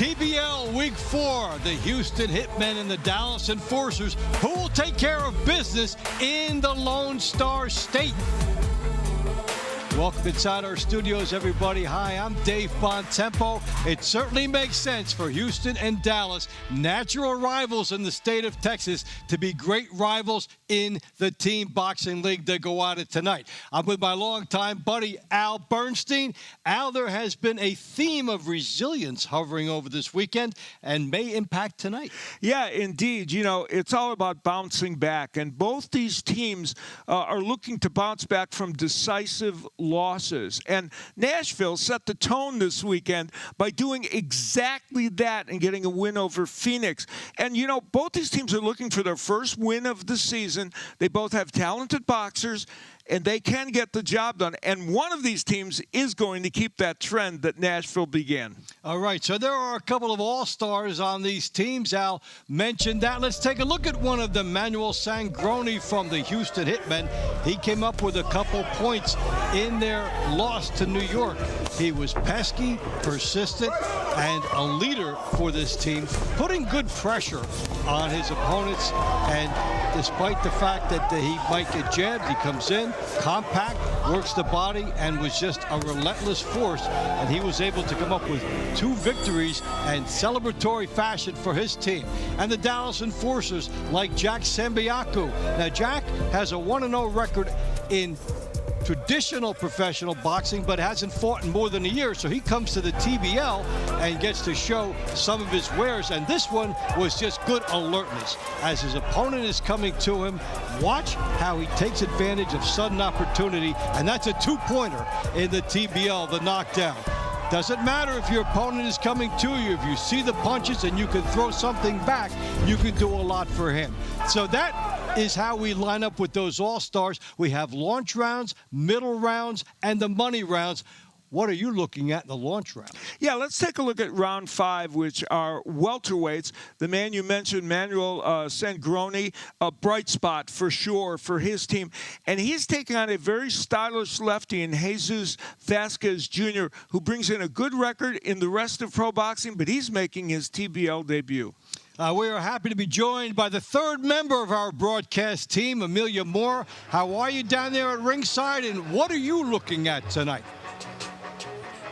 TBL Week 4, the Houston Hitmen and the Dallas Enforcers, who will take care of business in the Lone Star State. Welcome inside our studios, everybody. Hi, I'm Dave Bontempo. It certainly makes sense for Houston and Dallas, natural rivals in the state of Texas, to be great rivals in the team boxing league that go at it tonight. I'm with my longtime buddy, Al Bernstein. Al, there has been a theme of resilience hovering over this weekend and may impact tonight. Yeah, indeed. You know, it's all about bouncing back, and both these teams are looking to bounce back from decisive losses. And Nashville set the tone this weekend by doing exactly that and getting a win over Phoenix. And, you know, both these teams are looking for their first win of the season. They both have talented boxers, and they can get the job done. And one of these teams is going to keep that trend that Nashville began. All right, so there are a couple of all-stars on these teams. Al mentioned that. Let's take a look at one of them, Manuel Sangroni from the Houston Hitmen. He came up with a couple points in their loss to New York. He was pesky, persistent, and a leader for this team, putting good pressure on his opponents. And despite the fact that he might get jabbed, he comes in, compact, works the body, and was just a relentless force. And he was able to come up with 2 victories in celebratory fashion for his team. And the Dallas Enforcers, like Jack Sambiaku. Now, Jack has a 1-0 record in traditional professional boxing, but hasn't fought in more than a year, so he comes to the TBL and gets to show some of his wares. And this one was just good alertness. As his opponent is coming to him, watch how he takes advantage of sudden opportunity, and that's a 2-pointer in the TBL, the knockdown. Doesn't matter if your opponent is coming to you. If you see the punches and you can throw something back, you can do a lot for him. So that is how we line up with those all-stars. We have launch rounds, middle rounds, and the money rounds. What are you looking at in the launch round? Yeah, let's take a look at round 5, which are welterweights. The man you mentioned, Manuel Sangroni, a bright spot for sure for his team. And he's taking on a very stylish lefty in Jesus Vasquez Jr., who brings in a good record in the rest of pro boxing, but he's making his TBL debut. We are happy to be joined by the 3rd member of our broadcast team, Amelia Moore. How are you down there at ringside, and what are you looking at tonight?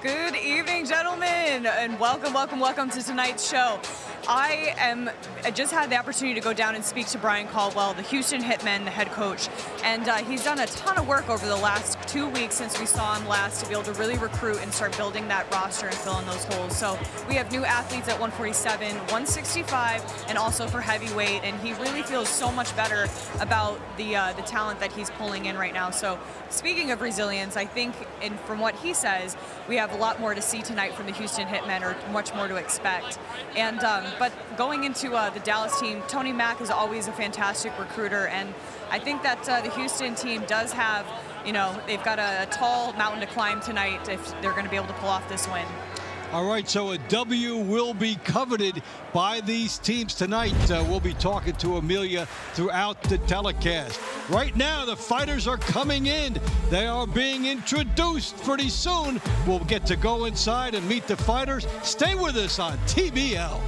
Good evening, gentlemen, and welcome to tonight's show. I just had the opportunity to go down and speak to Brian Caldwell, the Houston Hitmen, the head coach, and he's done a ton of work over the last 2 weeks since we saw him last to be able to really recruit and start building that roster and fill in those holes. So we have new athletes at 147, 165, and also for heavyweight, and he really feels so much better about the talent that he's pulling in right now. So speaking of resilience, I think, and from what he says, we have a lot more to see tonight from the Houston Hitmen, or much more to expect. And but going into the Dallas team, Tony Mack is always a fantastic recruiter, and I think that the Houston team does have, you know, they've got a tall mountain to climb tonight if they're going to be able to pull off this win. All right, so a W will be coveted by these teams tonight. We'll be talking to Amelia throughout the telecast. Right now, the fighters are coming in. They are being introduced pretty soon. We'll get to go inside and meet the fighters. Stay with us on TBL.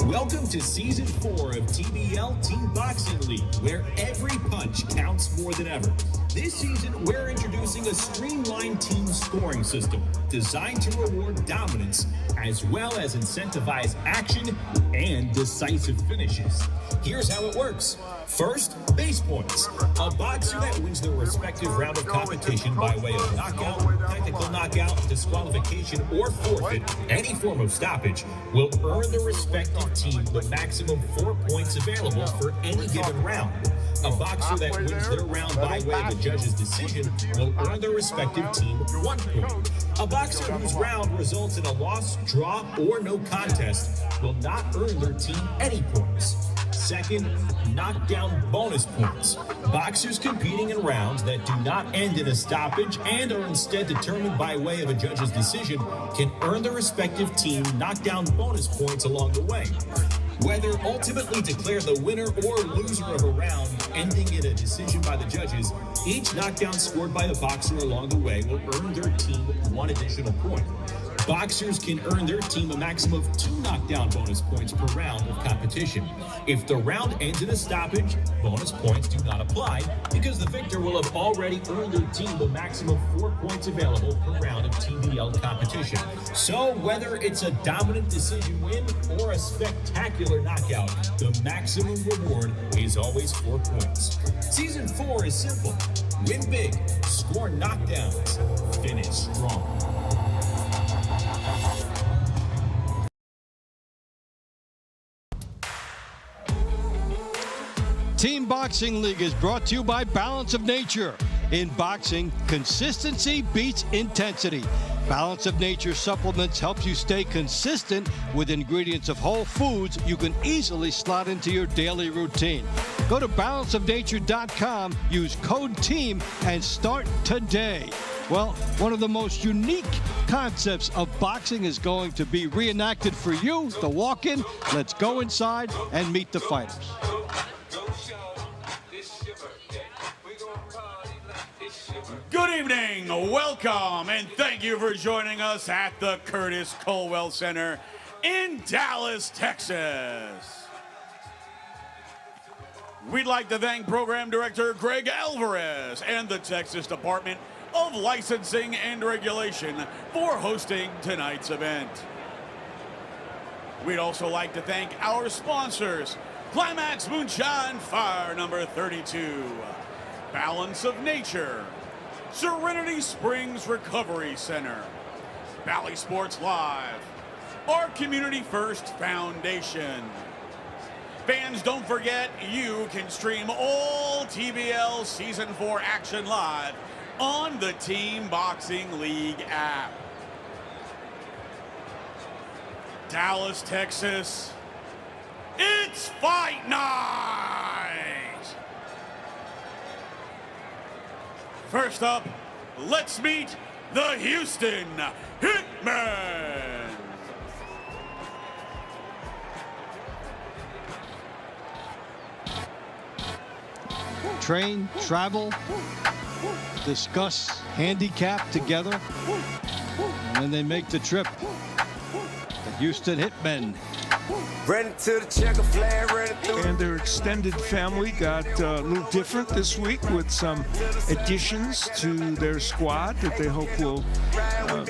Welcome to Season 4 of TBL Team Boxing League, where every punch counts more than ever. This season, we're introducing a streamlined team scoring system designed to reward dominance, as well as incentivize action and decisive finishes. Here's how it works. First, base points. A boxer that wins their respective round of competition by way of knockout, technical knockout, disqualification, or forfeit, any form of stoppage, will earn the respective team the maximum 4 points available for any given round. A boxer that wins their round by way of a judge's decision will earn their respective team 1 point. A boxer whose round results in a loss, draw, or no contest will not earn their team any points. Second, knockdown bonus points. Boxers competing in rounds that do not end in a stoppage and are instead determined by way of a judge's decision can earn their respective team knockdown bonus points along the way. Whether ultimately declare the winner or loser of a round, ending in a decision by the judges, each knockdown scored by a boxer along the way will earn their team one additional point. Boxers can earn their team a maximum of 2 knockdown bonus points per round of competition. If the round ends in a stoppage, bonus points do not apply because the victor will have already earned their team the maximum of 4 points available per round of TBL competition. So whether it's a dominant decision win or a spectacular knockout, the maximum reward is always 4 points. Season 4 is simple. Win big, score knockdowns, finish strong. Team Boxing League is brought to you by Balance of Nature. In boxing, consistency beats intensity. Balance of Nature supplements helps you stay consistent with ingredients of whole foods you can easily slot into your daily routine. Go to balanceofnature.com, use code TEAM, and start today. Well, one of the most unique concepts of boxing is going to be reenacted for you, the walk-in. Let's go inside and meet the fighters. Good evening, welcome, and thank you for joining us at the Curtis Colwell Center in Dallas, Texas. We'd like to thank Program Director Greg Alvarez and the Texas Department of Licensing and Regulation for hosting tonight's event. We'd also like to thank our sponsors, Climax Moonshine Fire number 32, Balance of Nature, Serenity Springs Recovery Center, Valley Sports Live, our Community First Foundation. Fans, don't forget you can stream all TBL Season 4 action live on the Team Boxing League app. Dallas, Texas, it's fight night! First up, let's meet the Houston Hitmen. Train, travel, discuss handicap together, and then they make the trip. The Houston Hitmen. Ready to the checker flag, ready through. And their extended family got a little different this week with some additions to their squad that they hope will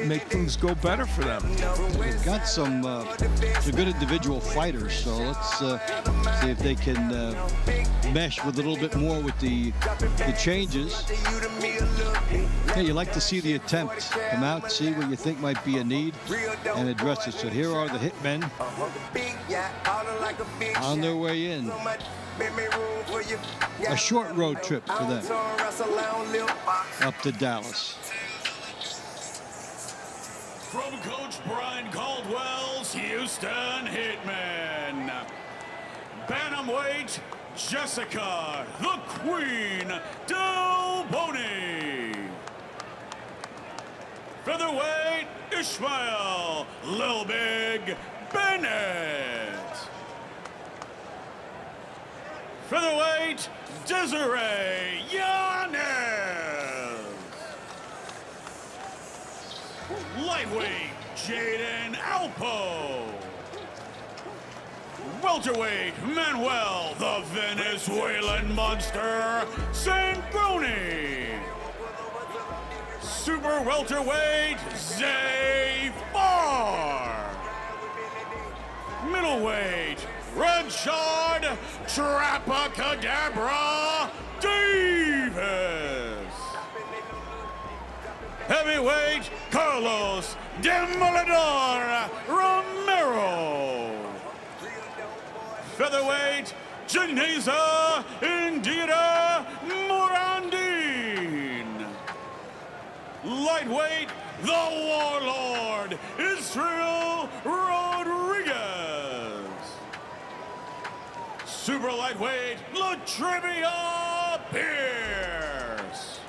make things go better for them. They've got some good individual fighters, so let's see if they can mesh with a little bit more with the changes. Yeah, you like to see the attempt. Come out, see what you think might be a need, and address it. So here are the Hitmen on their way in. A short road trip for them up to Dallas. From Coach Brian Caldwell's Houston Hitmen, bantamweight Jessica the Queen Del Boney, featherweight Ishmael Lil Big Bennett, featherweight Desiree Yanez, lightweight Jaden Alpo, welterweight Manuel the Venezuelan Monster Sangroni, super welterweight Zay Farr, middleweight Redshard Trapacadabra Davis, heavyweight Carlos Demolador Romero, featherweight Janeza Indira Morandin, lightweight the Warlord Israel Rodriguez, Super lightweight, Latrivia Pierce.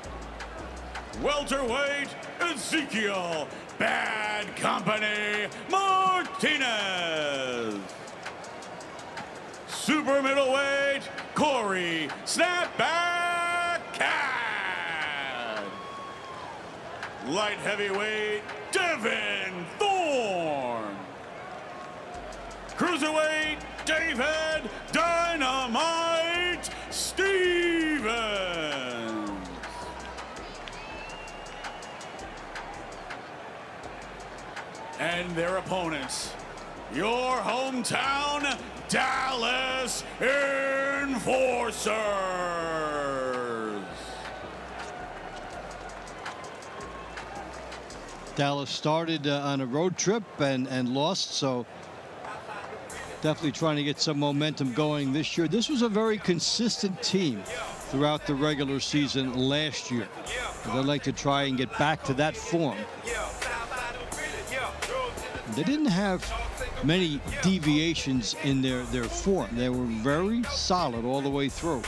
Welterweight, Ezekiel Bad Company Martinez. Super middleweight, Corey Snapback Cad. Light heavyweight, Devin Thorne. Cruiserweight, David Dynamite Stevens. And their opponents, your hometown Dallas Enforcers. Dallas started on a road trip and lost, so definitely trying to get some momentum going this year. This was a very consistent team throughout the regular season last year. They'd like to try and get back to that form. They didn't have many deviations in their form. They were very solid all the way through.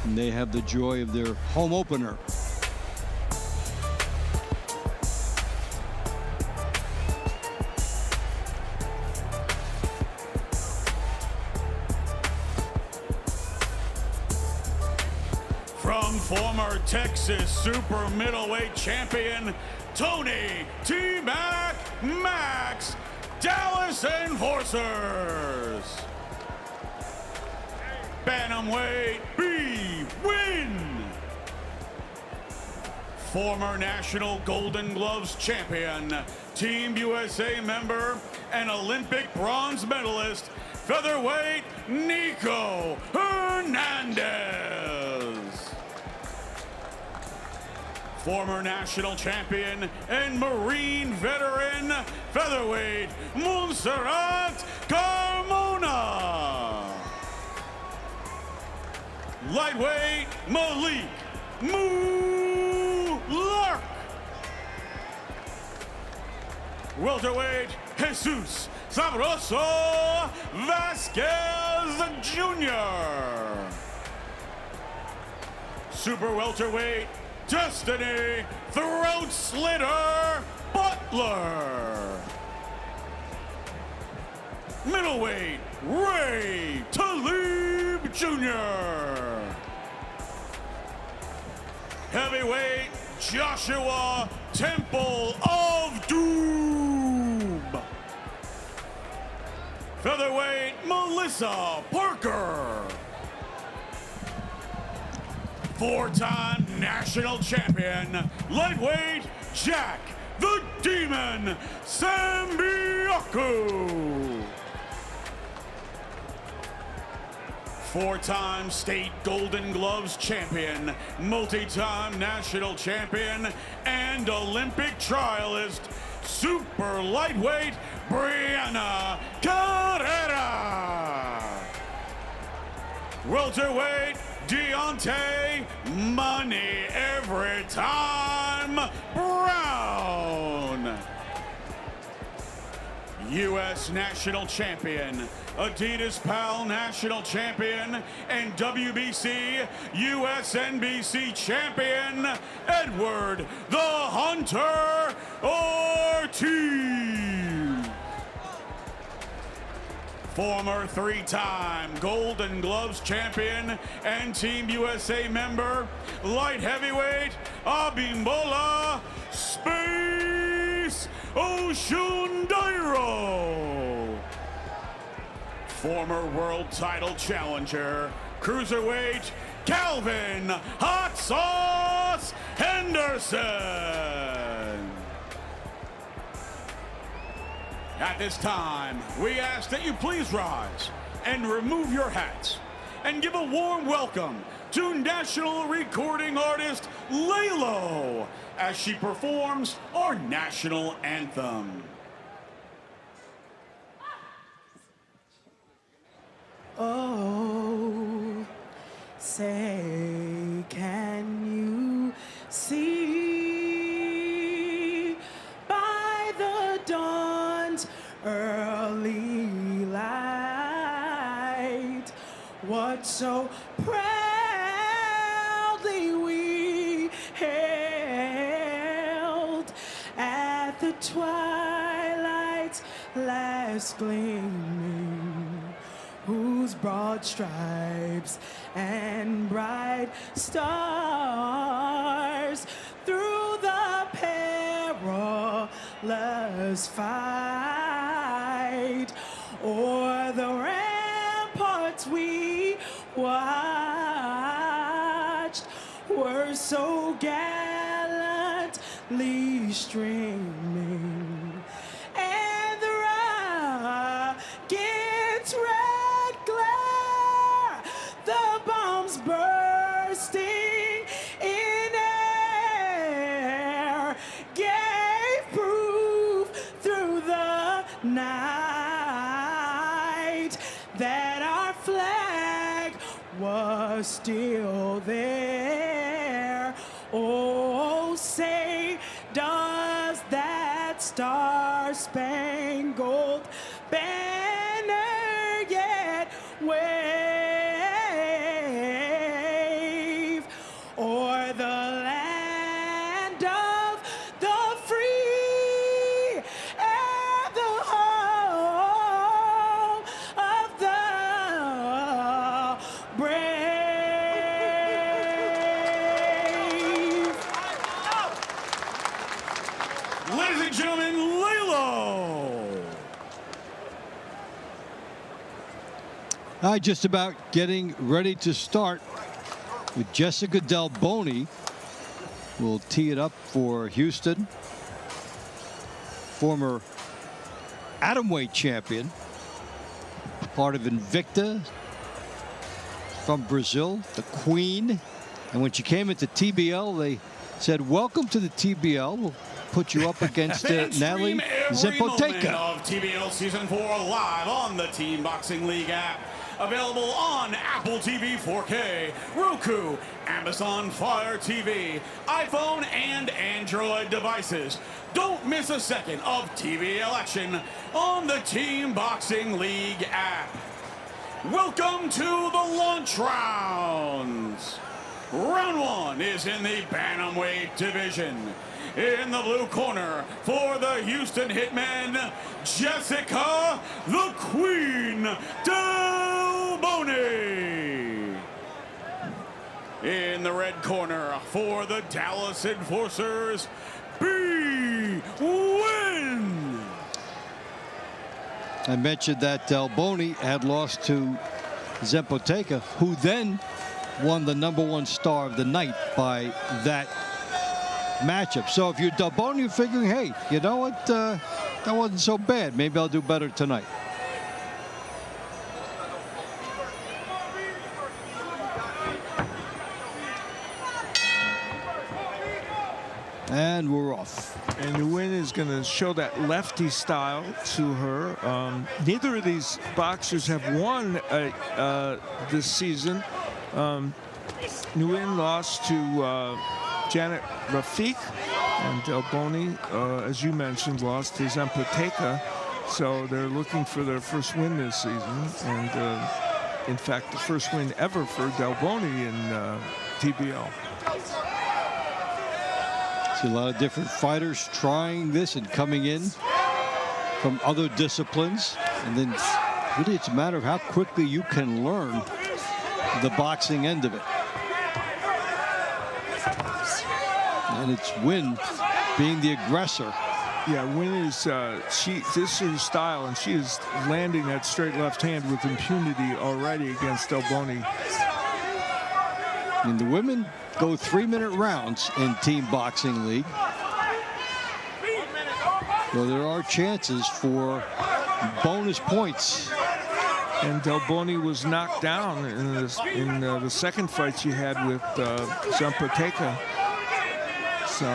And they have the joy of their home opener. From former Texas super middleweight champion Tony T-Mac Max, Dallas Enforcers. Bantamweight B Win. Former National Golden Gloves champion, Team USA member, and Olympic bronze medalist, featherweight Nico Hernandez. Former national champion and Marine veteran, featherweight Montserrat Carmona. Lightweight Malik Lark. Welterweight Jesus Sabroso Vasquez Jr. Super welterweight Destiny Throat Slitter Butler. Middleweight Ray Talib Jr. Heavyweight Joshua Temple of Doom. Featherweight Melissa Parker. Four-time national champion, lightweight Jack the Demon Sambiaku. Four-time state Golden Gloves champion, multi-time national champion, and Olympic trialist, super lightweight Brianna Carrera. Welterweight Deontay Money Every Time Brown. U.S. national champion, Adidas Pal national champion, and WBC USNBC champion, Edward the Hunter Ortiz. Former three-time Golden Gloves champion and Team USA member, light heavyweight Abimbola Space Oshundairo. Former world title challenger, cruiserweight Calvin Hot Sauce Henderson. At this time, we ask that you please rise and remove your hats and give a warm welcome to national recording artist Laylo as she performs our national anthem. Oh, say, can you so proudly we hailed at the twilight's last gleaming, whose broad stripes and bright stars through the perilous fight o'er the ramparts we watched were so gallantly streaming, and the rocket's red glare, the bombs bursting in air, gave proof through the night that our flag was still there. Oh, say, does that star-spangled banner yet wave o'er the land of the free and the home of the brave? Ladies and gentlemen, Lilo. All right, just about getting ready to start with Jessica Del Boni. Will tee it up for Houston. Former atomweight champion, part of Invicta, from Brazil, the Queen. And when she came into TBL, they said, "Welcome to the TBL. We'll put you up against Natalie Stream every moment Zepoteka." of TBL Season 4 live on the Team Boxing League app. Available on Apple TV 4K, Roku, Amazon Fire TV, iPhone, and Android devices. Don't miss a second of TBL action on the Team Boxing League app. Welcome to the launch rounds. Round 1 is in the bantamweight division. In the blue corner for the Houston Hitmen, Jessica the Queen Del Boni. In the red corner for the Dallas Enforcers, B. Win. I mentioned that Del Boni had lost to Zepoteka, who then won the #1 star of the night by that matchup. So if you're Del Boni, you're figuring, hey, you know what? That wasn't so bad. Maybe I'll do better tonight. And we're off. And the win is going to show that lefty style to her. Neither of these boxers have won this season. Nguyen lost to Janet Rafiq, and Del Boni, as you mentioned, lost to Zepoteka. So they're looking for their first win this season, and in fact, the first win ever for Del Boni in TBL. See a lot of different fighters trying this and coming in from other disciplines, and then really it's a matter of how quickly you can learn the boxing end of it. And it's Win being the aggressor. Yeah, Win is this is her style, and she is landing that straight left hand with impunity already against Del Boni. And the women go 3-minute rounds in Team Boxing League. So there are chances for bonus points. And Del Boni was knocked down in the second fight she had with Zepoteka. So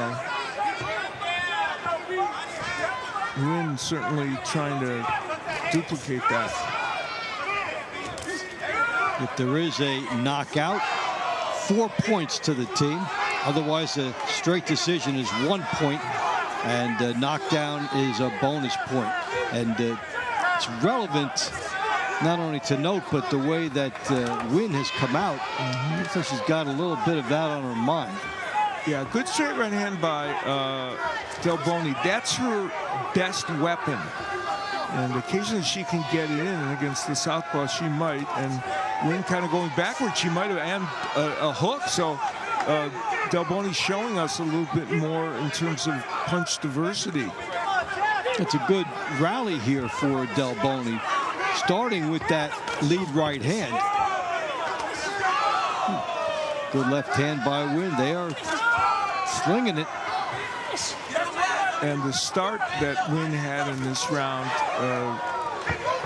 Nguyen certainly trying to duplicate that. If there is a knockout, 4 points to the team. Otherwise, a straight decision is 1 point, and a knockdown is a bonus point. And it's relevant Not only to note, but the way that Wynn has come out, looks like she's got a little bit of that on her mind. Yeah, good straight right hand by Del Boni. That's her best weapon. And occasionally she can get it in, and against the southpaw she might. And Wynn kind of going backwards, she might have, and a hook. So Del Boni showing us a little bit more in terms of punch diversity. It's a good rally here for Del Boni, starting with that lead right hand. Good left hand by Wynn. They are slinging it. And the start that Wynn had in this round,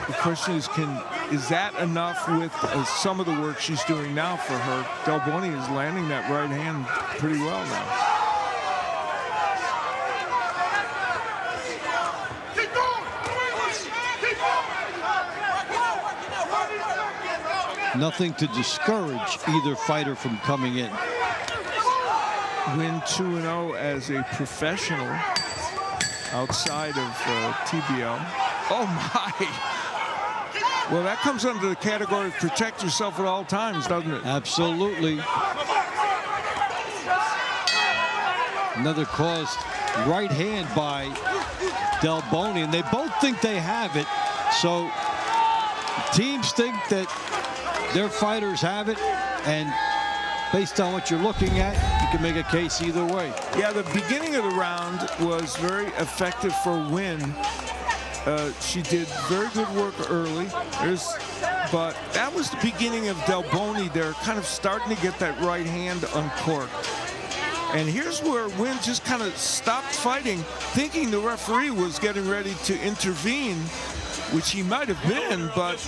the question is, is that enough with some of the work she's doing now for her? Del Boni is landing that right hand pretty well now. Nothing to discourage either fighter from coming in. Win 2-0 as a professional outside of TBL. Oh my! Well, that comes under the category of protect yourself at all times, doesn't it? Absolutely. Another caused right hand by Del Boni, and they both think they have it. So teams think that their fighters have it, and based on what you're looking at, you can make a case either way. Yeah, the beginning of the round was very effective for Wynn. She did very good work early, but that was the beginning of Del Boni. They're kind of starting to get that right hand uncorked. And here's where Wynn just kind of stopped fighting, thinking the referee was getting ready to intervene, which he might have been, but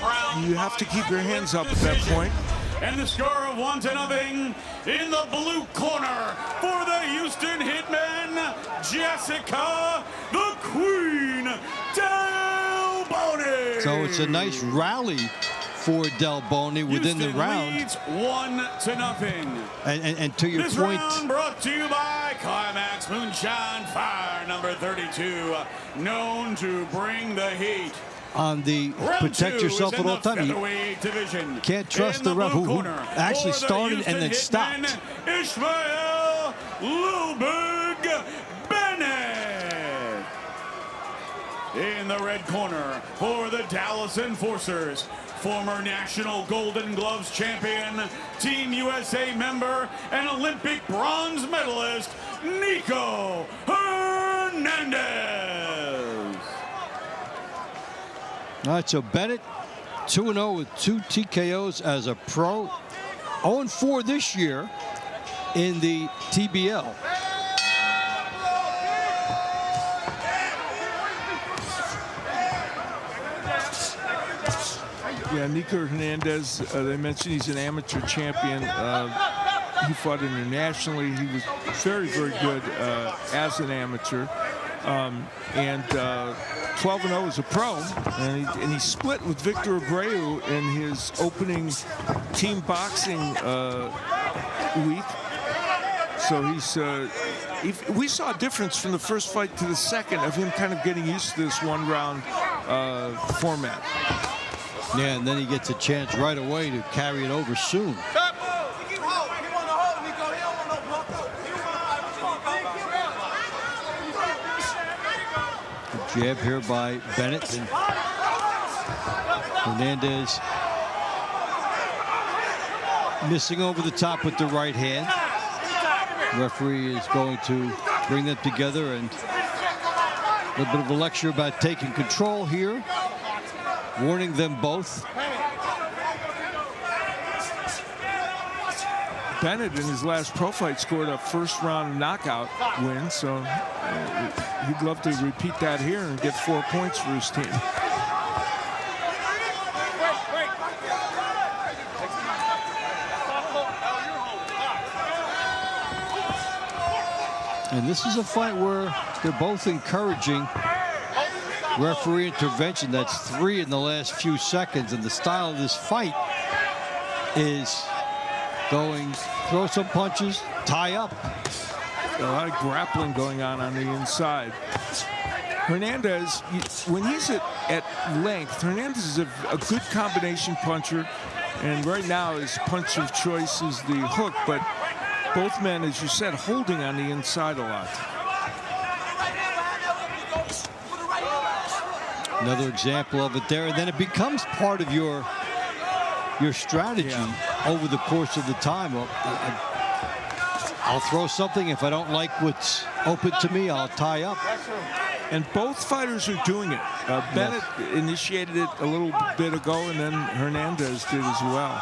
you have to keep your hands up at that point. And the score of 1-0 in the blue corner for the Houston Hitmen, Jessica the Queen Del Boni. So it's a nice rally for Del Boni within the round. Leads 1-0. And to your this point, round brought to you by Climax Moonshine Fire number 32, known to bring the heat. On the protect yourself at all times. You can't trust the ref who actually started and then stopped. Ishmael Lil Big Bennett. In the red corner for the Dallas Enforcers, former National Golden Gloves champion, Team USA member, and Olympic bronze medalist, Nico Hernandez. All right, so Bennett 2-0 with 2 TKOs as a pro. 0-4 this year in the TBL. Yeah, Nico Hernandez, they mentioned he's an amateur champion. He fought internationally. He was very, very good as an amateur. 12-0 as a pro, and he split with Victor Abreu in his opening team boxing week. So we saw a difference from the first fight to the second of him kind of getting used to this one-round format. Yeah, and then he gets a chance right away to carry it over soon. Jab here by Bennett, and Hernandez missing over the top with the right hand. Referee is going to bring them together, and a little bit of a lecture about taking control here, warning them both. Bennett in his last pro fight scored a first-round knockout win, so he'd love to repeat that here and get 4 points for his team. And this is a fight where they're both encouraging referee intervention. That's 3 in the last few seconds, and the style of this fight is going, throw some punches, tie up. A lot of grappling going on the inside. Hernandez, when he's at length. Hernandez is a good combination puncher, and right now his punch of choice is the hook, but both men, as you said, holding on the inside a lot. Another example of it there, and then it becomes part of your strategy over the course of the time. Well, I'll throw something. If I don't like what's open to me, I'll tie up. And both fighters are doing it. Bennett initiated it a little bit ago, and then Hernandez did as well.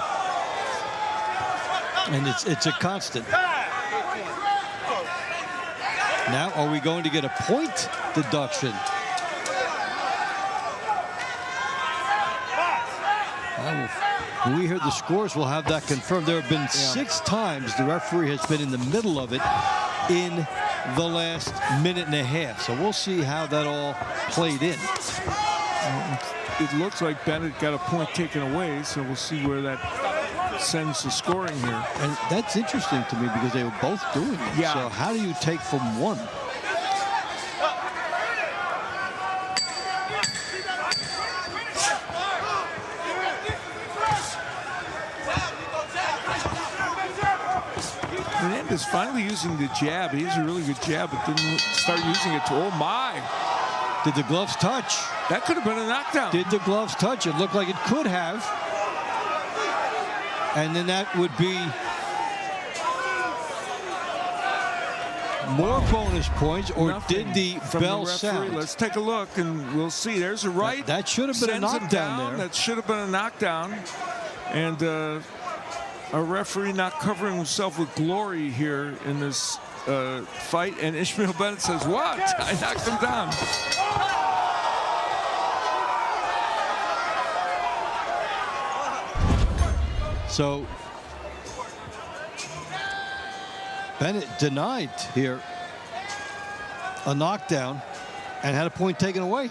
And it's a constant. Now, are we going to get a point deduction? When we hear the scores, we'll have that confirmed. There have been 6 times the referee has been in the middle of it in the last minute and a half. So we'll see how that all played in. It looks like Bennett got a point taken away, so we'll see where that sends the scoring here. And that's interesting to me because they were both doing it. Yeah. So how do you take from one? Hernandez finally using the jab. He has a really good jab, but didn't start using it to, oh my. Did the gloves touch? That could have been a knockdown. Did the gloves touch? It looked like it could have. And then that would be more bonus points, or Nothing did the from bell the referee. sound? Let's take a look and we'll see. There's a right. That should have been a Sends him knockdown down. there. That should have been a knockdown. And a referee not covering himself with glory here in this fight. And Ishmael Bennett says, what? I knocked him down. So Bennett denied here a knockdown and had a point taken away.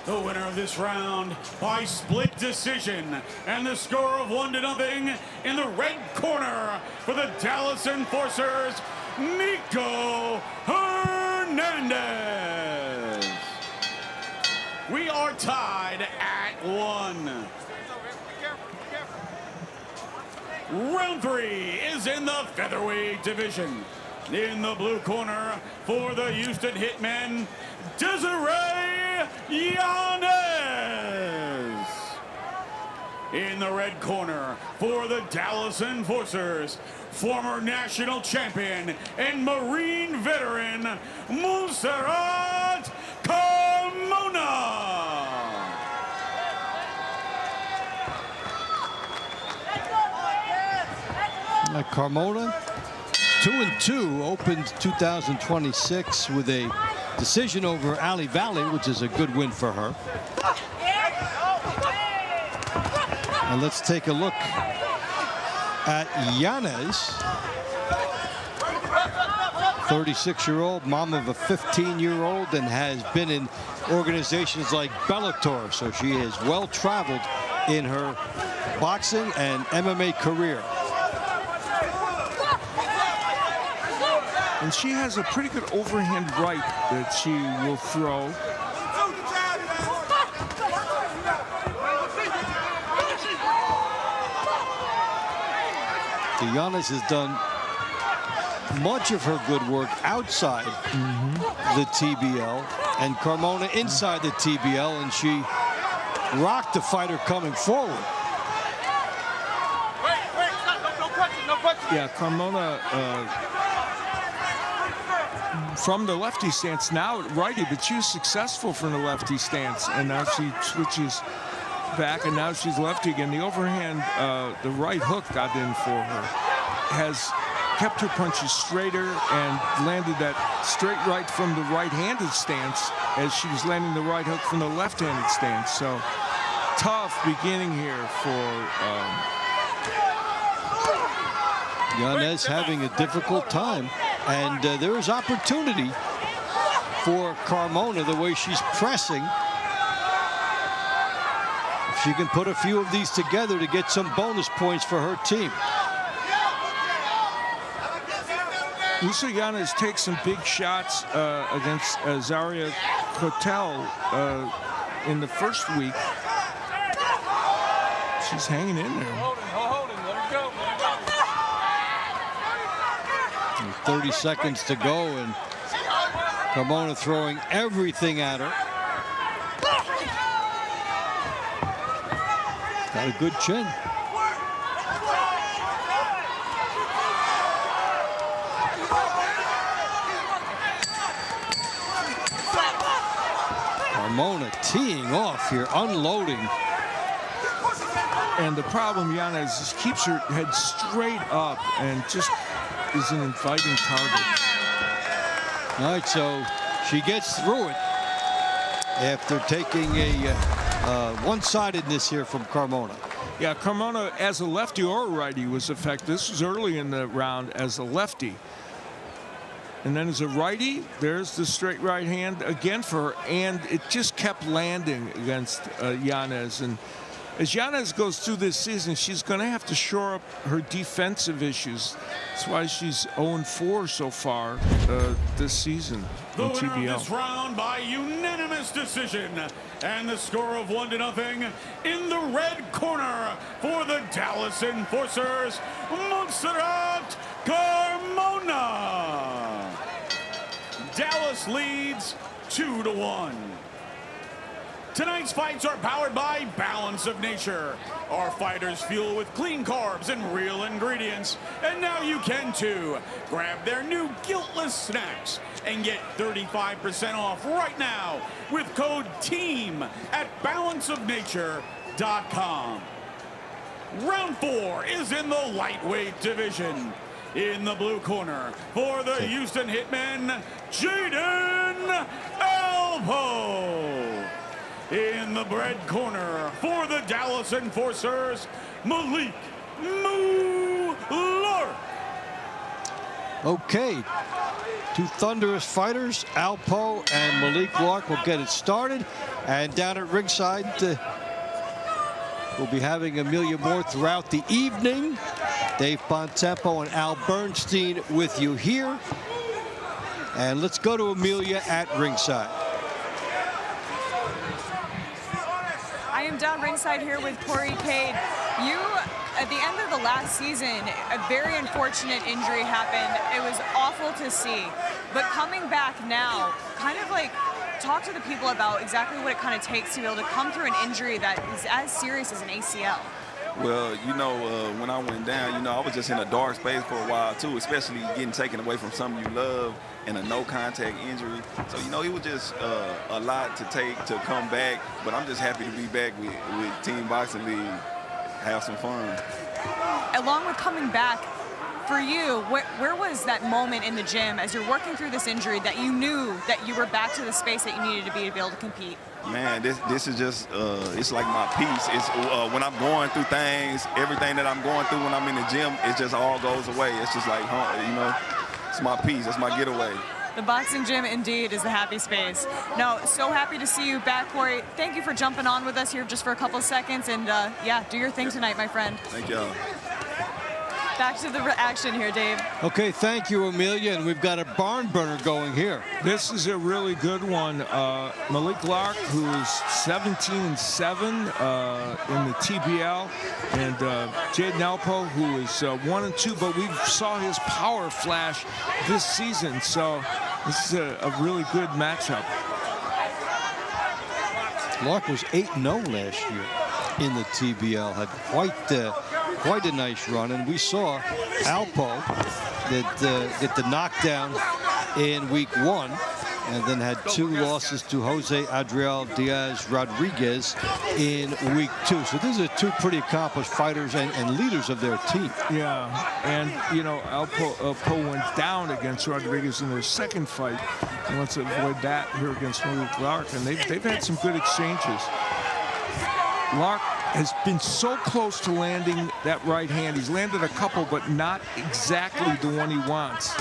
The winner of this round by split decision, and the score of 1-0 in the red corner for the Dallas Enforcers, Nico Hernandez. We are tied at 1. Round 3 is in the featherweight division. In the blue corner for the Houston Hitmen, Desiree Yanez. In the red corner for the Dallas Enforcers, former national champion and Marine veteran, Montserrat Carmona. Carmona, 2-2, opened 2026 with a decision over Ali Valley, which is a good win for her. And let's take a look at Yanez, 36-year-old, mom of a 15-year-old, and has been in organizations like Bellator, so she is well traveled in her boxing and MMA career. And she has a pretty good overhand right that she will throw. Yanez has done much of her good work outside the TBL, and Carmona inside the TBL, and she rocked the fighter coming forward. Yeah, Carmona from the lefty stance, now at righty, but she was successful from the lefty stance, and now she switches back, and now she's lefty again. The overhand, the right hook got in for her. Has kept her punches straighter and landed that straight right from the right-handed stance as she was landing the right hook from the left-handed stance. So tough beginning here for Yanez having a difficult time, and there is opportunity for Carmona the way she's pressing. If she can put a few of these together to get some bonus points for her team. Lisa Yanez takes some big shots against Zaria Kotel in the first week. She's hanging in there. Holding, let her go. 30 seconds to go, and Carmona throwing everything at her. Got a good chin. Carmona teeing off here, unloading. And the problem, Yanez, just keeps her head straight up and just is an inviting target. All right, so she gets through it after taking a one-sidedness here from Carmona. Yeah, Carmona as a lefty or a righty was effective. This was early in the round as a lefty. And then as a righty, there's the straight right hand again for her, and it just kept landing against Yanez. And as Yanez goes through this season, she's going to have to shore up her defensive issues. That's why she's 0-4 so far this season The in winner of TBL. this round by unanimous decision, and the score of 1-0 in the red corner for the Dallas Enforcers, Montserrat Carmona. Dallas leads 2-1. Tonight's fights are powered by Balance of Nature. Our fighters fuel with clean carbs and real ingredients. And now you can too. Grab their new Guiltless snacks and get 35% off right now with code TEAM at balanceofnature.com. Round 4 is in the lightweight division. In the blue corner for the Houston Hitmen, Jaden Alpo. In the red corner for the Dallas Enforcers, Malik Lark. Okay, two thunderous fighters, Alpo and Malik Lark, will get it started. And down at ringside, we'll be having Amelia Moore throughout the evening. Dave Bontempo and Al Bernstein with you here. And let's go to Amelia at ringside. I am down ringside here with Corey Cade. You, at the end of the last season, a very unfortunate injury happened. It was awful to see. But coming back now, kind of like talk to the people about exactly what it kind of takes to be able to come through an injury that is as serious as an ACL. Well, you know, when I went down, you know, I was just in a dark space for a while, too, especially getting taken away from something you love and a no-contact injury. So, you know, it was just a lot to take to come back. But I'm just happy to be back with Team Boxing League, have some fun. Along with coming back, for you, where was that moment in the gym as you're working through this injury that you knew that you were back to the space that you needed to be able to compete? Man, this is just, it's like my peace. It's when I'm going through things, everything that I'm going through when I'm in the gym, it just all goes away. It's just like, you know, it's my peace. It's my getaway. The boxing gym indeed is the happy space. No, so happy to see you back, Corey. Thank you for jumping on with us here just for a couple of seconds. And yeah, do your thing tonight, my friend. Thank y'all. Back to the action here, Dave. Okay, thank you, Amelia. And we've got a barn burner going here. This is a really good one. Malik Lark, who is 17-7 in the TBL, and Jaden Alpo, who is 1-2. But we saw his power flash this season, so this is a really good matchup. Lark was 8-0 last year in the TBL, had quite a nice run, and we saw Alpo that get the knockdown in week 1 and then had 2 losses to Jose Adriel Diaz Rodriguez in week 2. So these are 2 pretty accomplished fighters and leaders of their team. Yeah, and you know, Alpo went down against Rodriguez in their second fight. He wants to avoid that here against Malik Lark, and they've had some good exchanges. Lark has been so close to landing that right hand. He's landed a couple, but not exactly the one he wants.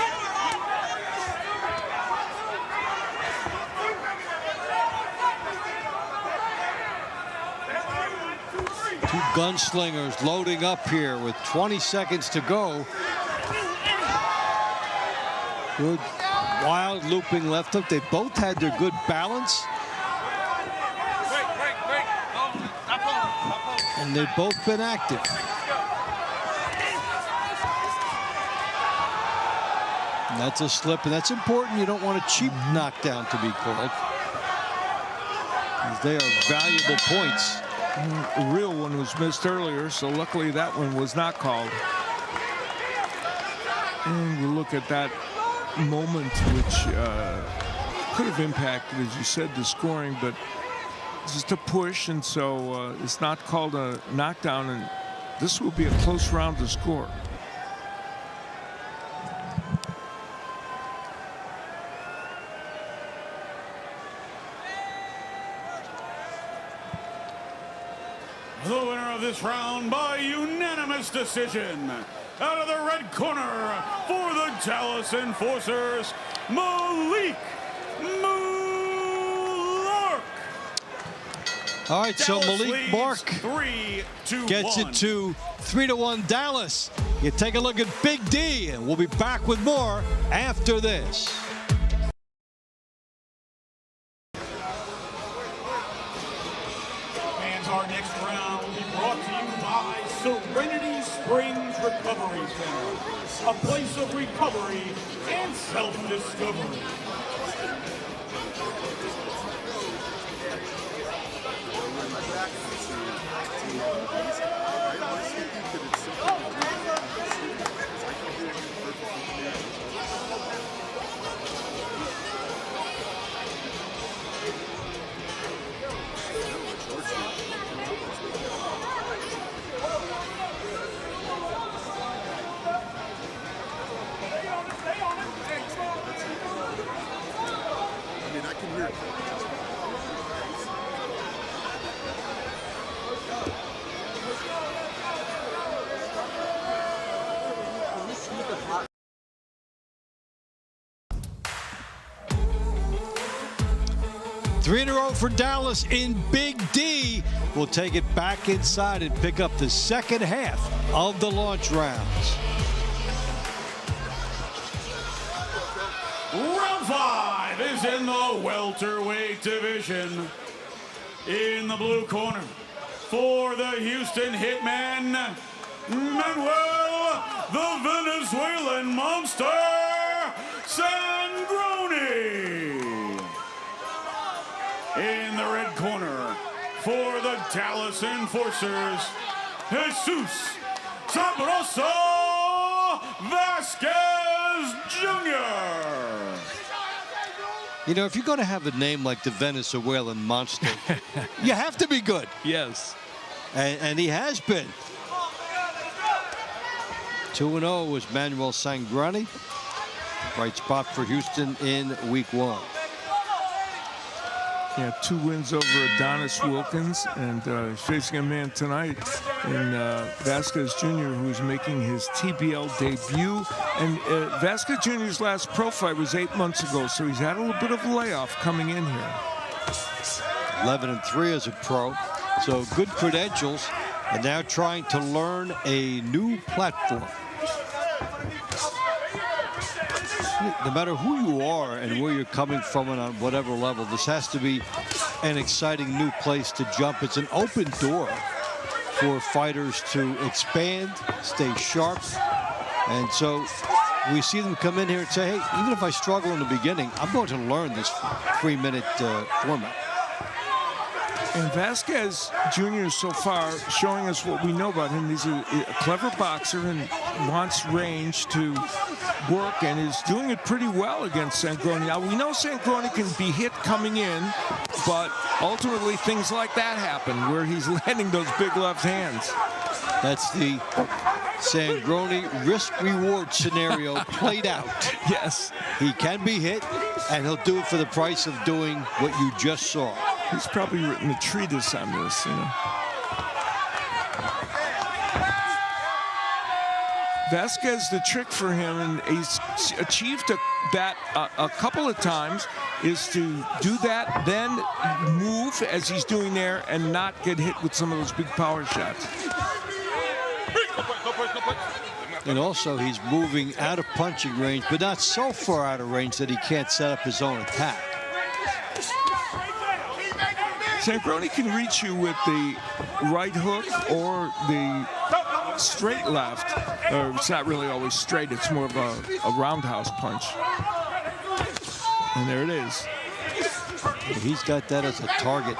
Two gunslingers loading up here with 20 seconds to go. Good wild looping left hook. They both had their good balance. And they've both been active. And that's a slip, and that's important. You don't want a cheap knockdown to be called, as they are valuable points. A real one was missed earlier, so luckily that one was not called. And we look at that moment, which could have impacted, as you said, the scoring, but just a push, and so it's not called a knockdown, and this will be a close round to score. The winner of this round by unanimous decision, out of the red corner for the Dallas Enforcers, Malik Mark. All right, so Dallas Malik leads Mark 3-1. gets it to 3-1 Dallas. You take a look at Big D, and we'll be back with more after this. Fans, our next round will be brought to you by Serenity Springs Recovery Center, a place of recovery and self-discovery. Three in a row for Dallas in Big D. We'll take it back inside and pick up the second half of the launch rounds. Round 5 is in the welterweight division. In the blue corner, for the Houston Hitmen, Manuel, the Venezuelan monster, Sangroni. In the red corner, for the Dallas Enforcers, Jesus Sabroso Vasquez Jr. You know, if you're going to have a name like the Venezuelan monster, you have to be good. Yes. And he has been. 2-0 was Manuel Sangroni. Bright spot for Houston in week 1. Yeah, 2 wins over Adonis Wilkins, and he's facing a man tonight in Vasquez Jr., who's making his TBL debut. And Vasquez Jr.'s last pro fight was 8 months ago, so he's had a little bit of a layoff coming in here. 11-3 as a pro, so good credentials, and now trying to learn a new platform. No matter who you are and where you're coming from and on whatever level, this has to be an exciting new place to jump. It's an open door for fighters to expand, stay sharp. And so we see them come in here and say, hey, even if I struggle in the beginning, I'm going to learn this 3-minute format. And Vasquez Jr. so far showing us what we know about him. He's a clever boxer and wants range to work, and is doing it pretty well against Sangroni. Now, we know Sangroni can be hit coming in, but ultimately things like that happen where he's landing those big left hands. That's the Sangroni risk-reward scenario played out. Yes. He can be hit, and he'll do it for the price of doing what you just saw. He's probably written a treatise on this, you know. Vasquez, the trick for him, and he's achieved that a couple of times, is to do that, then move as he's doing there and not get hit with some of those big power shots. And also, he's moving out of punching range, but not so far out of range that he can't set up his own attack. Sangroni can reach you with the right hook or the straight left. Or it's not really always straight. It's more of a roundhouse punch. And there it is. He's got that as a target.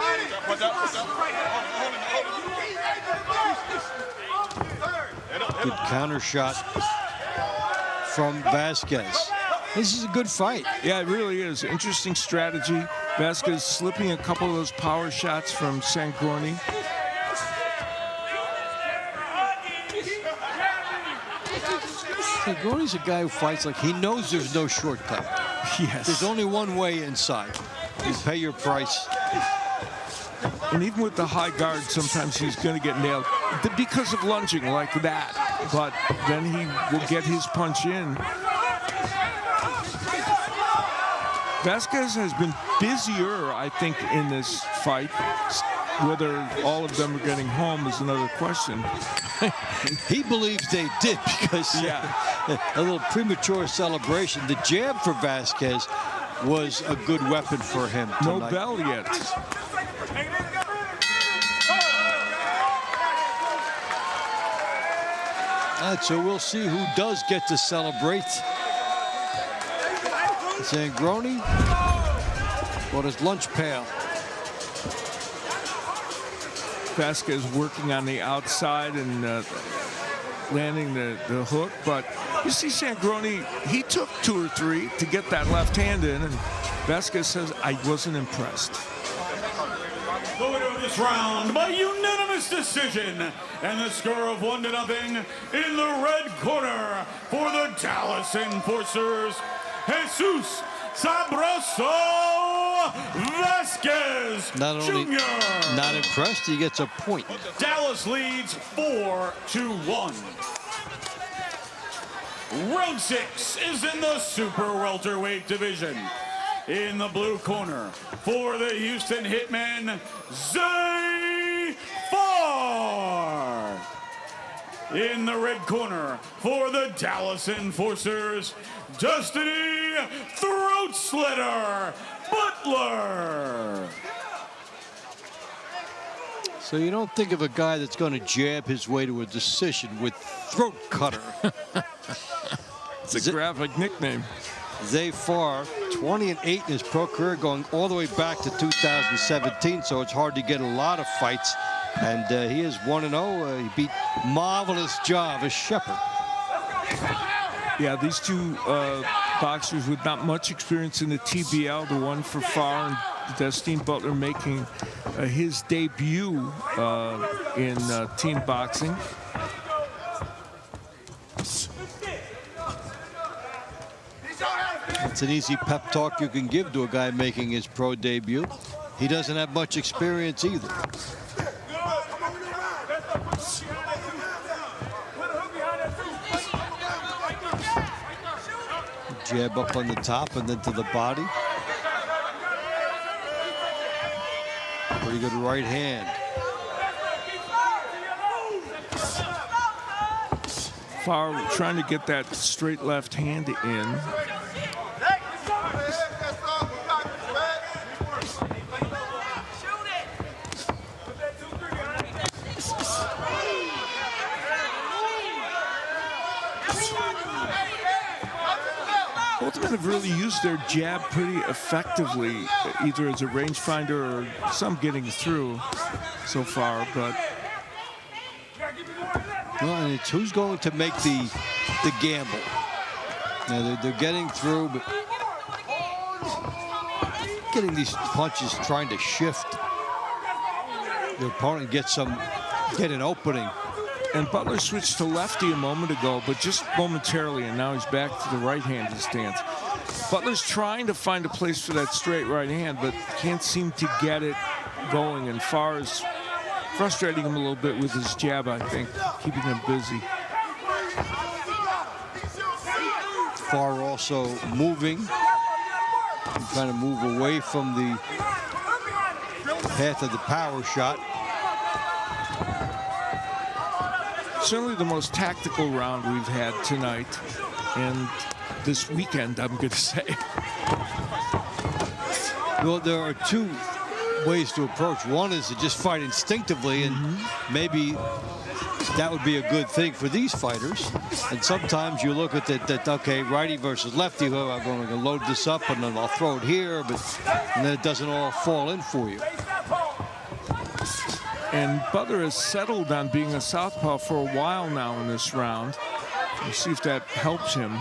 Good counter shot from Vasquez. This is a good fight. Yeah, it really is. Interesting strategy. Vasquez slipping a couple of those power shots from Sangroni. Sangroni's a guy who fights like he knows there's no shortcut. Yes. There's only one way inside. You pay your price. And even with the high guard, sometimes he's going to get nailed because of lunging like that. But then he will get his punch in. Vasquez has been busier, I think, in this fight. Whether all of them are getting home is another question. He believes they did because a little premature celebration. The jab for Vasquez was a good weapon for him tonight. No bell yet. All right, so we'll see who does get to celebrate. Sangroni or his lunch pail. Vasquez working on the outside and landing the hook, but you see Sangroni, he took 2 or 3 to get that left hand in, and Vasquez says, I wasn't impressed. The winner of this round by unanimous decision, and the score of 1-0 in the red corner for the Dallas Enforcers, Jesus Sabroso Vasquez Not only Jr. not impressed, he gets a point. Dallas leads 4-1. Round 6 is in the super welterweight division. In the blue corner for the Houston Hitmen, Zay Farr. In the red corner for the Dallas Enforcers, Destiny Throat Slitter Butler. So you don't think of a guy that's going to jab his way to a decision with throat cutter. It's a graphic nickname. Zay Farr, 20-8 in his pro career, going all the way back to 2017, so it's hard to get a lot of fights. And he is 1-0. He beat Marvelous Jarvis Shepherd. Yeah, these two boxers with not much experience in the TBL, the one for Farr and Destiny Butler making his debut in team boxing. It's an easy pep talk you can give to a guy making his pro debut. He doesn't have much experience either. Jab up on the top and then to the body. Pretty good right hand. Farr trying to get that straight left hand in. Both men have really used their jab pretty effectively, either as a rangefinder or some getting through so far, but well, and it's who's going to make the gamble. Now they're getting through, but getting these punches, trying to shift. The opponent get an opening. And Butler switched to lefty a moment ago, but just momentarily, and now he's back to the right-handed stance. Butler's trying to find a place for that straight right hand, but can't seem to get it going, and Farr is frustrating him a little bit with his jab, I think, keeping him busy. Farr also moving, trying to move away from the path of the power shot. certainly the most tactical round we've had tonight and this weekend, I'm going to say. Well, there are two ways to approach. One is to just fight instinctively, and maybe that would be a good thing for these fighters. And sometimes you look at that okay, righty versus lefty, well, I'm going to load this up and then I'll throw it here, and then it doesn't all fall in for you. And Butler has settled on being a southpaw for a while now in this round. We'll see if that helps him.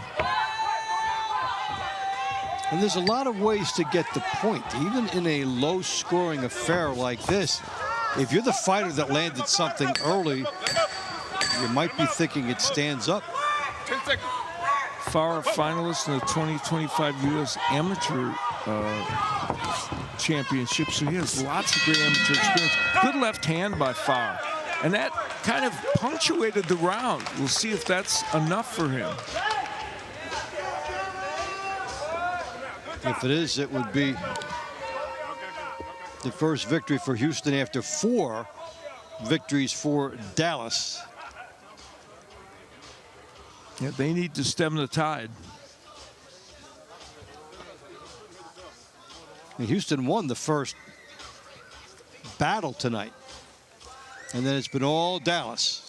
And there's a lot of ways to get the point. Even in a low-scoring affair like this, if you're the fighter that landed something early, you might be thinking it stands up. Farr, finalist in the 2025 U.S. Amateur Championship, so he has lots of great amateur experience. Good left hand by Farr, and that kind of punctuated the round. We'll see if that's enough for him. If it is, it would be the first victory for Houston after 4 victories for Dallas. Yeah, they need to stem the tide. And Houston won the first battle tonight. And then it's been all Dallas.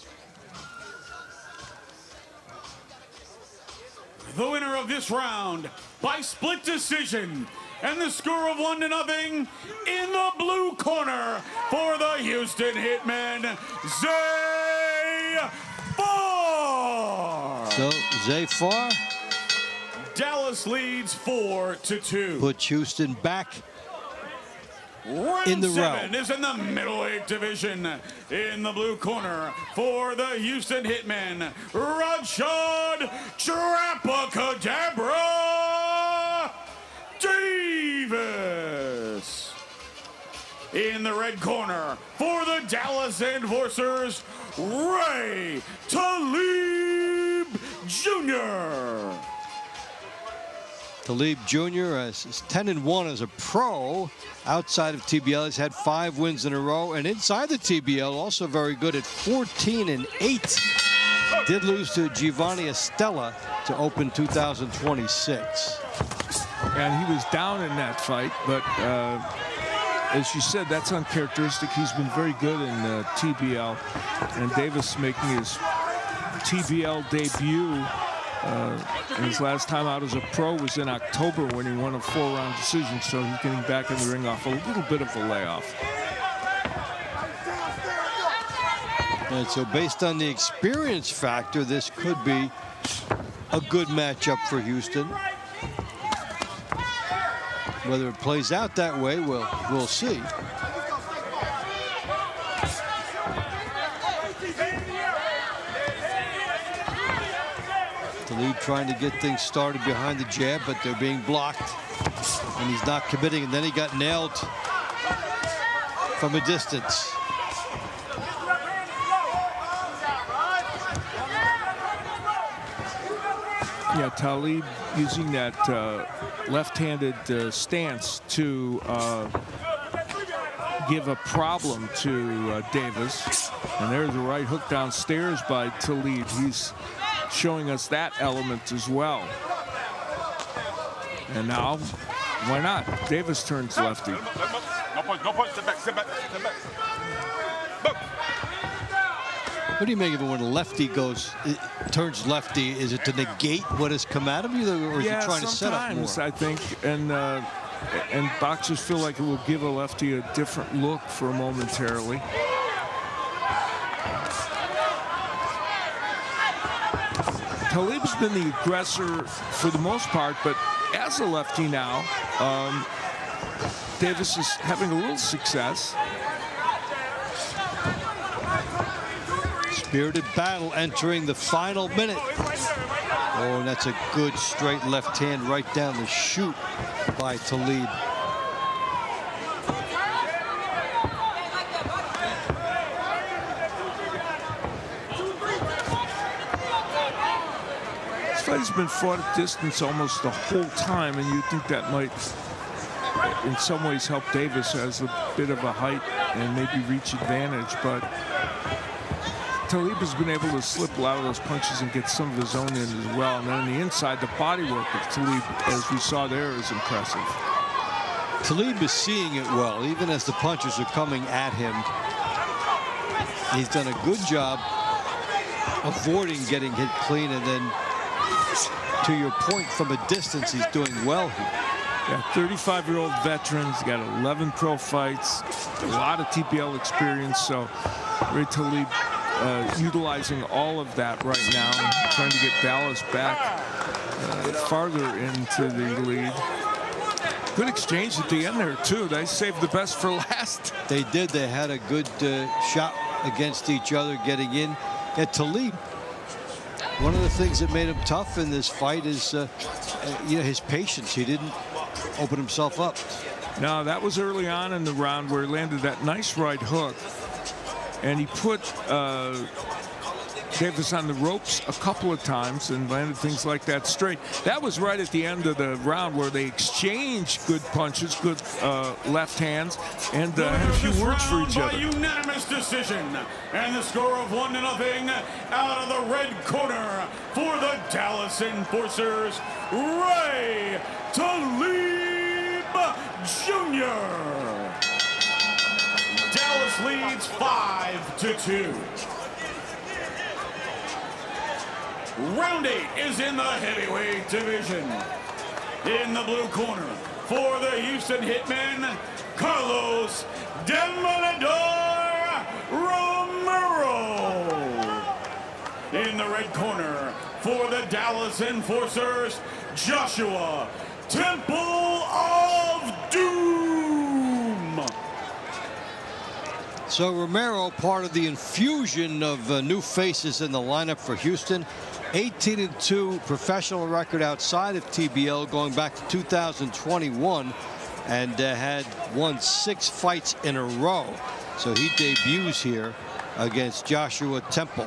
The winner of this round by split decision, and the score of 1-0 in the blue corner for the Houston Hitmen, Zay Farr. So Zay Farr Dallas leads 4-2. puts Houston back Round in the 7 round. is in the middleweight division. In the blue corner for the Houston Hitmen, Rashad Trapacadabra Davis. In the red corner for the Dallas Enforcers, Ray Talib Jr. Talib Jr. is 10-1 as a pro. Outside of TBL, he's had 5 wins in a row. And inside the TBL, also very good at 14-8. Did lose to Giovanni Estella to open 2026. And he was down in that fight, but as you said, that's uncharacteristic. He's been very good in TBL. And Davis making his TBL debut. And his last time out as a pro was in October when he won a 4-round decision, so he's getting back in the ring off a little bit of a layoff. And so based on the experience factor, this could be a good matchup for Houston. Whether it plays out that way, we'll see. Talib trying to get things started behind the jab, but they're being blocked. And he's not committing, and then he got nailed from a distance. Yeah, Talib using that left-handed stance to give a problem to Davis. And there's a right hook downstairs by Talib. He's showing us that element as well. And now, why not? Davis turns lefty. No punch, step back, step back, step back. What do you make of it when a lefty turns lefty? Is it to negate what has come out of you, or is he trying to set up more? Sometimes, I think, and boxers feel like it will give a lefty a different look for momentarily. Talib's been the aggressor for the most part, but as a lefty now, Davis is having a little success. Spirited battle entering the final minute. Oh, and that's a good straight left hand right down the chute by Talib. This fight has been fought at distance almost the whole time, and you'd think that might in some ways help Davis as a bit of a height and maybe reach advantage, but Talib has been able to slip a lot of those punches and get some of his own in as well. And then on the inside, the body work of Talib, as we saw there, is impressive. Talib is seeing it well, even as the punches are coming at him. He's done a good job avoiding getting hit clean, and then, to your point, from a distance, he's doing well here. Yeah, 35-year-old veteran. He's got 11 pro fights, a lot of TPL experience. So Ray Talib utilizing all of that right now, trying to get Dallas back farther into the lead. Good exchange at the end there, too. They saved the best for last. They did. They had a good shot against each other getting in. At Talib, one of the things that made him tough in this fight is his patience. He didn't open himself up. No, that was early on in the round where he landed that nice right hook, and he put Davis on the ropes a couple of times and landed things like that straight. That was right at the end of the round where they exchanged good punches, good left hands, and had a few words for each other. By unanimous decision, and the score of 1-0 out of the red corner for the Dallas Enforcers, Ray Talib Jr. Dallas leads 5-2. Round 8 is in the heavyweight division. In the blue corner, for the Houston Hitmen, Carlos Demoledor Romero. In the red corner, for the Dallas Enforcers, Joshua Temple of Doom. So Romero, part of the infusion of new faces in the lineup for Houston. 18-2 professional record outside of TBL going back to 2021, and had won 6 fights in a row. So he debuts here against Joshua Temple.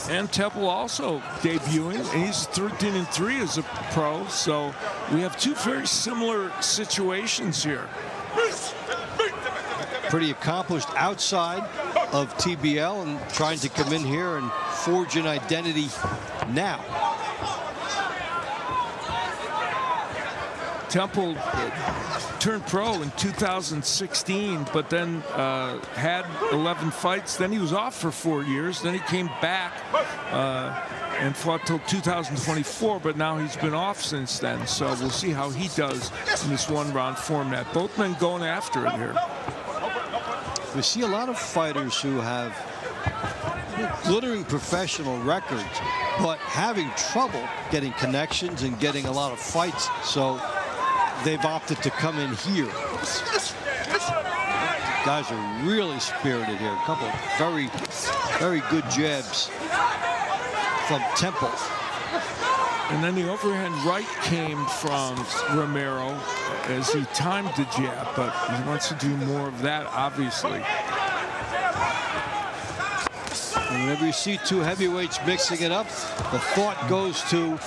And Temple also debuting, and he's 13-3 as a pro. So we have 2 very similar situations here. Pretty accomplished outside of TBL and trying to come in here and forge an identity now. Temple turned pro in 2016, but then had 11 fights. Then he was off for 4 years. Then he came back and fought till 2024, but now he's been off since then. So we'll see how he does in this one-round format. Both men going after it here. We see a lot of fighters who have glittering professional records, but having trouble getting connections and getting a lot of fights. So they've opted to come in here. Guys are really spirited here. A couple of very, very good jabs from Temple. And then the overhand right came from Romero as he timed the jab, but he wants to do more of that, obviously. And whenever you see 2 heavyweights mixing it up, the thought goes to,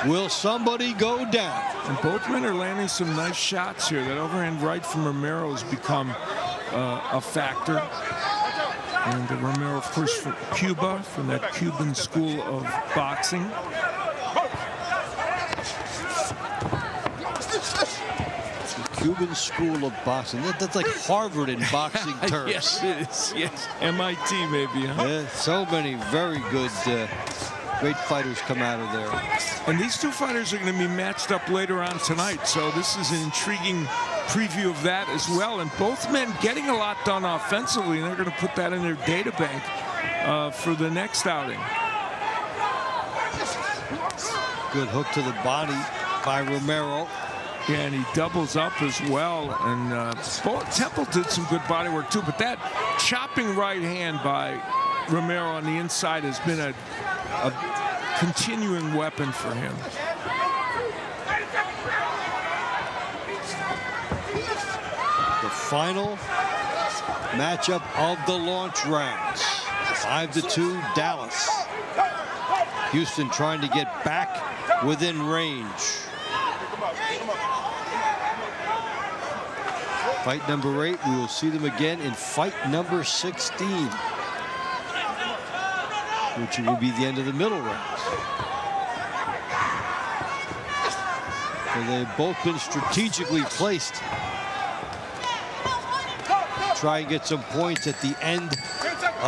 will somebody go down? And both men are landing some nice shots here. That overhand right from Romero has become a factor. And Romero, of course, from Cuba, from that Cuban school of boxing. Cuban school of boxing. That's like Harvard in boxing terms. Yes, it is. Yes, MIT maybe, huh? Yeah, so many very good, great fighters come out of there. And these 2 fighters are going to be matched up later on tonight. So this is an intriguing preview of that as well. And both men getting a lot done offensively, and they're going to put that in their data bank for the next outing. Good hook to the body by Romero. Yeah, and he doubles up as well. And Temple did some good body work too, but that chopping right hand by Romero on the inside has been a continuing weapon for him. The final matchup of the launch rounds. 5-2 Dallas. Houston trying to get back within range. Fight number 8, we will see them again in fight number 16. which will be the end of the middle rounds. So they've both been strategically placed to try and get some points at the end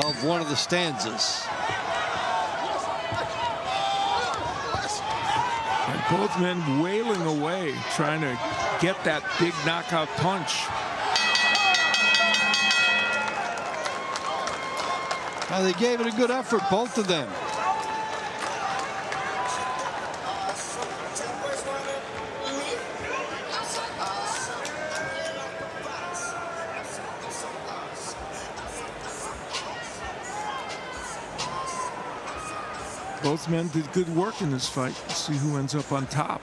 of one of the stanzas. And both men wailing away, trying to get that big knockout punch. Now they gave it a good effort, both of them. Both men did good work in this fight. Let's see who ends up on top.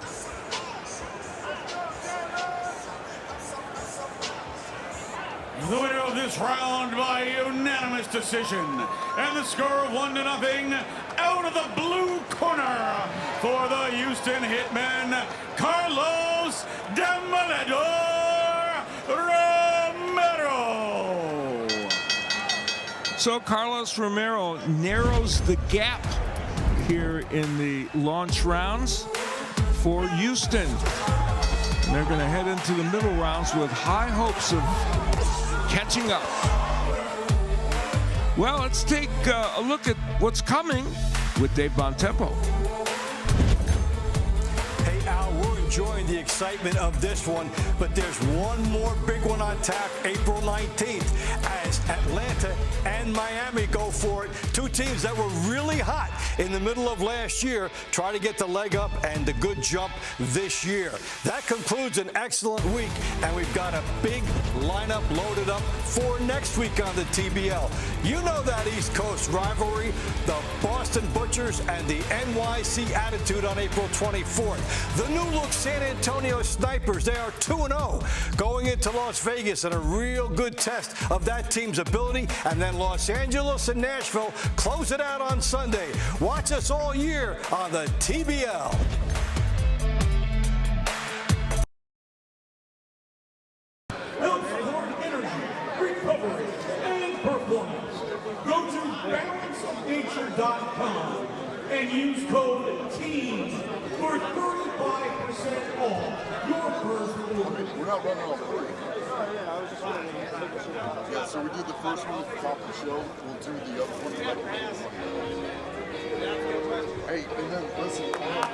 The winner of this round by unanimous decision, and the score of 1-0, out of the blue corner for the Houston Hitmen, Carlos Demoledor Romero. So Carlos Romero narrows the gap here in the launch rounds for Houston. And they're going to head into the middle rounds with high hopes of catching up. Well, let's take a look at what's coming with Dave Bontempo. Hey, Al, we're enjoying the excitement of this one, but there's one more big one on tap April 19th as Atlanta and Miami go for it. Two teams that were really hot in the middle of last year try to get the leg up and the good jump this year. That concludes an excellent week, and we've got a big lineup loaded up for next week on the TBL. You know that East Coast rivalry, the Boston Butchers and the NYC Attitude on April 24th. The new look San Antonio Snipers, they are 2-0 going into Las Vegas, and a real good test of that team's ability. And then Los Angeles and Nashville close it out on Sunday. Watch us all year on the TBL. Help support energy, recovery, and performance. Go to balanceofnature.com and use code TEAM for 35% off your first order. We're not running all three. Yeah, so we did the first one at the top of the show. We'll do the other one. Hey, and then listen, I have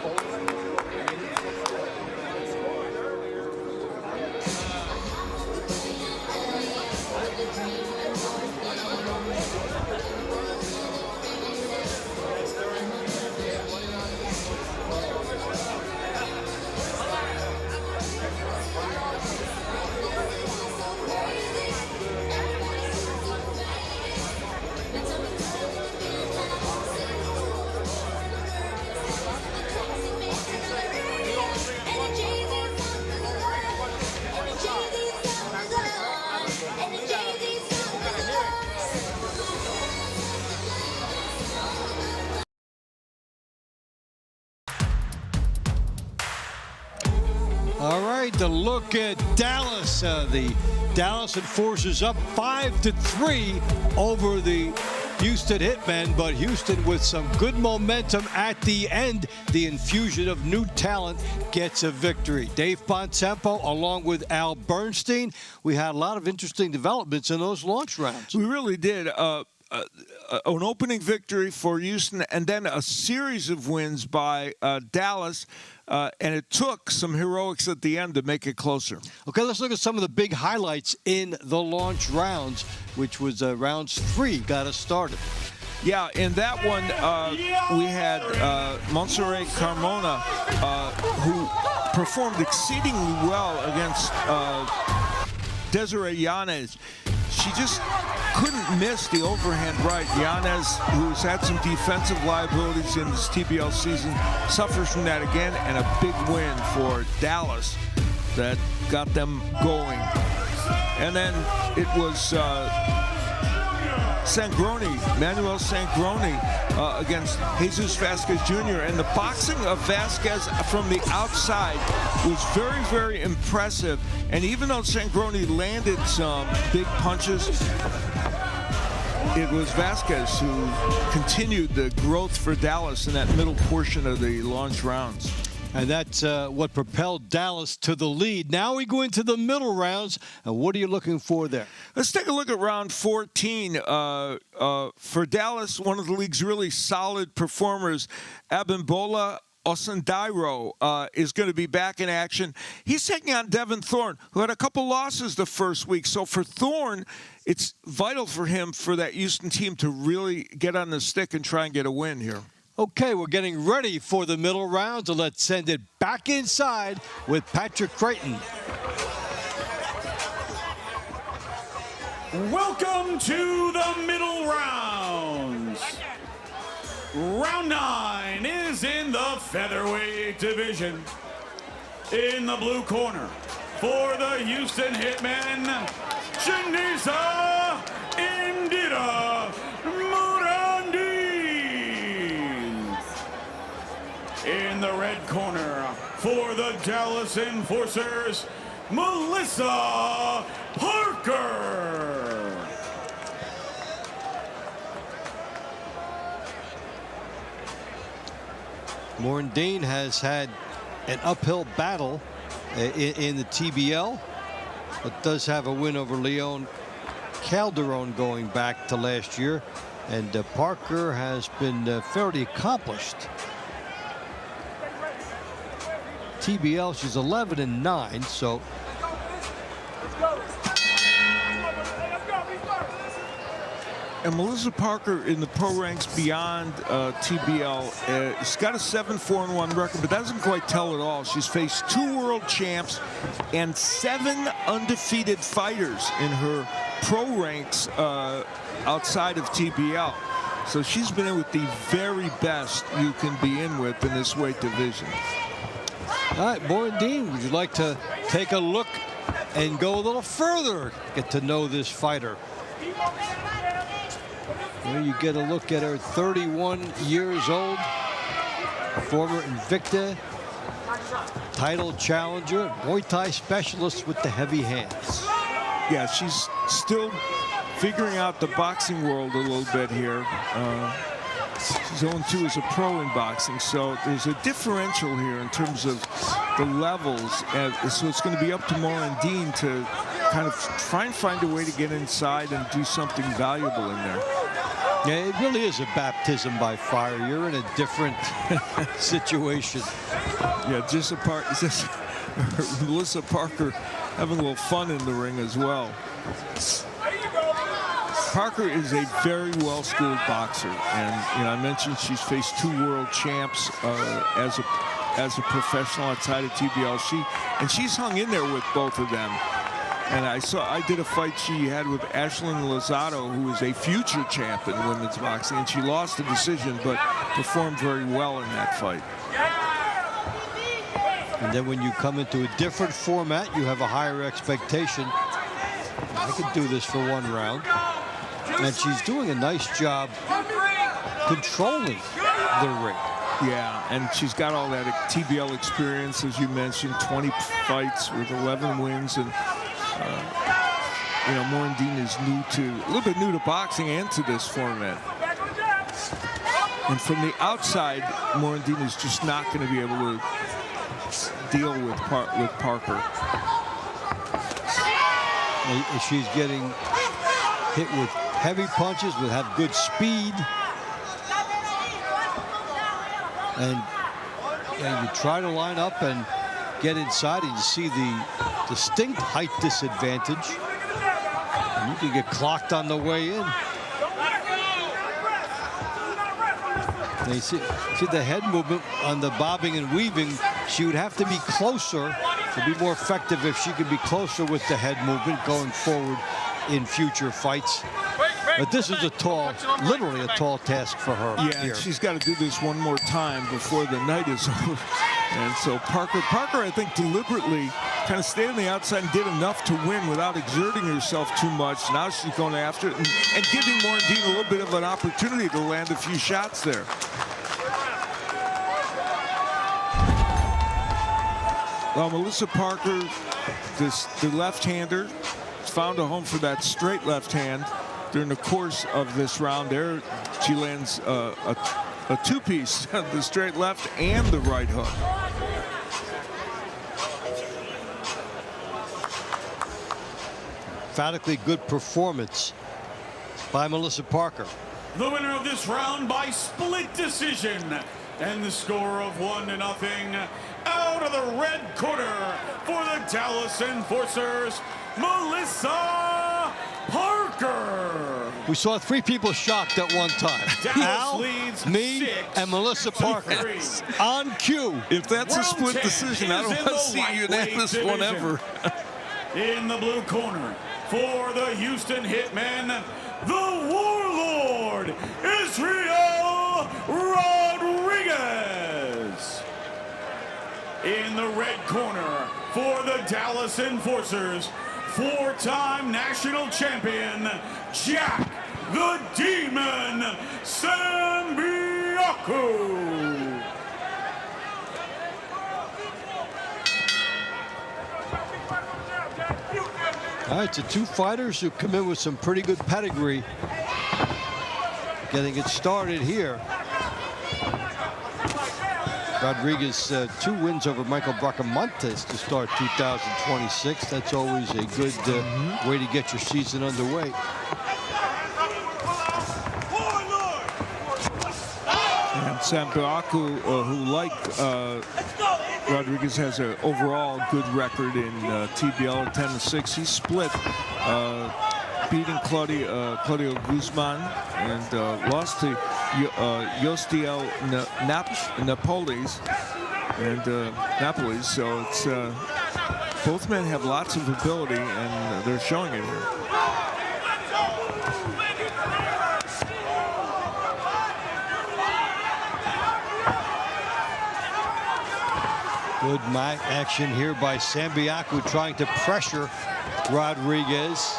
All right, the look at Dallas. The Dallas Enforcers up 5-3 over the Houston Hitmen, but Houston with some good momentum at the end. The infusion of new talent gets a victory. Dave Bontempo along with Al Bernstein. We had a lot of interesting developments in those launch rounds. We really did. An opening victory for Houston, and then a series of wins by Dallas, and it took some heroics at the end to make it closer. Okay, let's look at some of the big highlights in the launch rounds, which was rounds 3 got us started. Yeah, in that one, we had Montserrat Carmona, who performed exceedingly well against Desiree Yanez. She just couldn't miss the overhand right. Yanez, who's had some defensive liabilities in this TBL season, suffers from that again, and a big win for Dallas that got them going. And then it was Manuel Sangroni against Jesus Vasquez Jr. And the boxing of Vasquez from the outside was very, very impressive. And even though Sangroni landed some big punches, it was Vasquez who continued the growth for Dallas in that middle portion of the launch rounds. And that's what propelled Dallas to the lead. Now we go into the middle rounds. And what are you looking for there? Let's take a look at round 14. For Dallas, one of the league's really solid performers, Abimbola Osundairo, is going to be back in action. He's taking on Devin Thorne, who had a couple losses the first week. So for Thorne, it's vital for him, for that Houston team, to really get on the stick and try and get a win here. Okay, we're getting ready for the middle rounds, so let's send it back inside with Patrick Creighton. Welcome to the middle rounds. Round 9 is in the featherweight division. In the blue corner, for the Houston Hitmen, Shanisa Indira Murandi. In the red corner, for the Dallas Enforcers, Melissa Parker. Morandine has had an uphill battle in the TBL, but does have a win over Leon Calderon going back to last year. And Parker has been fairly accomplished. TBL, she's 11-9, so. And Melissa Parker in the pro ranks beyond TBL, she's got a 7-4-1 record, but that doesn't quite tell it all. She's faced 2 world champs and 7 undefeated fighters in her pro ranks outside of TBL. So she's been in with the very best you can be in with in this weight division. All right, Morandine, would you like to take a look and go a little further, get to know this fighter? Well, you get a look at her, 31 years old, former Invicta title challenger, Muay Thai specialist with the heavy hands. Yeah, she's still figuring out the boxing world a little bit here. She's 0-2 as a pro in boxing, so there's a differential here in terms of the levels. So it's going to be up to Morandine to kind of try and find a way to get inside and do something valuable in there. Yeah, it really is a baptism by fire. You're in a different situation. Yeah, Melissa Parker having a little fun in the ring as well. Parker is a very well-schooled boxer, and I mentioned she's faced 2 world champs as a professional outside of TBL. She's hung in there with both of them. And I did a fight she had with Ashlyn Lozado, who is a future champ in women's boxing, and she lost the decision, but performed very well in that fight. And then when you come into a different format, you have a higher expectation. I could do this for 1 round. And she's doing a nice job controlling the ring. Yeah, and she's got all that TBL experience, as you mentioned, 20 fights with 11 wins. And, Morandine is a little bit new to boxing and to this format. And from the outside, Morandine is just not going to be able to deal with Parker. She's getting hit with heavy punches, will have good speed. And you try to line up and get inside, and you see the distinct height disadvantage. And you can get clocked on the way in. And you see the head movement on the bobbing and weaving. She would have to be closer to be more effective if she could be closer with the head movement going forward in future fights. But this is literally a tall task for her. Yeah, here. She's got to do this one more time before the night is over. And so Parker, I think, deliberately kind of stayed on the outside and did enough to win without exerting herself too much. Now she's going after it and giving Morandine a little bit of an opportunity to land a few shots there. Well, Melissa Parker, the left-hander, found a home for that straight left hand. during the course of this round. There, she lands a two-piece, the straight left and the right hook. Emphatically good performance by Melissa Parker. The winner of this round by split decision, and the score of 1-0. Out of the red corner for the Dallas Enforcers, Melissa Parker. We saw 3 people shocked at one time. Al, leads me, and Melissa Parker. On cue. If that's a split decision, I don't want to see you name this one ever. In the blue corner for the Houston Hitmen, the Warlord, Israel Rodriguez. In the red corner for the Dallas Enforcers, 4-time national champion, Jack the Demon Sambiaku. All right, so 2 fighters who come in with some pretty good pedigree. Getting it started here. Rodriguez, 2 wins over Michael Bracamontes to start 2026. That's always a good way to get your season underway. And Sambiaku, who like Rodriguez, has an overall good record in TBL, 10-6. He split, beating Claudio Guzman, and lost to Yostiel Napoles. So it's both men have lots of ability, and they're showing it here. Good action here by Sambiaku, trying to pressure Rodriguez.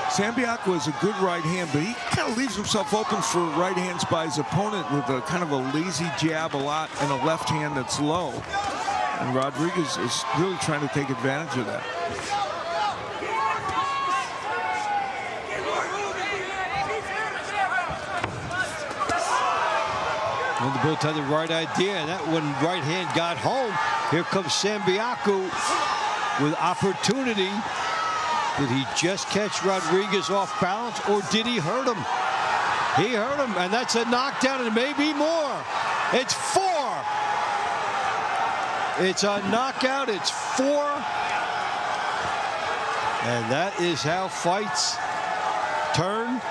Sambiaku has a good right hand, but he kind of leaves himself open for right hands by his opponent with a kind of a lazy jab a lot and a left hand that's low. And Rodriguez is really trying to take advantage of that. Well, they both had the right idea, and that when right hand got home, here comes Sambiaku with opportunity. Did he just catch Rodriguez off balance, or did he hurt him? He hurt him, and that's a knockdown, and maybe more. It's 4. It's a knockout. It's 4. And that is how fights turn.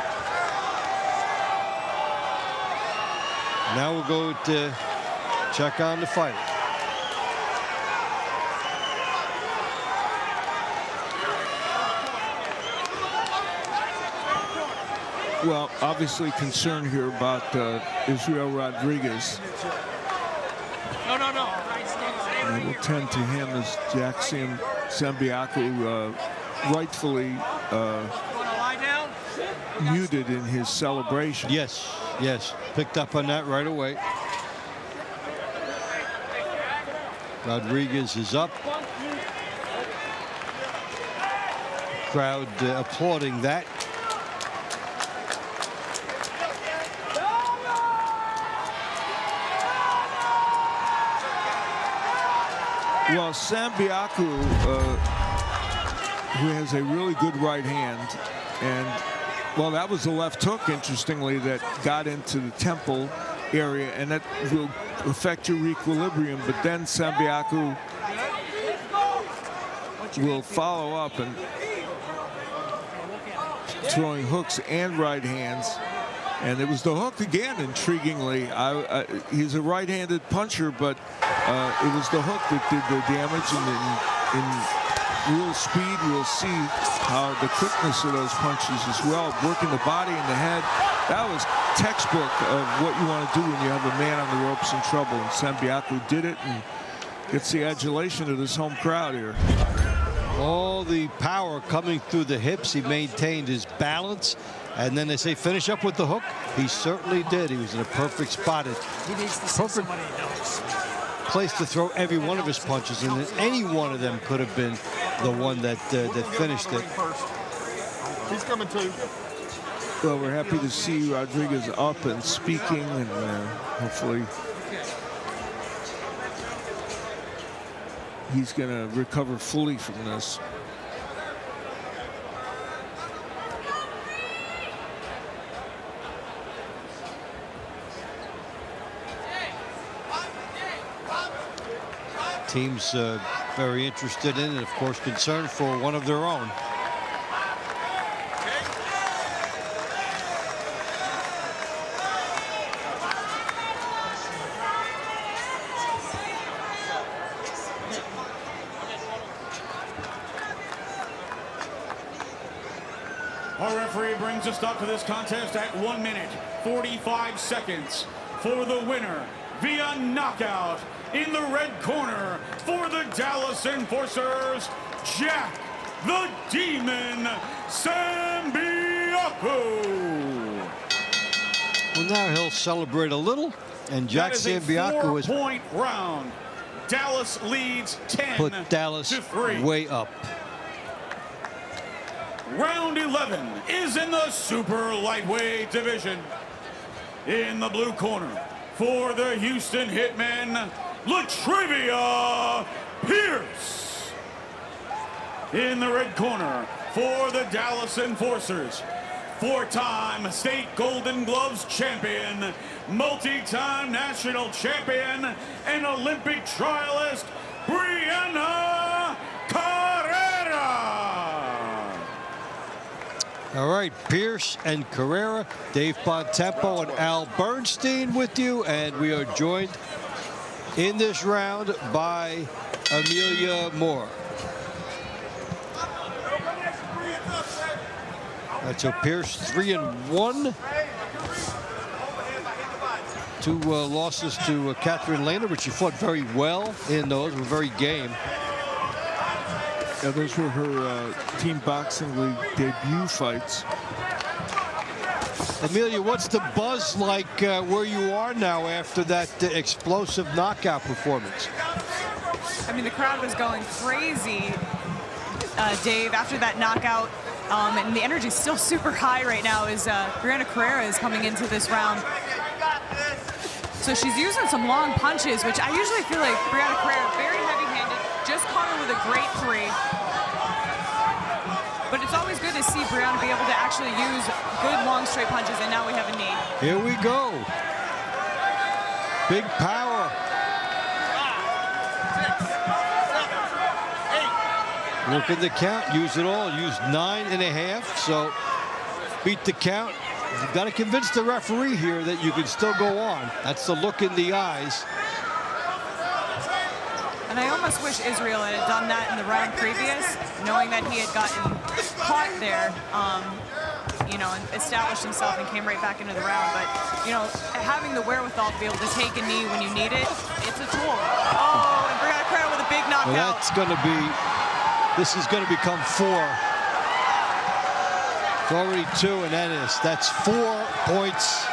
Now we'll go to check on the fight. Well, obviously concerned here about Israel Rodriguez. No. And we'll tend to him as Jack Sambiaku rightfully muted in his celebration. Yes. Picked up on that right away. Rodriguez is up. Crowd applauding that. Well, Sambiaku, who has a really good right hand, and well, that was the left hook, interestingly, that got into the temple area, and that will affect your equilibrium. But then Sambiaku will follow up and throwing hooks and right hands. And it was the hook again, intriguingly. He's a right-handed puncher, but it was the hook that did the damage. And in real speed, we'll see how the quickness of those punches as well, working the body and the head. That was textbook of what you want to do when you have a man on the ropes in trouble. And Sambiaku did it and gets the adulation of this home crowd here. All the power coming through the hips. He maintained his balance. And then they say finish up with the hook. He certainly did. He was in a perfect spot. Perfect place to throw every one of his punches, and any one of them could have been the one that finished it. He's coming too. Well, we're happy to see Rodriguez up and speaking, and hopefully he's going to recover fully from this. Teams very interested in and, of course, concerned for one of their own. Our referee brings us up to this contest at 1 minute, 45 seconds for the winner via knockout in the red corner for the Dallas Enforcers, Jack the Demon Sambiaku. Well, now he'll celebrate a little, and Jack Sambiaku is 4-point round. Dallas leads 10 put Dallas to 3. way up. Round 11 is in the super lightweight division. In the blue corner for the Houston Hitmen, Latrivia Pierce. In the red corner for the Dallas Enforcers, 4-time state Golden Gloves champion, multi-time national champion, and Olympic trialist, Brianna Carrera. All right, Pierce and Carrera, Dave Bontempo and Al Bernstein with you, and we are joined in this round by Amelia Moore. That's so Pierce 3-1. 2 losses to Catherine Lehner, but she fought very well in those, were very game. Yeah, those were her Team Boxing League debut fights. Amelia, what's the buzz like where you are now after that explosive knockout performance? I mean, the crowd was going crazy, Dave, after that knockout. And the energy is still super high right now as Brianna Carrera is coming into this round. So she's using some long punches, which I usually feel like Brianna Carrera, very heavy-handed, just caught her with a great 3. But it's always good to see Brianna be able to actually use good long straight punches, and now we have a knee. Here we go. Big power. 6, 7, 8. Look at the count, use it all, use 9.5, so beat the count. You've got to convince the referee here that you can still go on. That's the look in the eyes. And I almost wish Israel had done that in the round previous, knowing that he had gotten caught there, you know, and established himself and came right back into the round. But, you know, having the wherewithal to be able to take a knee when you need it, it's a tool. Oh, and Brianna Carrera with a big knockout. Well, that's going to be, this is going to become 4. It's already 2, and that's 4 points.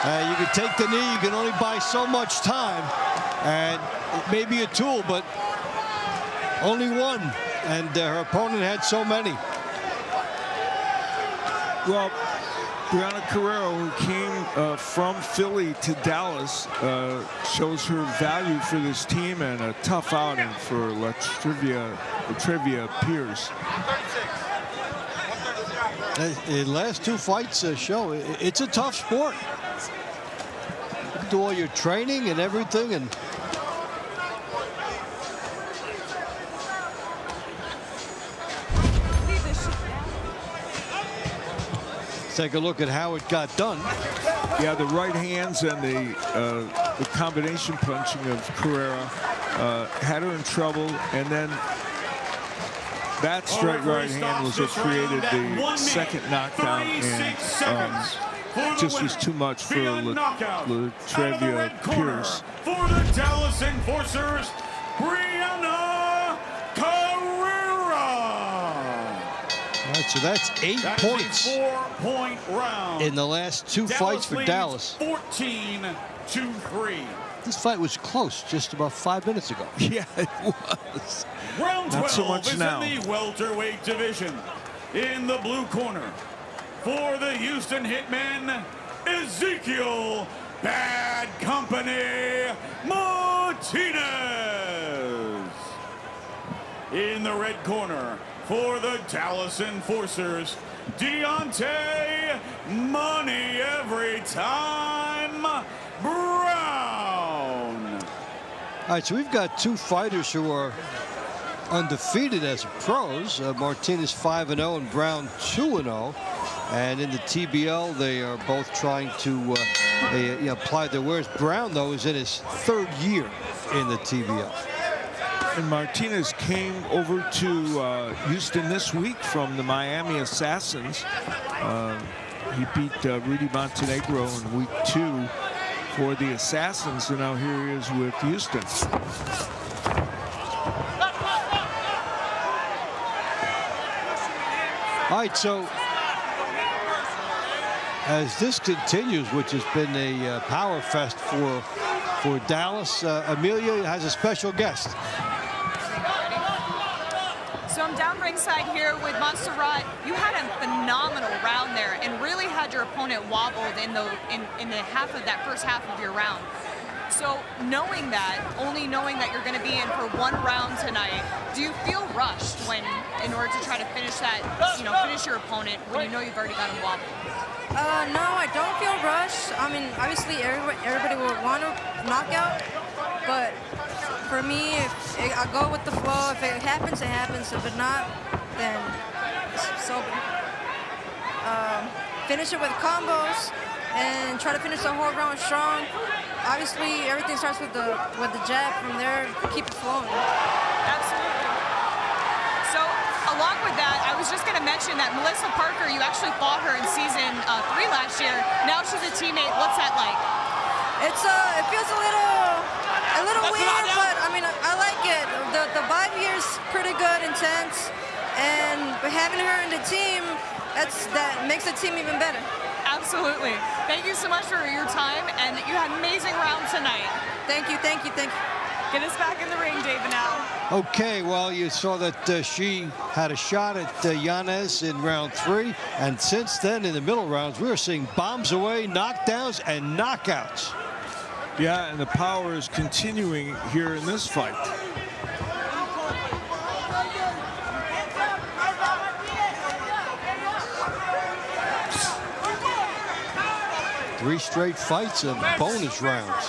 You can take the knee, you can only buy so much time, and it may be a tool, but only 1, and her opponent had so many. Well, Brianna Carrera, who came from Philly to Dallas, shows her value for this team, and a tough outing for Latrivia Pierce. The last 2 fights show it's a tough sport. You do all your training and everything, and take a look at how it got done. Yeah, the right hands and the combination punching of Carrera had her in trouble, and then that straight right hand was what created the second knockdown, and just was too much for Latrivia Pierce. For the Dallas Enforcers, Brianna Carrera. All right, so that's 8 points. 4-point round In the last 2 fights for Dallas. 14-3. This fight was close just about 5 minutes ago. Yeah, it was. Round 12 Not so much is now. in the welterweight division. In the blue corner, for the Houston Hitmen, Ezekiel Bad Company Martinez. In the red corner, for the Dallas Enforcers, Deontay Money Every Time Brown. All right, so we've got two fighters who are undefeated as pros. Martinez 5-0 and Brown 2-0. And in the TBL, they are both trying to apply their wares. Brown, though, is in his third year in the TBL. And Martinez came over to Houston this week from the Miami Assassins. He beat Rudy Montenegro in week 2 for the Assassins, and now here he is with Houston. All right, so as this continues, which has been a power fest for Dallas, Amelia has a special guest. So I'm down ringside here with Montserrat. You had a phenomenal round there and really had your opponent wobbled in the half of that first half of your round. So knowing that, only knowing that you're going to be in for one round tonight, do you feel rushed in order to try to finish that, finish your opponent when you know you've already got him wobbled? No, I don't feel rushed. I mean, obviously everybody will want a knockout, but for me, I go with the flow. If it happens, it happens. If it not, then so finish it with combos and try to finish the whole round strong. Obviously, everything starts with the jab. From there, keep it flowing. Absolutely. So, along with that, I was just going to mention that Melissa Parker, you actually fought her in season 3 last year. Now she's a teammate. What's that like? It feels a little weird, but I mean, I like it. The 5 years pretty good, intense, and having her in the team, that makes the team even better. Absolutely. Thank you so much for your time, and you had an amazing round tonight. Thank you. Get us back in the ring, David, now. Okay, well, you saw that she had a shot at Yanez in round 3, and since then, in the middle rounds, we are seeing bombs away, knockdowns, and knockouts. Yeah, and the power is continuing here in this fight. Three straight fights of bonus rounds.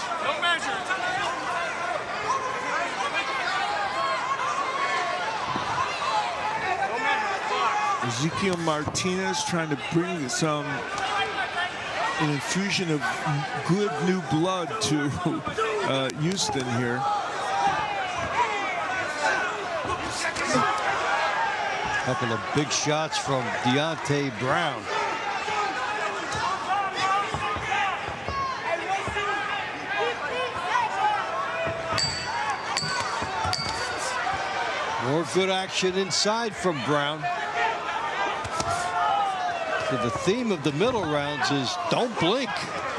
Ezekiel Martinez trying to bring an infusion of good new blood to Houston here. Couple of big shots from Deontay Brown. More good action inside from Brown. So the theme of the middle rounds is don't blink.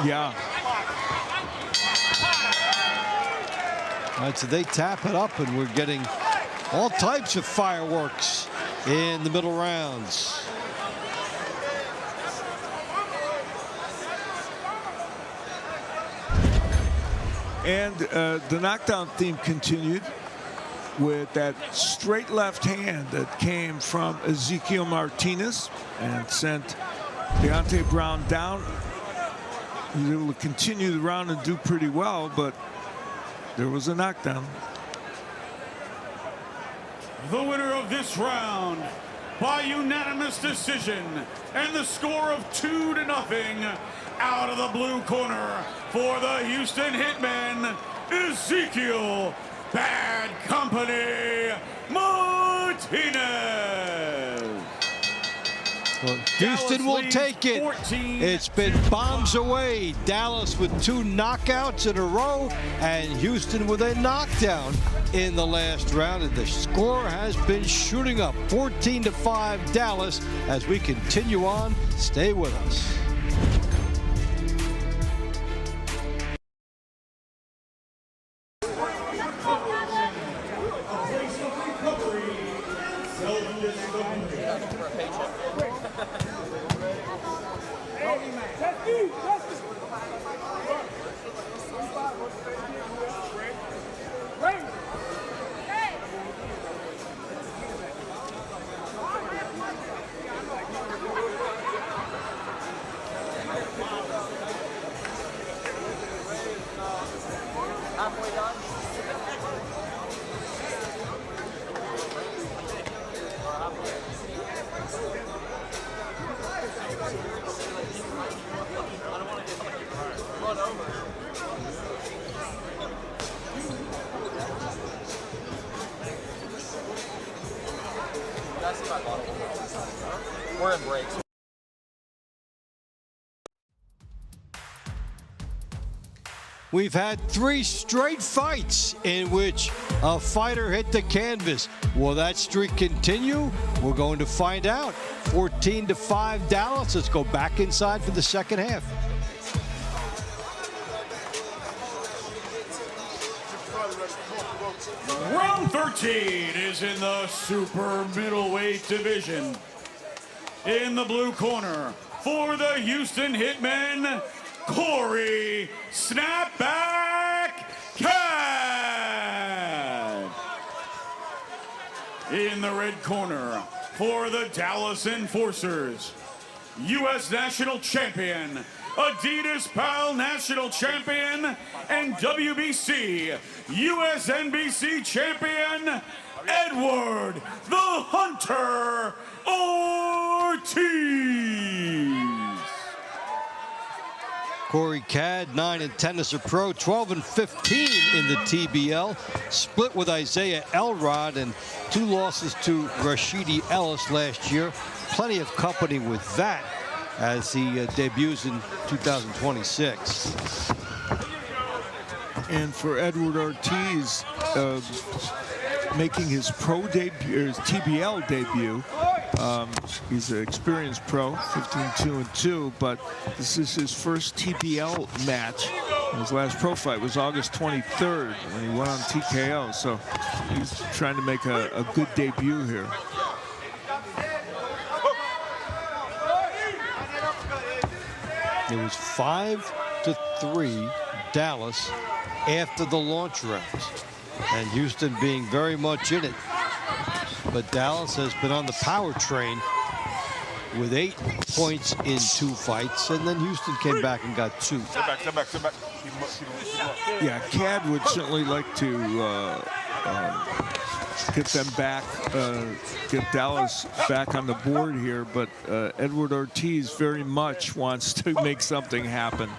Yeah. All right, so they tap it up, and we're getting all types of fireworks in the middle rounds. And the knockdown theme continued with that straight left hand that came from Ezekiel Martinez and sent Deontay Brown down. He was able to continue the round and do pretty well, but there was a knockdown. The winner of this round by unanimous decision and the score of 2-0 out of the blue corner for the Houston Hitmen, Ezekiel Bad Company Martinez. Well, Houston will take it. It's been bombs away. Dallas with 2 knockouts in a row, and Houston with a knockdown in the last round. And the score has been shooting up, 14-5 Dallas. As we continue on, stay with us. Self-discovery. We're in breaks. We've had 3 straight fights in which a fighter hit the canvas. Will that streak continue? We're going to find out. 14-5 Dallas. Let's go back inside for the second half. Round 13 is in the super middleweight division. In the blue corner, for the Houston Hitmen, Corey Snapback Cad. In the red corner, for the Dallas Enforcers, U.S. National Champion, Adidas Pal National Champion, and WBC USNBC Champion, Edward the Hunter Ortiz. Corey Cad, 9-10 as a pro, 12-15 in the TBL. Split with Isaiah Elrod and 2 losses to Rashidi Ellis last year. Plenty of company with that as he debuts in 2026. And for Edward Ortiz, making his pro debut, his TBL debut, he's an experienced pro, 15-2-2, but this is his first TBL match. His last pro fight was August 23rd when he went on TKO, so he's trying to make a good debut here. It was 5-3 Dallas after the launch rounds, and Houston being very much in it. But Dallas has been on the power train with 8 points in 2 fights, and then Houston came back and got 2. Step back. Yeah, Cad would certainly like to get them back, get Dallas back on the board here, but Edward Ortiz very much wants to make something happen.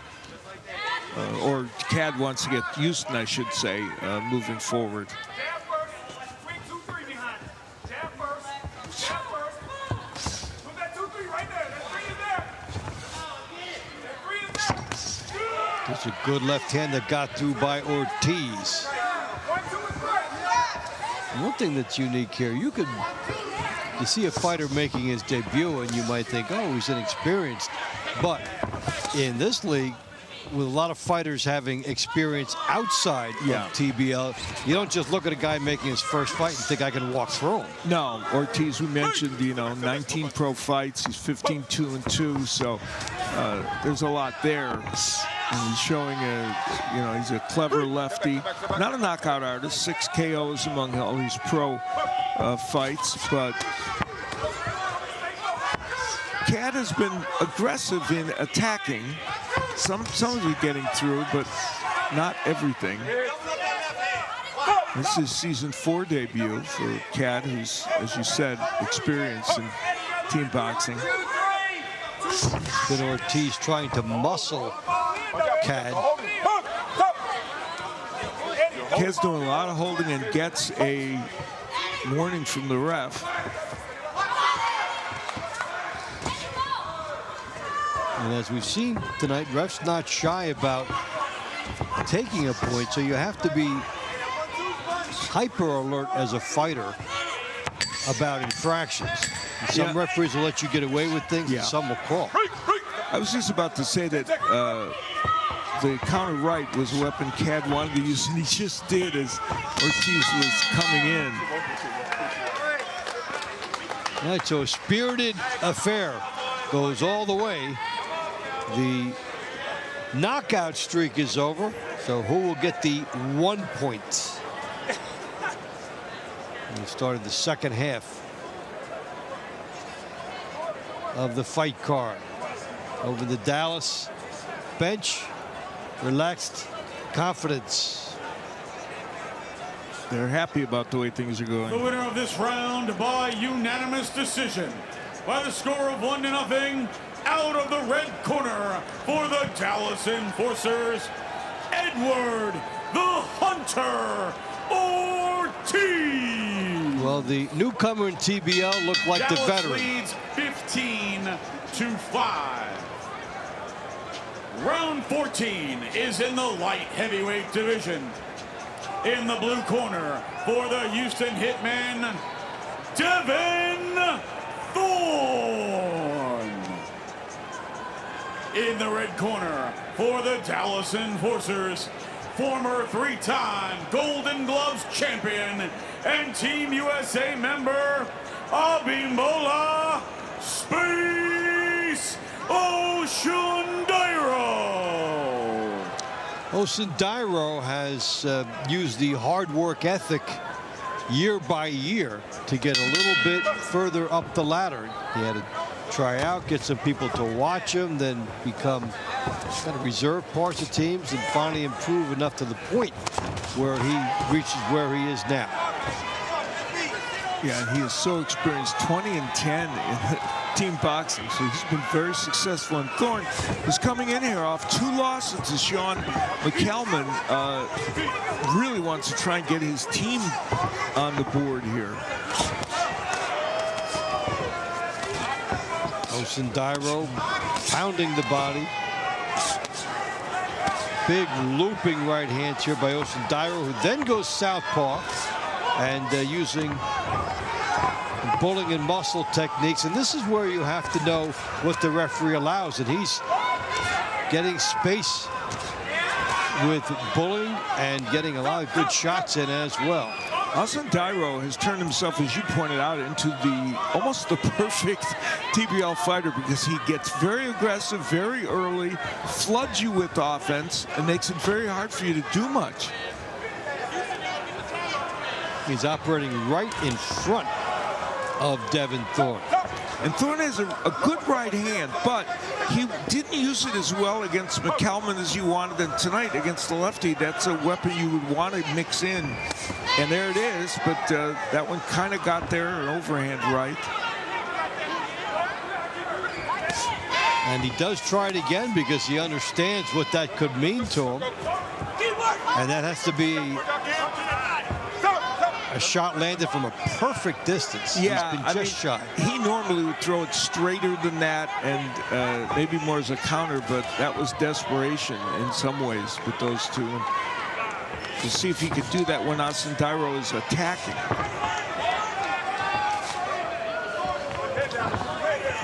Or Cad wants to get Houston, I should say, moving forward. There's a good left hand that got through by Ortiz. One thing that's unique here, you see a fighter making his debut and you might think, oh, he's inexperienced. But in this league, with a lot of fighters having experience outside of TBL, you don't just look at a guy making his first fight and think I can walk through him. No, Ortiz, we mentioned, 19 pro fights. He's 15-2-2, so there's a lot there. And he's showing he's a clever lefty, not a knockout artist. 6 KOs among all these pro fights, but Cad has been aggressive in attacking. Some of it getting through, but not everything. This is season 4 debut for Cad, who's, as you said, experienced in team boxing. Then Ortiz trying to muscle Cad. Cad's doing a lot of holding and gets a warning from the ref. And as we've seen tonight, refs not shy about taking a point, so you have to be hyper alert as a fighter about infractions. And some referees will let you get away with things, and some will call. I was just about to say that the counter right was a weapon Cad wanted to use, and he just did as Ortiz was coming in. All right, so a spirited affair goes all the way. The knockout streak is over, so who will get the 1 point? We started the second half of the fight card. Over the Dallas bench, relaxed confidence. They're happy about the way things are going. The winner of this round by unanimous decision, by the score of 1-0, out of the red corner for the Dallas Enforcers, Edward the Hunter Ortiz. Well, the newcomer in TBL looked like Dallas the veteran. Leads 15-5. Round 14 is in the light heavyweight division. In the blue corner for the Houston Hitmen, Devin Thorne. In the red corner for the Dallas Enforcers, former three-time Golden Gloves champion and Team USA member, Abimbola Space Osundairo. Osundairo has used the hard work ethic year by year to get a little bit further up the ladder. He had to try out, get some people to watch him, then become kind of reserve parts of teams, and finally improve enough to the point where he reaches where he is now. Yeah, and he is so experienced, 20-10 in team boxing, so he's been very successful. And Thorne is coming in here off 2 losses to Sean McCalman. Really wants to try and get his team on the board here. Osundairo pounding the body. Big looping right hand here by Osundairo, who then goes southpaw and using pulling and muscle techniques. And this is where you have to know what the referee allows. And he's getting space with bullying and getting a lot of good shots in as well. Osundairo has turned himself, as you pointed out, into almost the perfect TBL fighter, because he gets very aggressive very early, floods you with offense, and makes it very hard for you to do much. He's operating right in front of Devin Thorne. And Thorne has a good right hand, but he didn't use it as well against McCalman as you wanted. And tonight against the lefty, that's a weapon you would want to mix in. And there it is, but that one kind of got there, an overhand right. And he does try it again because he understands what that could mean to him. And that has to be a shot landed from a perfect distance. Yeah, he's been just shy. He normally would throw it straighter than that, and maybe more as a counter, but that was desperation in some ways with those two. And to see if he could do that when Osundairo is attacking.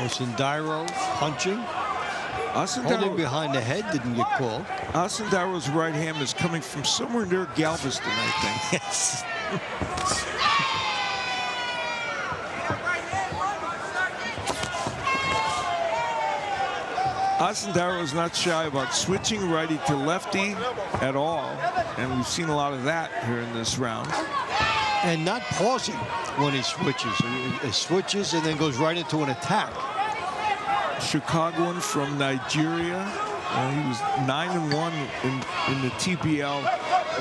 Osundairo punching. Holding behind the head, didn't get called. Osundairo's right hand is coming from somewhere near Galveston, I think. Yes. Osundairo is not shy about switching righty to lefty at all, and we've seen a lot of that here in this round. And not pausing when he switches. He switches and then goes right into an attack. Chicagoan from Nigeria. He was 9-1 in the TBL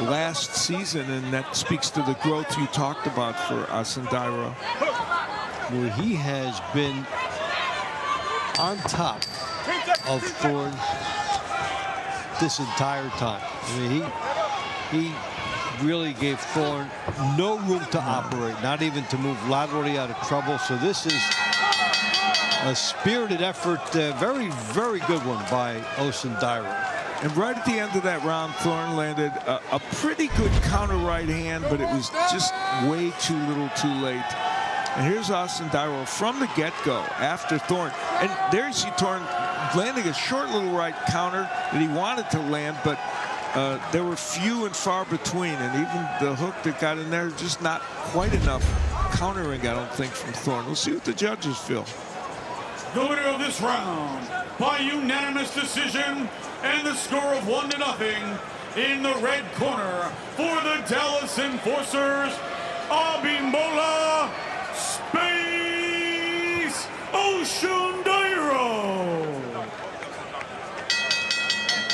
last season, and that speaks to the growth you talked about for Osundairo. Well, he has been on top of Thorne this entire time. I mean, he really gave Thorne no room to operate, not even to move laterally out of trouble. So this is a spirited effort, very, very good one by Osundairo. And right at the end of that round, Thorne landed a pretty good counter right hand, but it was just way too little too late. And here's Osundairo from the get-go after Thorne. And there you see Thorne landing a short little right counter that he wanted to land, but there were few and far between. And even the hook that got in there, just not quite enough countering, I don't think, from Thorne. We'll see what the judges feel. The winner of this round by unanimous decision and the score of 1-0 in the red corner for the Dallas Enforcers, Abimbola Space Osundairo.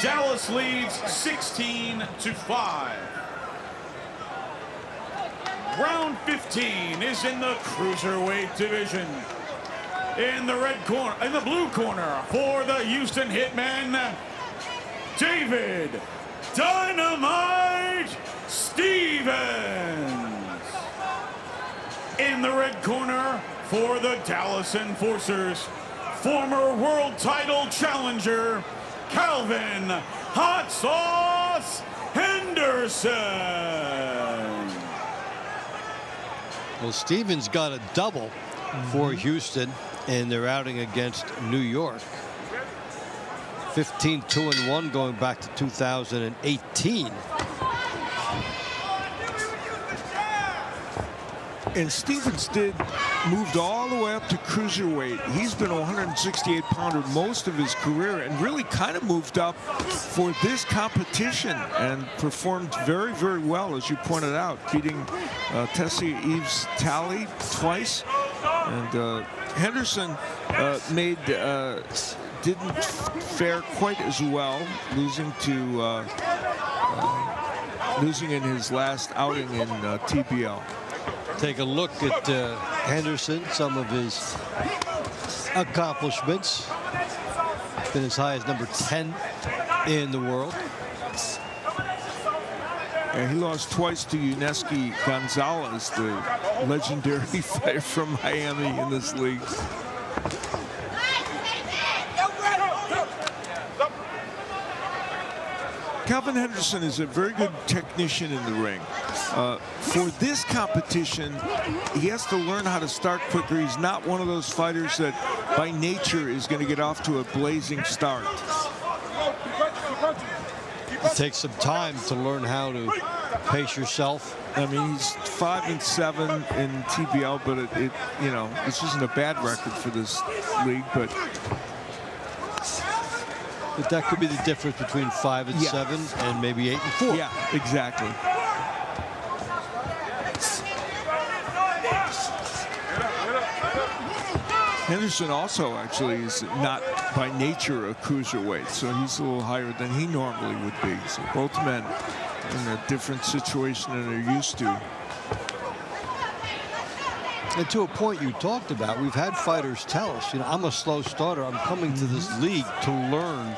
Dallas leads 16-5. Round 15 is in the cruiserweight division. In the red corner, in the blue corner for the Houston Hitmen, David Dynamite Stevens. In the red corner for the Dallas Enforcers, former world title challenger Calvin Hot Sauce Henderson. Well, Stevens got a double for Houston in their outing against New York. 15-2-1 going back to 2018. And Stevens moved all the way up to cruiserweight. He's been a 168-pounder most of his career and really kind of moved up for this competition and performed very, very well, as you pointed out, beating Tessie Eves Talley twice. And Henderson didn't fare quite as well, losing in his last outing in TBL. Take a look at Henderson, some of his accomplishments. Been as high as number 10 in the world. And he lost twice to Yuneski Gonzalez, the legendary fighter from Miami in this league. Calvin Henderson is a very good technician in the ring. For this competition, he has to learn how to start quicker. He's not one of those fighters that by nature is going to get off to a blazing start. It takes some time to learn how to pace yourself. I mean, he's 5-7 in TBL, but you know, this isn't a bad record for this league, but that could be the difference between 5-7 and maybe 8-4. Yeah, exactly. Henderson also actually is not by nature a cruiserweight, so he's a little higher than he normally would be. So both men in a different situation than they're used to. And to a point you talked about, we've had fighters tell us, you know, I'm a slow starter. I'm coming to this league to learn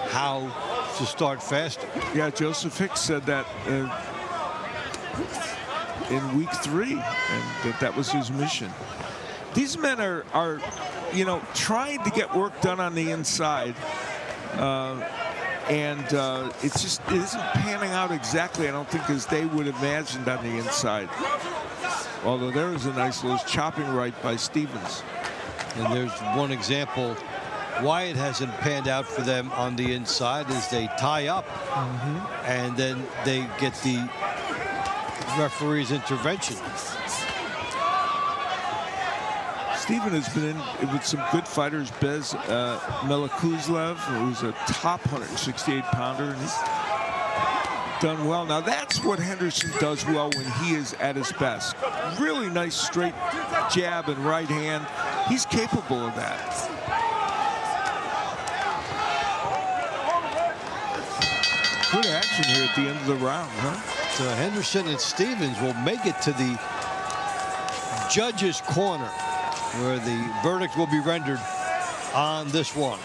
how to start faster. Yeah, Joseph Hicks said that in week 3, and that was his mission. These men are, you know, trying to get work done on the inside, and it isn't panning out exactly, I don't think, as they would have imagined on the inside. Although there was a nice little chopping right by Stevens. And there's one example why it hasn't panned out for them on the inside is they tie up, and then they get the referee's intervention. Steven has been in with some good fighters. Bez Melakuzlev, who's a top 168-pounder, and he's done well. Now that's what Henderson does well when he is at his best. Really nice straight jab and right hand. He's capable of that. Good action here at the end of the round, huh? So Henderson and Stevens will make it to the judges' corner, where the verdict will be rendered on this one.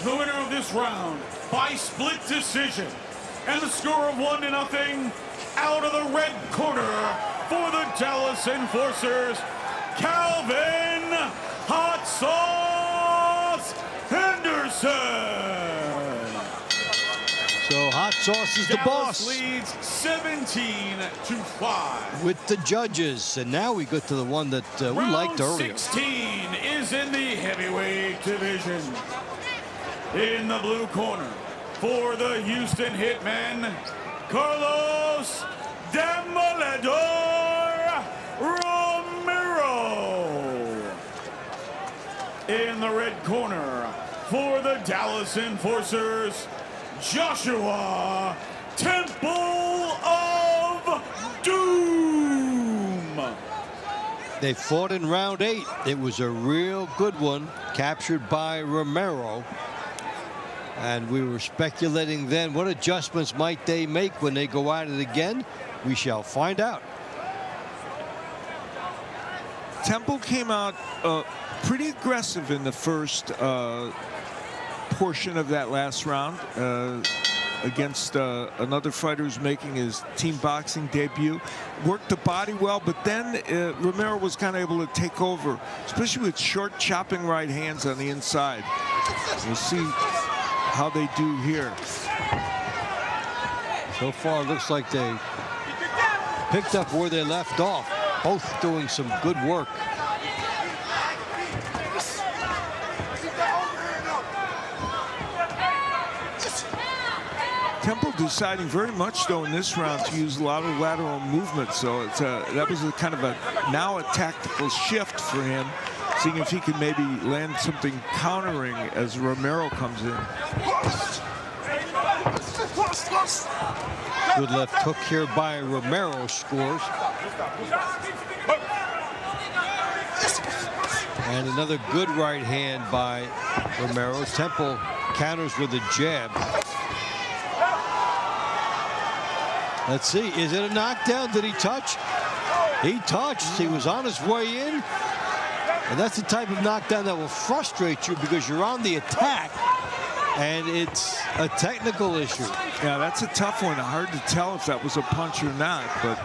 The winner of this round by split decision, and the score of 1-0, out of the red corner for the Dallas Enforcers, Calvin Hot Sauce Henderson. So Hot Sauce is the boss. Leads 17-5. With the judges, and now we go to the one that we liked earlier. Round 16 is in the heavyweight division. In the blue corner, for the Houston Hitmen, Carlos Demoledor Romero. In the red corner, for the Dallas Enforcers, Joshua Temple of They fought in round 8. It was a real good one, captured by Romero. And we were speculating then, what adjustments might they make when they go at it again? We shall find out. Temple came out pretty aggressive in the first portion of that last round against another fighter who's making his team boxing debut. Worked the body well, but then Romero was kind of able to take over, especially with short chopping right hands on the inside. We'll see how they do here. So far, it looks like they picked up where they left off. Both doing some good work. Temple deciding very much, though, in this round to use a lot of lateral movement. So it's that was a kind of a tactical shift for him, seeing if he could maybe land something countering as Romero comes in. Good left hook here by Romero scores. And another good right hand by Romero. Temple counters with a jab. Let's see, is it a knockdown? Did he touch? He touched. He was on his way in. And that's the type of knockdown that will frustrate you because you're on the attack and it's a technical issue. Yeah, that's a tough one. Hard to tell if that was a punch or not, but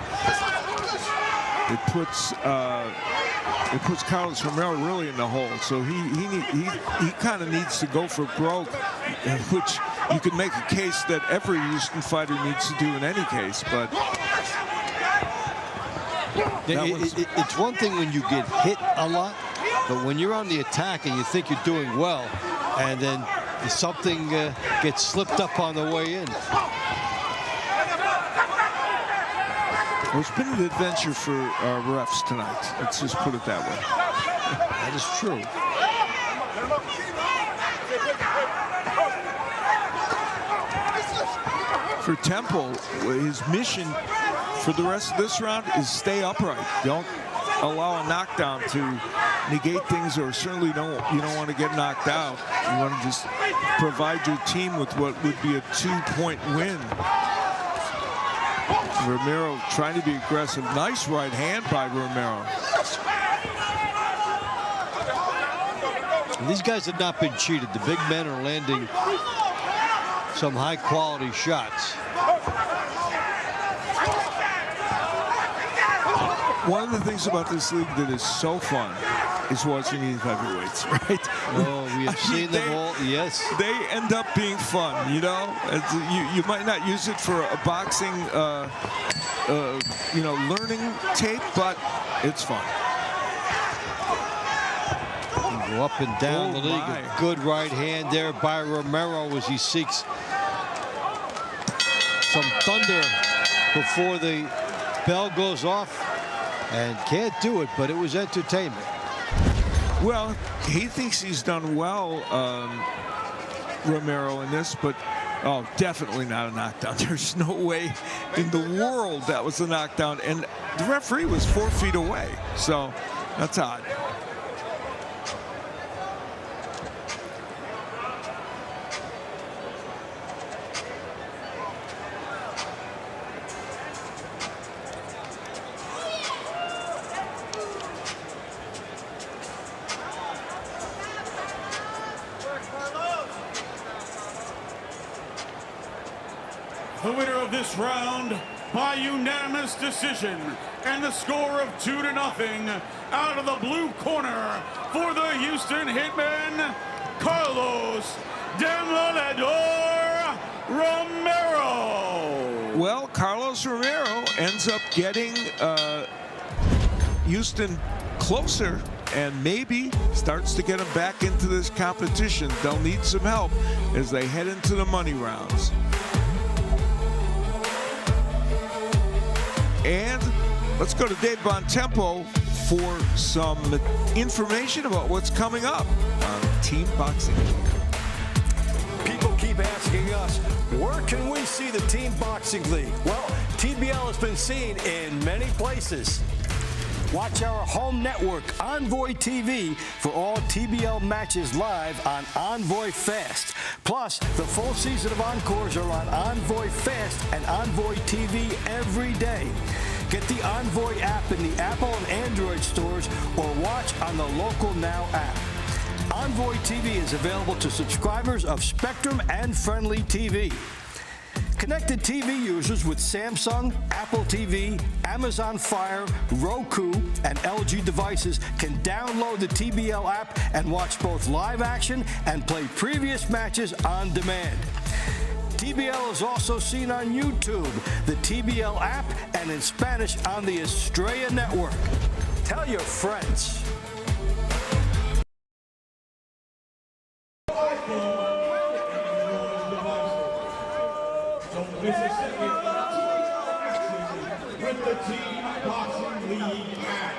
it puts Carlos Romero really in the hole. So he kind of needs to go for broke, which you could make a case that every Houston fighter needs to do in any case. But it's one thing when you get hit a lot, but when you're on the attack and you think you're doing well, and then something gets slipped up on the way in. Well, it's been an adventure for our refs tonight. Let's just put it that way. That is true. For Temple, his mission for the rest of this round is stay upright. Don't allow a knockdown to negate things, or certainly you don't want to get knocked out. You want to just provide your team with what would be a 2-point win. Romero trying to be aggressive. Nice right hand by Romero. These guys have not been cheated. The big men are landing some high-quality shots. One of the things about this league that is so fun is watching these heavyweights, right? Oh, we have seen them all, yes. They end up being fun, you know? You might not use it for a boxing, learning tape, but it's fun. Go up and down the league. A good right hand there by Romero as he seeks some thunder before the bell goes off. And can't do it, but it was entertainment. Well, he thinks he's done well, Romero, in this, but definitely not a knockdown. There's no way in the world that was a knockdown. And the referee was 4 feet away, so that's odd. The winner of this round by unanimous decision and the score of 2-0 out of the blue corner for the Houston Hitmen, Carlos Demoledor Romero. Well, Carlos Romero ends up getting Houston closer and maybe starts to get them back into this competition. They'll need some help as they head into the money rounds. And let's go to Dave Bontempo for some information about what's coming up on Team Boxing. People keep asking us, where can we see the Team Boxing League? Well, TBL has been seen in many places. Watch our home network, Envoy TV, for all TBL matches live on Envoy Fast. Plus, the full season of Encores are on Envoy Fast and Envoy TV every day. Get the Envoy app in the Apple and Android stores or watch on the Local Now app. Envoy TV is available to subscribers of Spectrum and Friendly TV. Connected TV users with Samsung, Apple TV, Amazon Fire, Roku, and LG devices can download the TBL app and watch both live action and play previous matches on demand. TBL is also seen on YouTube, the TBL app, and in Spanish on the Estrella Network. Tell your friends. With the Team Boxing League app.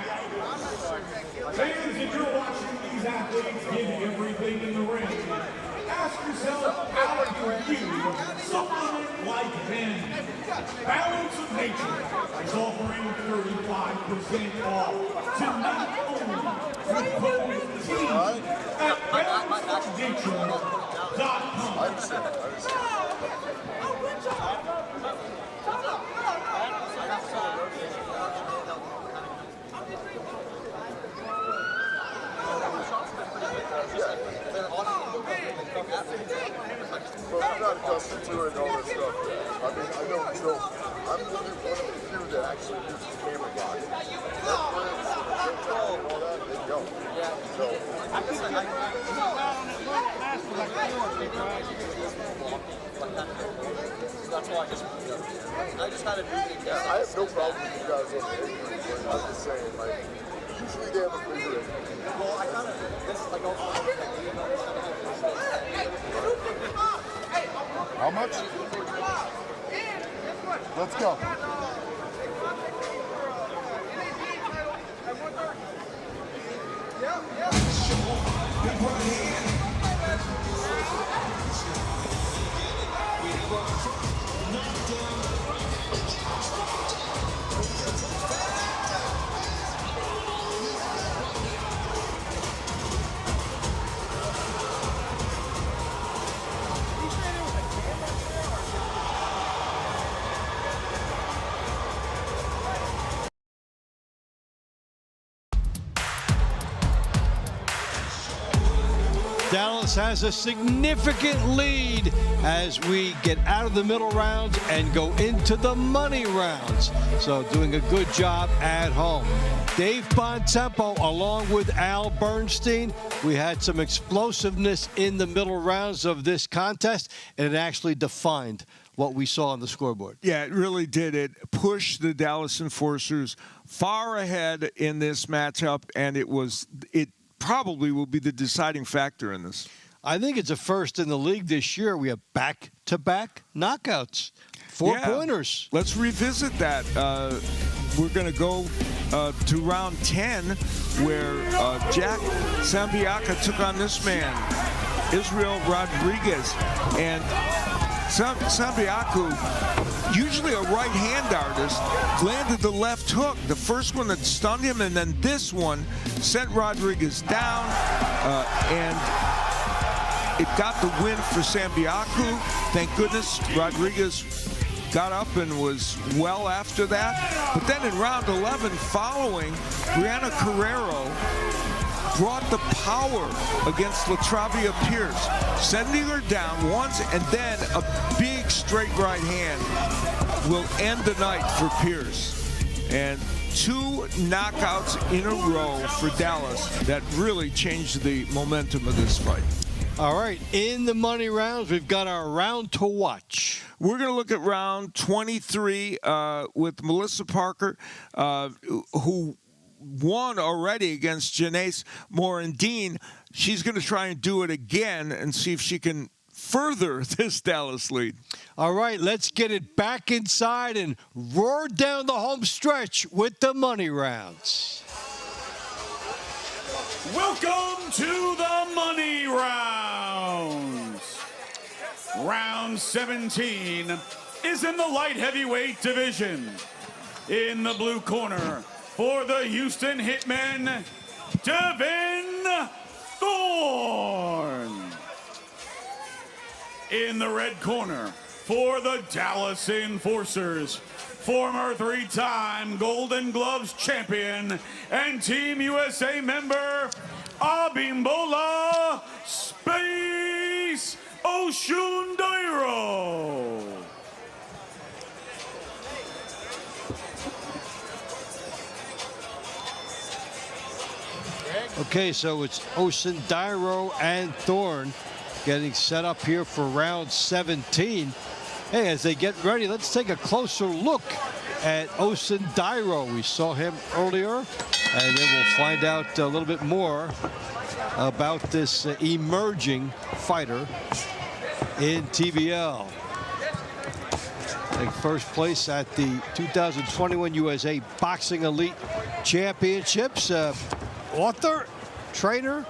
Fans, if you're watching these athletes give everything in the ring, ask yourself, how do you supplement like them? Balance of Nature is offering 35% off tonight only with code TEAM at balanceofnature.com. But I'm not accustomed to it and all that stuff. I mean, I don't know. I'm the only one of the few that actually uses camera box. Netflix and all that, they don't. So, I guess I that's why I just had a meeting. Yeah, I have no problem with you guys on the injuries, but I'm just saying, like, usually they have a bigger injury. Well, I kind of, this is like also. How much? Let's go. Dallas has a significant lead as we get out of the middle rounds and go into the money rounds. So doing a good job at home. Dave Bontempo along with Al Bernstein. We had some explosiveness in the middle rounds of this contest, and it actually defined what we saw on the scoreboard. Yeah, it really did. It pushed the Dallas Enforcers far ahead in this matchup, and it probably will be the deciding factor in this. I think it's a first in the league this year. We have back-to-back knockouts, four-pointers. Let's revisit that. We're going to go to round 10, where Jack Sambiaka took on this man, Israel Rodriguez. And Sambiaku, usually a right-hand artist, landed the left hook. The first one that stunned him, and then this one sent Rodriguez down, and it got the win for Sambiaku. Thank goodness Rodriguez got up and was well after that. But then in round 11, following, Brianna Carrero brought the power against LaTravia Pierce, sending her down once, and then a big straight right hand will end the night for Pierce. And 2 knockouts in a row for Dallas that really changed the momentum of this fight. All right, in the money rounds, we've got our round to watch. We're going to look at round 23 with Melissa Parker, who won already against Janaise Morandin. She's going to try and do it again and see if she can further this Dallas lead. All right, let's get it back inside and roar down the home stretch with the money rounds. Welcome to the money rounds. Round 17 is in the light heavyweight division. In the blue corner, for the Houston Hitmen, Devin Thorne. In the red corner for the Dallas Enforcers, former 3-time Golden Gloves champion and Team USA member, Abimbola Space Oshundairo. Okay, so it's Osundairo and Thorne getting set up here for round 17. Hey, as they get ready, let's take a closer look at Osundairo. We saw him earlier, and then we'll find out a little bit more about this emerging fighter in TBL. Take first place at the 2021 USA Boxing Elite Championships. Author, trainer,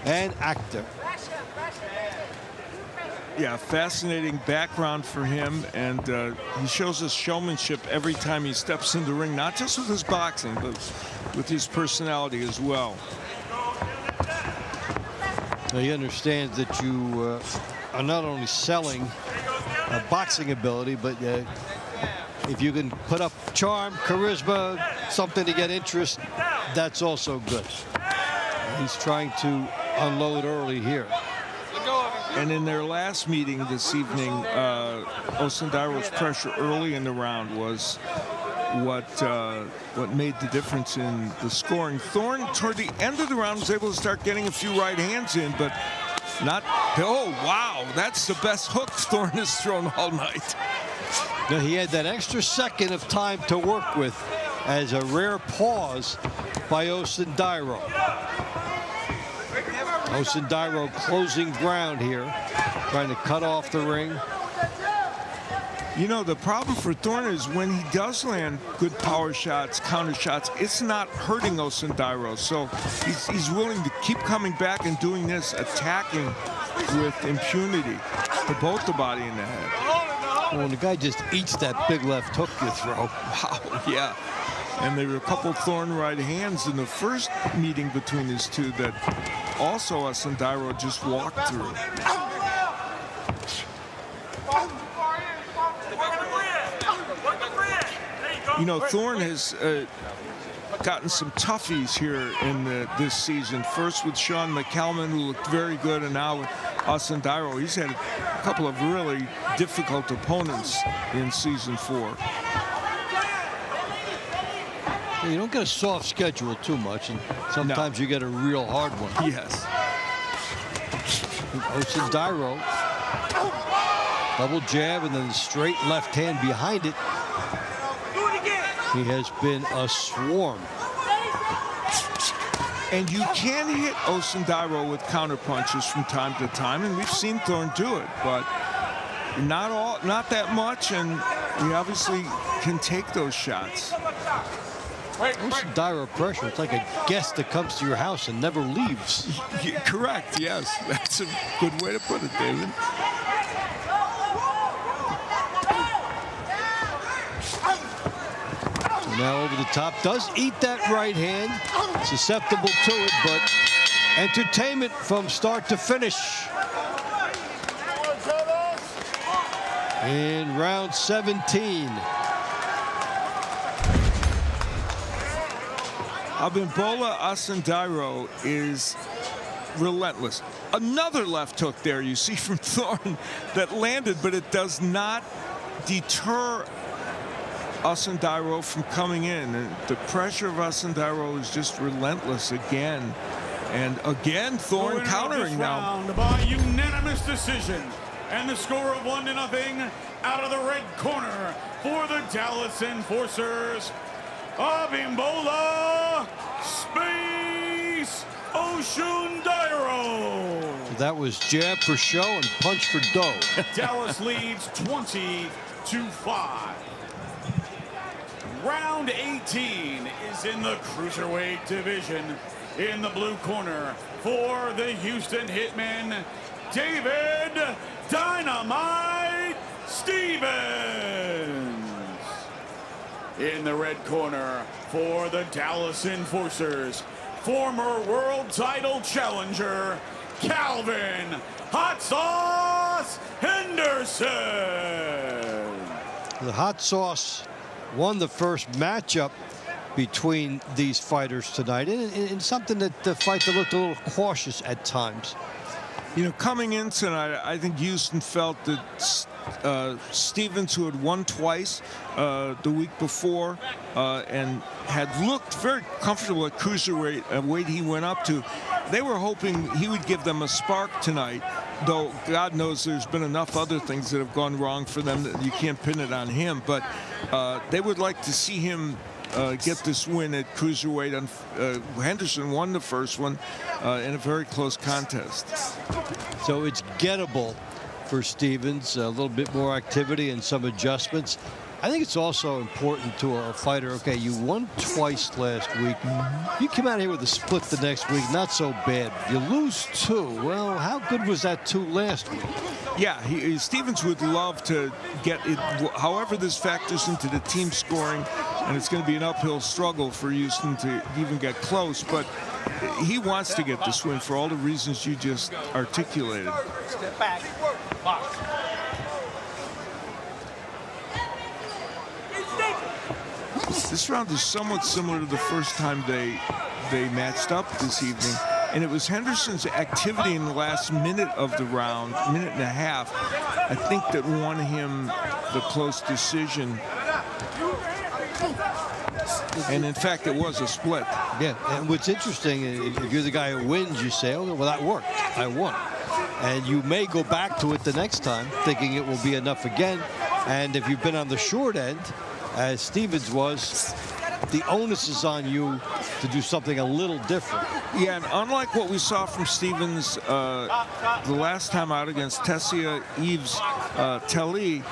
and actor. Yeah, fascinating background for him, and he shows us showmanship every time he steps in the ring, not just with his boxing, but with his personality as well. Now, he understands that you are not only selling a boxing ability, but if you can put up charm, charisma, something to get interest, that's also good. He's trying to unload early here. And in their last meeting this evening, Osundairo's pressure early in the round was what made the difference in the scoring. Thorne, toward the end of the round, was able to start getting a few right hands in, but not. Oh, wow, that's the best hook Thorne has thrown all night. Now, he had that extra second of time to work with as a rare pause by Osundairo. Osundairo closing ground here, trying to cut off the ring. You know, the problem for Thorne is when he does land good power shots, counter shots, it's not hurting Osundairo. So he's willing to keep coming back and doing this, attacking with impunity to both the body and the head. Well, when the guy just eats that big left hook you throw. Wow, yeah. And there were a couple Thorne right hands in the first meeting between these two that also Osundairo just walked through. You know, Thorne has gotten some toughies here in this season. First with Sean McCalman, who looked very good, and now with Osundairo. He's had a couple of really difficult opponents in season 4. You don't get a soft schedule too much, and sometimes you get a real hard one. Yes. Osundairo, double jab and then the straight left hand behind it. He has been a swarm. And you can hit Osundairo with counter punches from time to time, and we've seen Thorne do it, but not that much, and he obviously can take those shots. Osundairo pressure. It's like a guest that comes to your house and never leaves. Correct, yes. That's a good way to put it, David. Now over the top, does eat that right hand. Susceptible to it, but entertainment from start to finish. In round 17. Abimbola Osundairo is relentless. Another left hook there you see from Thorne that landed, but it does not deter Osundairo from coming in. And the pressure of Osundairo is just relentless again. And again, Thorne countering now. By unanimous decision. And the score of 1-0 out of the red corner for the Dallas Enforcers, Abimbola Space Oshundairo. That was jab for show and punch for dough. Dallas leads 20-5. Round 18 is in the cruiserweight division. In the blue corner for the Houston Hitmen, David Dynamite Stevens. In the red corner for the Dallas Enforcers, former world title challenger, Calvin Hot Sauce Henderson. The Hot Sauce won the first matchup between these fighters tonight, and something that the fighter looked a little cautious at times. You know, coming in tonight, I think Houston felt that Stevens, who had won twice the week before and had looked very comfortable at cruiserweight, weight he went up to, they were hoping he would give them a spark tonight, though God knows there's been enough other things that have gone wrong for them that you can't pin it on him. But they would like to see him get this win at cruiserweight. Henderson won the first one in a very close contest. So it's gettable for Stevens, a little bit more activity and some adjustments. I think it's also important to a fighter, okay, you won twice last week. You come out here with a split the next week, not so bad. You lose 2. Well, how good was that 2 last week? Yeah, Stevens would love to get it, however this factors into the team scoring, and it's going to be an uphill struggle for Houston to even get close, but he wants to get this win for all the reasons you just articulated. Step back. Box. This round is somewhat similar to the first time they matched up this evening, and it was Henderson's activity in the last minute of the round, minute and a half, I think, that won him the close decision. And in fact, it was a split. Yeah, and what's interesting, if you're the guy who wins, you say, oh, well, that worked. I won. And you may go back to it the next time, thinking it will be enough again. And if you've been on the short end, as Stevens was, the onus is on you to do something a little different. Yeah, and unlike what we saw from Stevens the last time out against Tessia Eves Telly,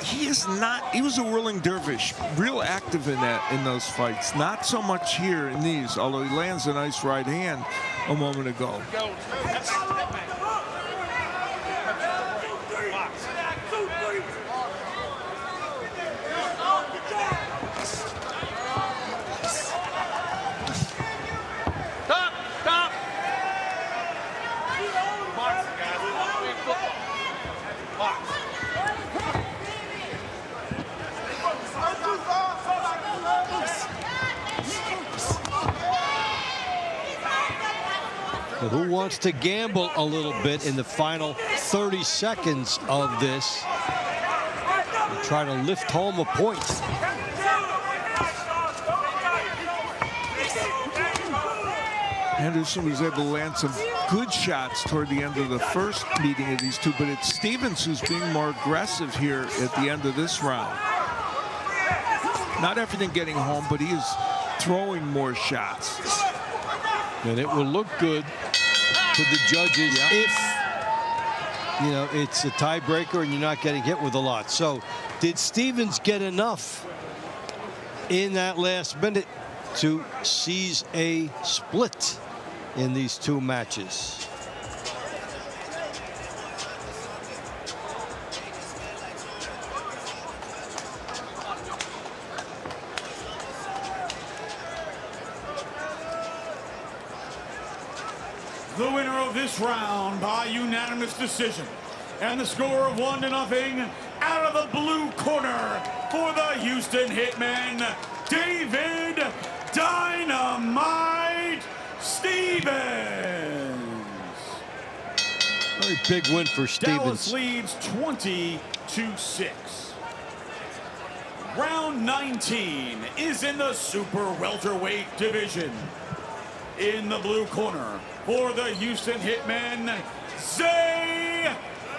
he was a whirling dervish, real active in those fights. Not so much here in these, although he lands a nice right hand a moment ago. But who wants to gamble a little bit in the final 30 seconds of this and try to lift home a point? Henderson was able to land some good shots toward the end of the first meeting of these two, but it's Stevens who's being more aggressive here at the end of this round. Not everything getting home, but he is throwing more shots. And it will look good to the judges if, you know, it's a tiebreaker and you're not getting hit with a lot. So did Stevens get enough in that last minute to seize a split in these 2 matches? The winner of this round by unanimous decision, and the score of 1-0 out of the blue corner for the Houston Hitmen, David Dynamite Stevens. Very big win for Stevens. Dallas leads 20-6. Round 19 is in the super welterweight division. In the blue corner for the Houston Hitmen, Zay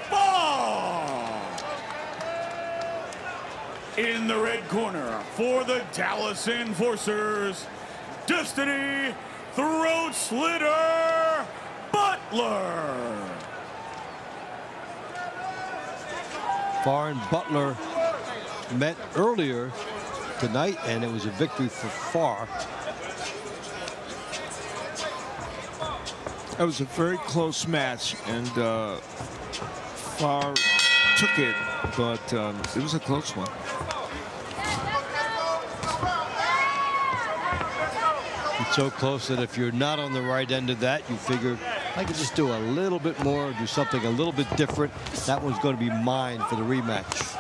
Ball. In the red corner for the Dallas Enforcers, Destiny Throat Slitter Butler. Farr and Butler met earlier tonight, and it was a victory for Farr. That was a very close match, and Farr took it, but it was a close one. so close that if you're not on the right end of that, you figure I could just do a little bit more, do something a little bit different. That one's going to be mine for the rematch,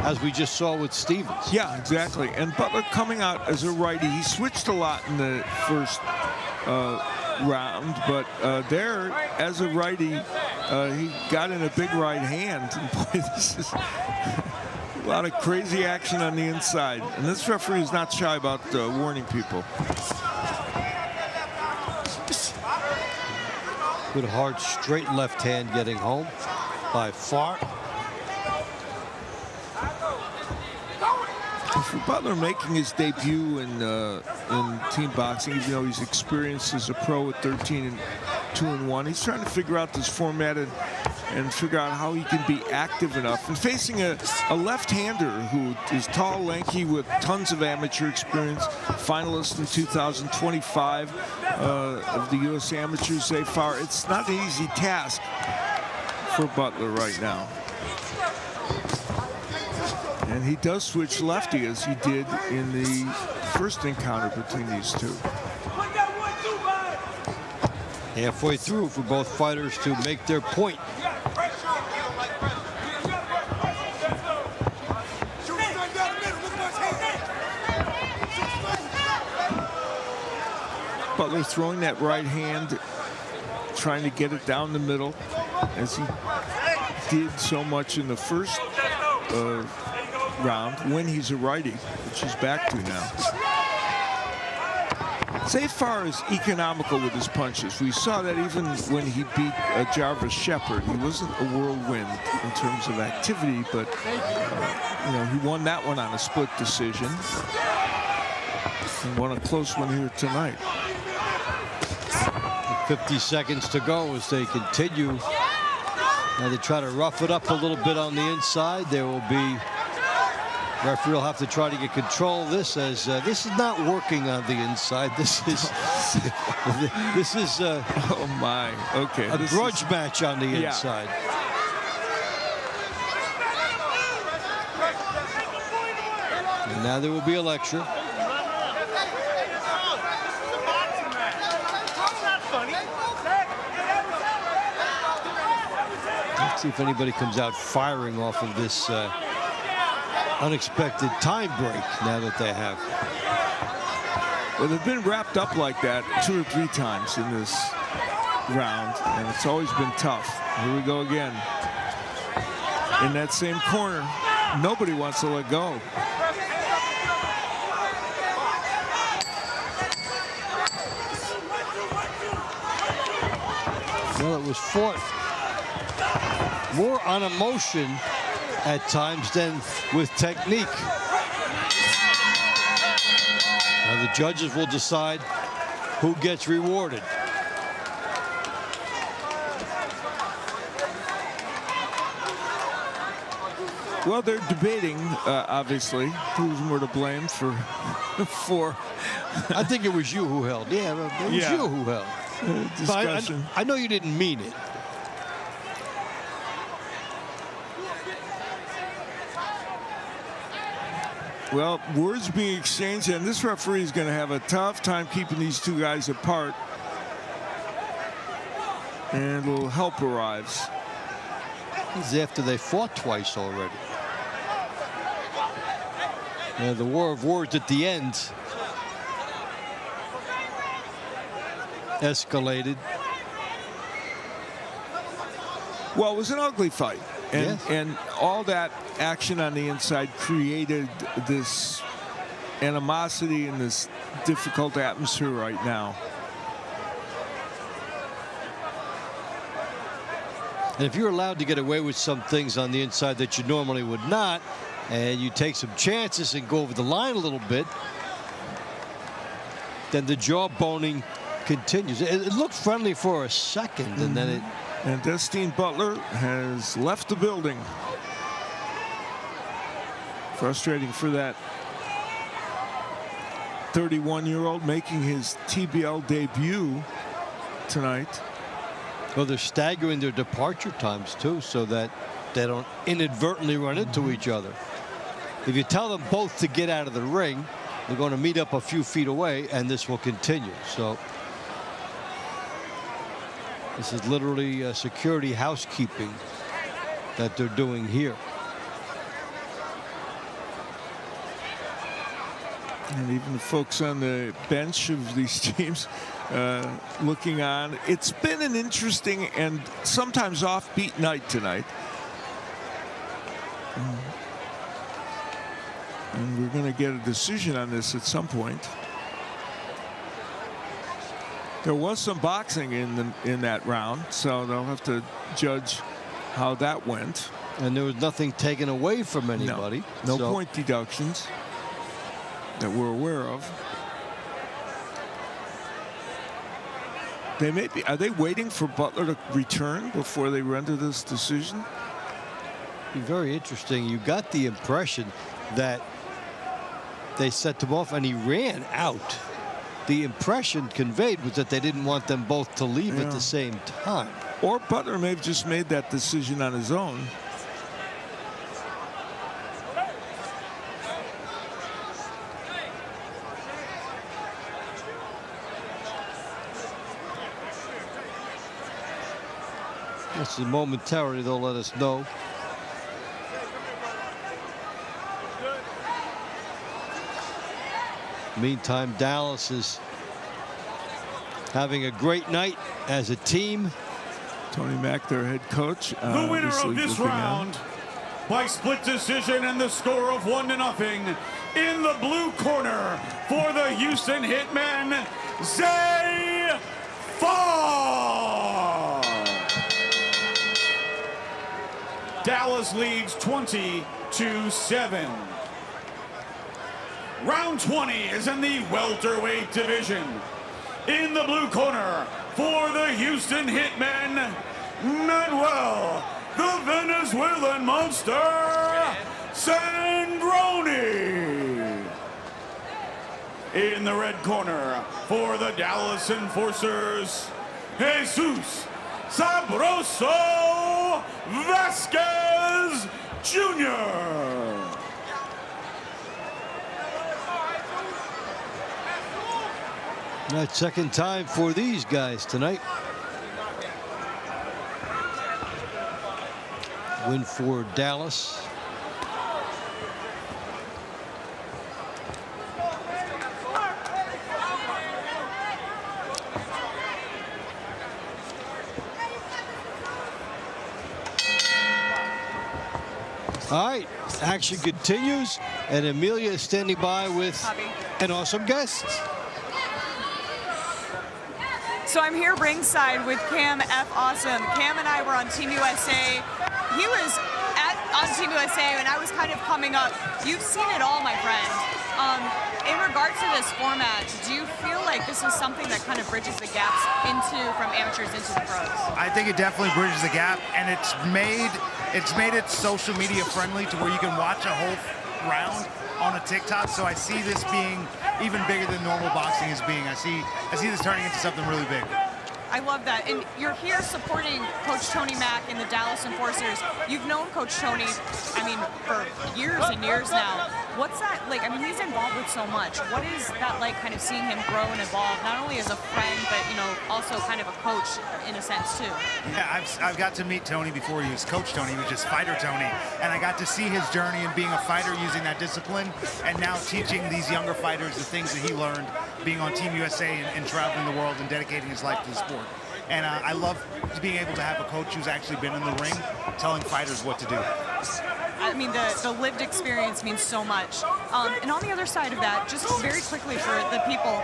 as we just saw with Stevens. Yeah, exactly. And Butler coming out as a righty. He switched a lot in the first round, but there, as a righty, he got in a big right hand. And boy, this is a lot of crazy action on the inside. And this referee is not shy about warning people. Good hard straight left hand getting home by far. For Butler making his debut in team boxing, even though he's experienced as a pro at 13-2-1, he's trying to figure out this format and figure out how he can be active enough. And facing a left-hander who is tall, lanky, with tons of amateur experience, finalist in 2025 of the U.S. Amateurs so far, it's not an easy task for Butler right now. And he does switch lefty, as he did in the first encounter between these two. Halfway through for both fighters to make their point. Butler throwing that right hand, trying to get it down the middle, as he did so much in the first round when he's a righty, which he's back to now. Zafar is economical with his punches. We saw that even when he beat Jarvis Shepard. He wasn't a whirlwind in terms of activity, but you know, he won that one on a split decision and won a close one here tonight. 50 seconds to go as they continue. Now they try to rough it up a little bit on the inside. There will be, referee will have to try to get control of this, as this is not working on the inside. This is oh my, okay, a grudge match on the inside. And now there will be a lecture. Let's see if anybody comes out firing off of this unexpected time break now that they have. Well, they've been wrapped up like that 2 or 3 times in this round, and it's always been tough. Here we go again. In that same corner, nobody wants to let go. Well, it was fought more on emotion at times than with technique. Now the judges will decide who gets rewarded. Well, they're debating, obviously, who's more to blame for. I think it was you who held. Yeah, it was you who held. Discussion. I know you didn't mean it. Well, words being exchanged, and this referee is going to have a tough time keeping these two guys apart. And a little help arrives. This is after they fought twice already. The war of words at the end escalated. Well, it was an ugly fight. And, yes. And all that action on the inside created this animosity and this difficult atmosphere right now. And if you're allowed to get away with some things on the inside that you normally would not, and you take some chances and go over the line a little bit, then the jawboning continues. It looked friendly for a second, and then it... And Destine Butler has left the building. Frustrating for that 31-year-old making his TBL debut tonight. Well, they're staggering their departure times, too, so that they don't inadvertently run into each other. If you tell them both to get out of the ring, They're going to meet up a few feet away, and this will continue. So this is literally security housekeeping that they're doing here. And even the folks on the bench of these teams looking on. It's been an interesting and sometimes offbeat night tonight. And we're going to get a decision on this at some point. There was some boxing in that round, so they'll have to judge how that went. And there was nothing taken away from anybody. No point deductions that we're aware of. They may be. Are they waiting for Butler to return before they render this decision? Be very interesting. You got the impression that they set him off and he ran out. The impression conveyed was that they didn't want them both to leave at the same time. Or Butler may have just made that decision on his own. This is momentarily they'll let us know. Meantime, Dallas is having a great night as a team. Tony Mack, their head coach. The winner of this round by split decision and the score of 1-0 in the blue corner for the Houston Hitmen, Zay Farr. Dallas leads 20-7. Round 20 is in the welterweight division. In the blue corner for the Houston Hitmen, Manuel, the Venezuelan monster, Sangroni. In the red corner for the Dallas Enforcers, Jesus Sabroso Vasquez Jr. That's second time for these guys tonight. Win for Dallas. All right, action continues, and Amelia is standing by with an awesome guest. So I'm here ringside with Cam F. Awesome. Cam and I were on Team USA. He was on Team USA, and I was kind of coming up. You've seen it all, my friend. In regards to this format, do you feel like this is something that kind of bridges the gaps from amateurs into the pros? I think it definitely bridges the gap, and it's made it social media friendly to where you can watch a whole round on a TikTok. So I see this being even bigger than normal boxing is being. I see this turning into something really big. I love that. And you're here supporting Coach Tony Mack and the Dallas Enforcers. You've known Coach Tony, I mean, for years and years now. What's that like? I mean, he's involved with so much. What is that like, kind of seeing him grow and evolve, not only as a friend, but, you know, also kind of a coach in a sense, too? Yeah, I've got to meet Tony before he was Coach Tony. He was just Fighter Tony. And I got to see his journey in being a fighter, using that discipline, and now teaching these younger fighters the things that he learned being on Team USA and traveling the world and dedicating his life to the sport. And I love being able to have a coach who's actually been in the ring telling fighters what to do. I mean, the lived experience means so much. And on the other side of that, just very quickly for the people,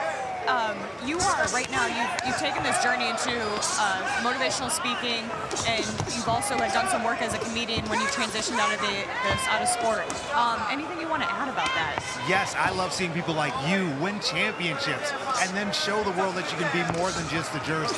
you are right now, you've taken this journey into motivational speaking, and you've also done some work as a comedian when you transitioned out of sport. Anything you want to add about that? Yes, I love seeing people like you win championships and then show the world that you can be more than just the jersey.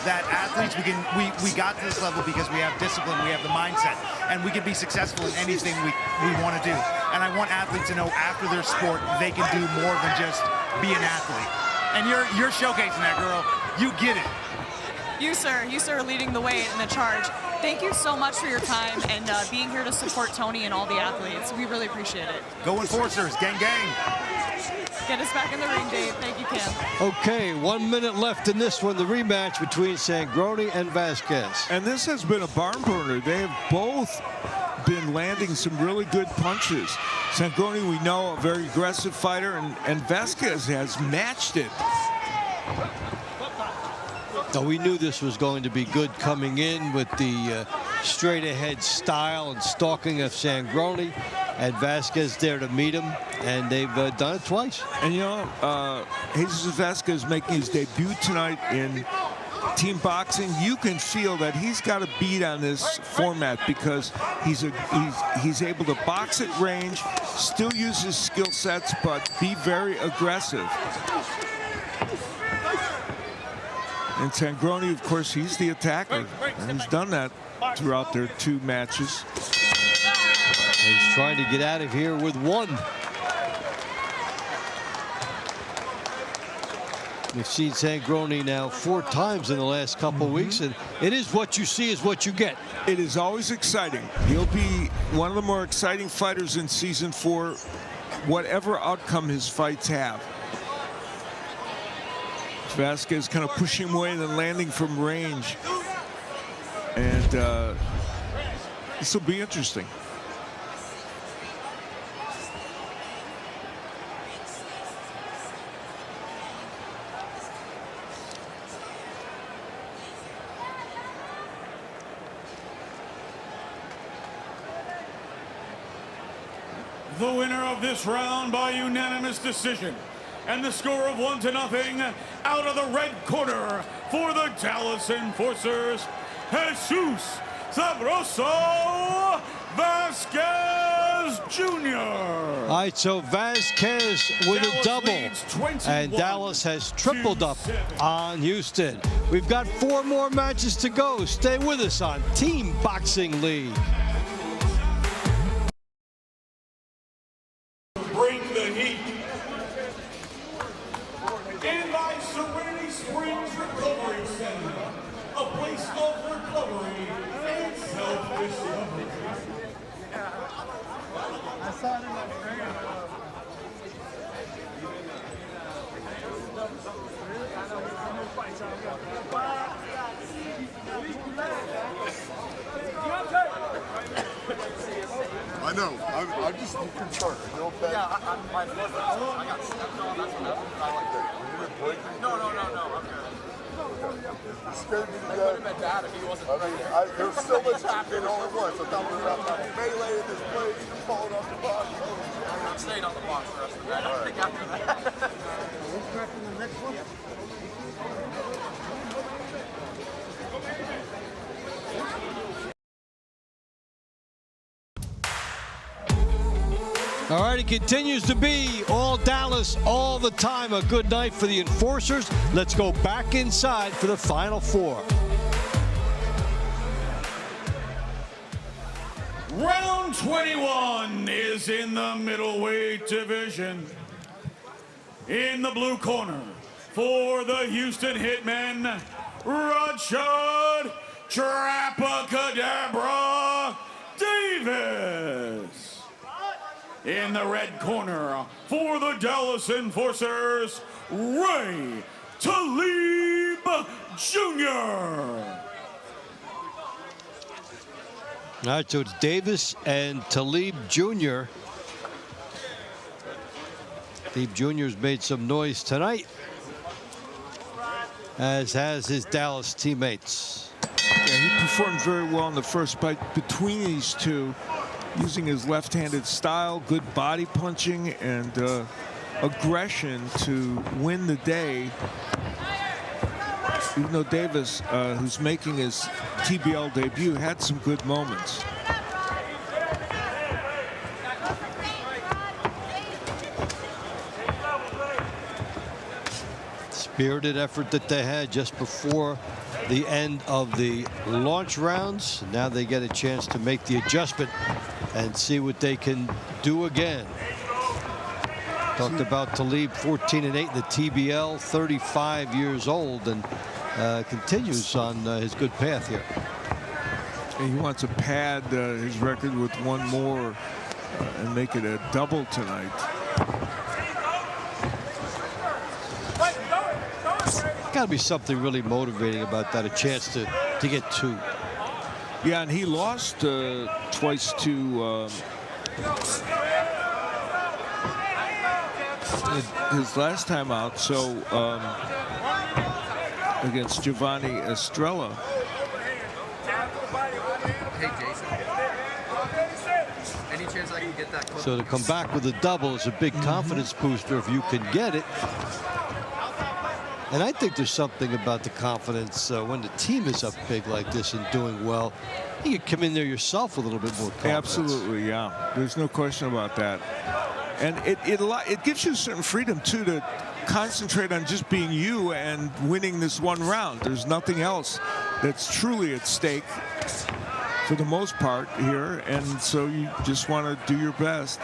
That athletes, we got to this level because we have discipline, we have the mindset, and we can be successful in anything we want to do. And I want athletes to know after their sport they can do more than just be an athlete. And you're showcasing that, girl. You get it. You, sir, are leading the way in the charge. Thank you so much for your time and being here to support Tony and all the athletes. We really appreciate it. Go Enforcers, gang, gang. Get us back in the ring, Dave. Thank you, Cam. Okay, 1 minute left in this one, the rematch between Sangroni and Vasquez. And this has been a barn burner. They have both been landing some really good punches. Sangroni, we know, a very aggressive fighter, and Vasquez has matched it. Now, we knew this was going to be good coming in with the straight-ahead style and stalking of Sangroni, and Vasquez there to meet him, and they've done it twice. And you know, Jesus Vasquez making his debut tonight in team boxing. You can feel that he's got a beat on this format because he's able to box at range, still use his skill sets, but be very aggressive. And Sangroni, of course, he's the attacker, and he's done that throughout their 2 matches. He's trying to get out of here with 1. We've seen Sangroni now 4 times in the last couple of weeks, and it is what you see is what you get. It is always exciting. He'll be one of the more exciting fighters in season 4, whatever outcome his fights have. Vasquez kind of pushing him away and then landing from range. And this will be interesting. The winner of this round by unanimous decision, and the score of 1-0 out of the red corner for the Dallas Enforcers, Jesus Sabroso Vasquez Jr. All right, so Vasquez with a double, and Dallas has tripled up on Houston. We've got 4 more matches to go. Stay with us on Team Boxing League. Bring the heat. In by Serenity Springs Recovery Center, a place of recovery and self-discovery. I saw it in my friend. I know. I'm just concerned. You know, yeah, my blood pressure. I got stepped on. That's what I like that. You didn't break it? No, I'm good. It scared me to death. I would have been dad if he wasn't pregnant. There's so much happening all at once. I thought we were about to melee in this place, falling off the box. I'm staying on the box the rest of the night. I think after that. We're expecting the next one. All right, it continues to be all Dallas all the time. A good night for the Enforcers. Let's go back inside for the Final 4. Round 21 is in the middleweight division. In the blue corner for the Houston Hitmen, Rashad Trapacadabra Davis. In the red corner for the Dallas Enforcers, Ray Talib Jr. All right, so it's Davis and Talib Jr. Talib Jr.'s made some noise tonight, as has his Dallas teammates. Yeah, he performed very well in the first fight between these two, using his left-handed style, good body punching, and aggression to win the day. Even though Davis, who's making his TBL debut, had some good moments. Spirited effort that they had just before the end of the launch rounds. Now they get a chance to make the adjustment and see what they can do again. Talked about Talib, 14-8 in the TBL, 35 years old, and continues on his good path here. And he wants to pad his record with 1 more and make it a double tonight. got to be something really motivating about that, a chance to get 2. Yeah, and he lost twice to his last time out, so against Giovanni Estrella. Hey, Jason. Any chance I can get that clip? So to come back with a double is a big confidence booster if you can get it. And I think there's something about the confidence when the team is up big like this and doing well. You can come in there yourself with a little bit more confidence. Absolutely, yeah. There's no question about that. And it gives you a certain freedom, too, to concentrate on just being you and winning this one round. There's nothing else that's truly at stake for the most part here, and so you just want to do your best.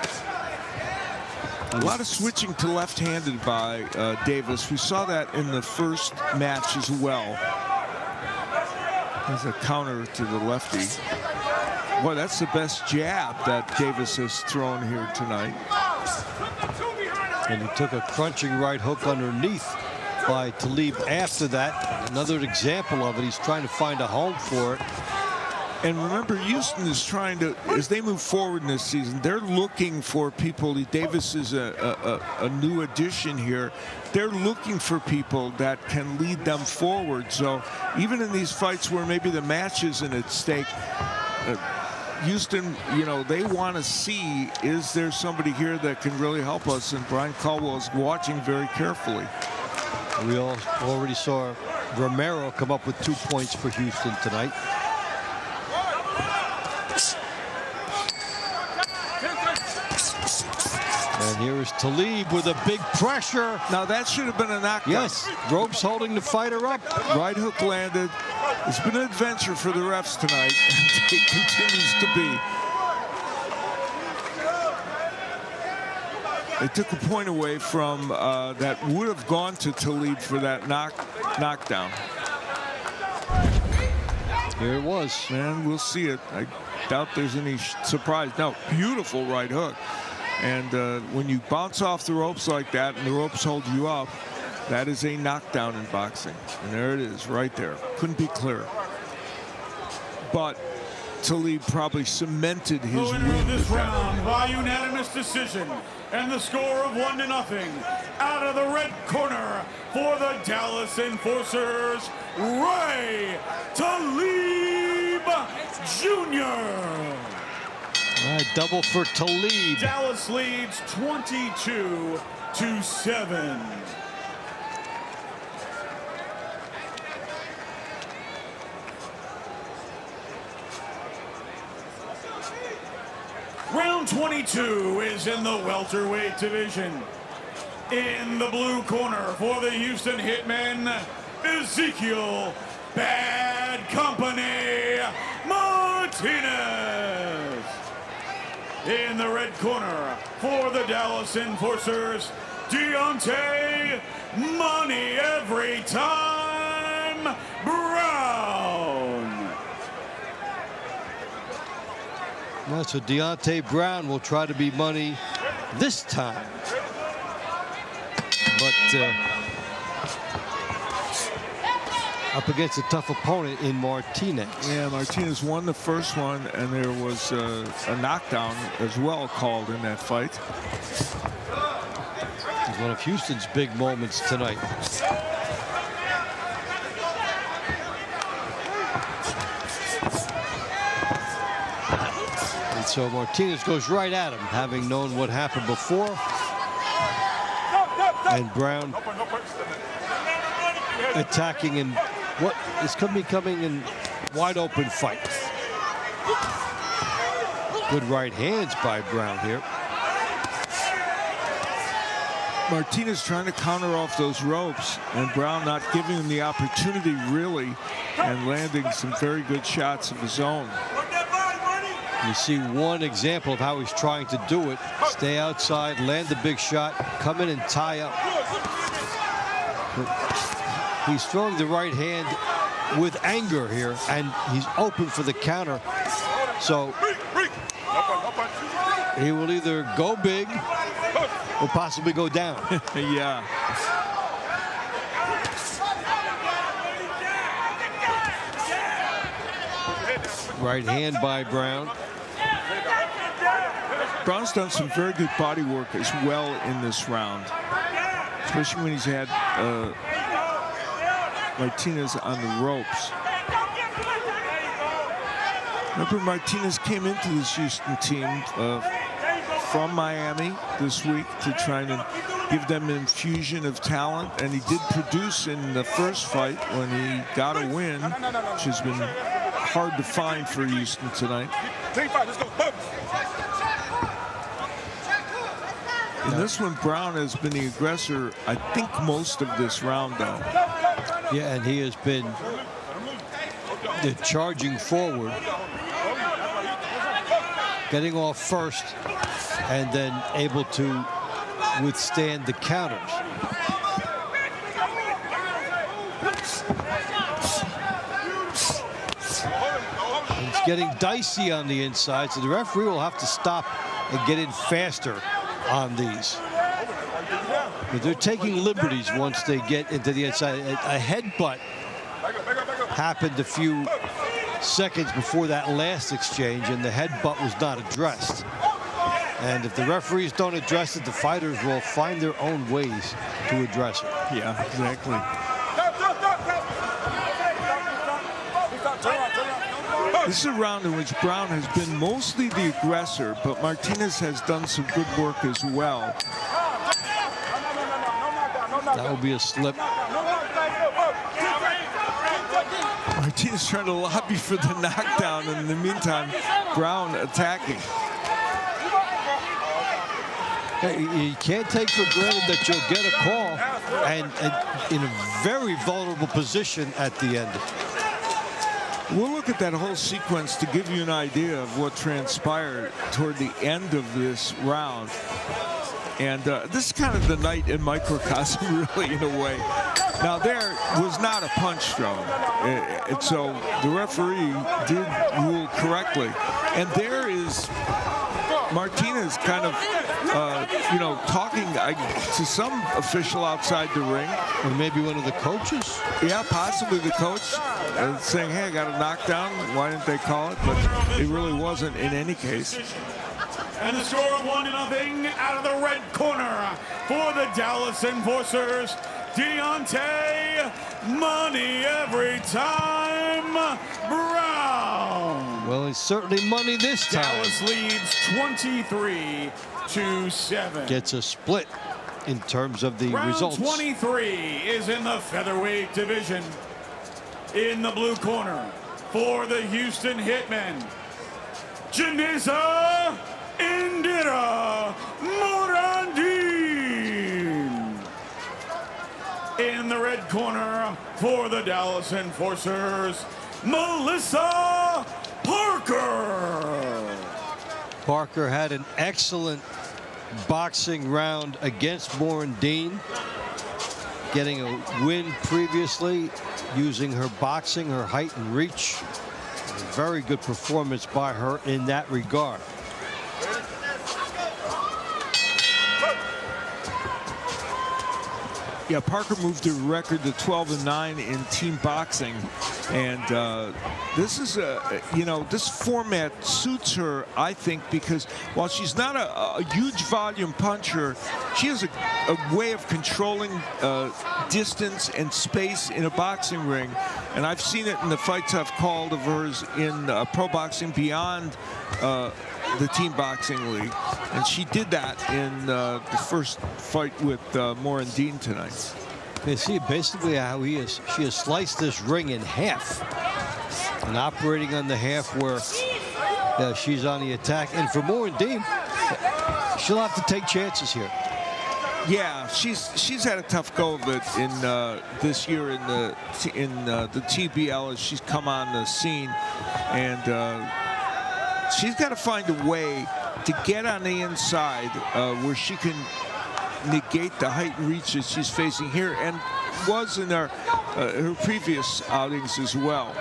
A lot of switching to left-handed by Davis. We saw that in the first match as well. There's a counter to the lefty. Boy, that's the best jab that Davis has thrown here tonight. And he took a crunching right hook underneath by Talib after that. Another example of it. He's trying to find a home for it. And remember, Houston is trying to, as they move forward in this season, they're looking for people. Davis is a new addition here. They're looking for people that can lead them forward. So even in these fights where maybe the match isn't at stake, Houston, you know, they want to see, is there somebody here that can really help us? And Brian Caldwell is watching very carefully. We already saw Romero come up with 2 points for Houston tonight. And here is Talib with a big pressure. Now that should have been a knockdown. Yes, ropes holding the fighter up. Right hook landed. It's been an adventure for the refs tonight, and it continues to be. They took a point away from that would have gone to Talib for that knockdown. Here it was. And we'll see it. I doubt there's any surprise. No, beautiful right hook. And when you bounce off the ropes like that and the ropes hold you up, that is a knockdown in boxing. And there it is right there. Couldn't be clearer. But Talib probably cemented his win. The winner of this round by unanimous decision and the score of 1-0 out of the red corner for the Dallas Enforcers, Ray Talib Jr. All right, double for Talib. Dallas leads 22-7. Round 22 is in the welterweight division. In the blue corner for the Houston Hitmen, Ezekiel Bad Company Martinez. In the red corner for the Dallas Enforcers, Deontay Money Every Time Brown. Well, so Deontay Brown will try to be money this time. But up against a tough opponent in Martinez. Yeah, Martinez won the first one, and there was a knockdown as well called in that fight. It's one of Houston's big moments tonight. And so Martinez goes right at him, having known what happened before. And Brown attacking in what is becoming in wide open fight. Good right hands by Brown here. Martinez trying to counter off those ropes, and Brown not giving him the opportunity really, and landing some very good shots of his own. You see one example of how he's trying to do it. Stay outside, land the big shot, come in and tie up. He's throwing the right hand with anger here, and he's open for the counter. So he will either go big or possibly go down. Yeah. Right hand by Brown. Brown's done some very good body work as well in this round, especially when he's had Martinez on the ropes. Remember, Martinez came into this Houston team from Miami this week to try and give them an infusion of talent, and he did produce in the first fight when he got a win, which has been hard to find for Houston tonight. In this one, Brown has been the aggressor, I think, most of this round, though. Yeah, and he has been charging forward, getting off first, and then able to withstand the counters. It's getting dicey on the inside, so the referee will have to stop and get in faster on these. But they're taking liberties once they get into the inside. A headbutt happened a few seconds before that last exchange, and the headbutt was not addressed. And if the referees don't address it, the fighters will find their own ways to address it. Yeah, exactly. This is a round in which Brown has been mostly the aggressor, but Martinez has done some good work as well. That will be a slip. Martinez trying to lobby for the knockdown, and in the meantime, Brown attacking. You can't take for granted that you'll get a call and in a very vulnerable position at the end. We'll look at that whole sequence to give you an idea of what transpired toward the end of this round. And this is kind of the night in microcosm, really, in a way. Now, there was not a punch thrown. And so the referee did rule correctly. And there is Martinez kind of, you know, talking to some official outside the ring. Or maybe one of the coaches? Yeah, possibly the coach, saying, hey, I got a knockdown. Why didn't they call it? But it really wasn't in any case. And the score of 1-0 out of the red corner for the Dallas Enforcers, Deontay Money Every Time Brown. Well, it's certainly money this time. Dallas leads 23-7. Gets a split in terms of the Round results. 23 is in the featherweight division. In the blue corner for the Houston Hitmen, Janisa Indira Morandin. In the red corner for the Dallas Enforcers, Melissa Parker. Parker had an excellent boxing round against Morandin, getting a win previously using her boxing, her height and reach. A very good performance by her in that regard. Yeah, Parker moved her record to 12-9 in team boxing, and this is you know, this format suits her, I think, because while she's not a huge volume puncher, she has a way of controlling distance and space in a boxing ring, and I've seen it in the fights I've called of hers in pro boxing beyond the team boxing league, and she did that in the first fight with Morandin tonight. You see basically how she has sliced this ring in half and operating on the half where she's on the attack. And for Morandin, she'll have to take chances here. Yeah, she's had a tough go of it in this year in the TBL as she's come on the scene, and she's got to find a way to get on the inside where she can negate the height and reach that she's facing here, and was in her previous outings as well.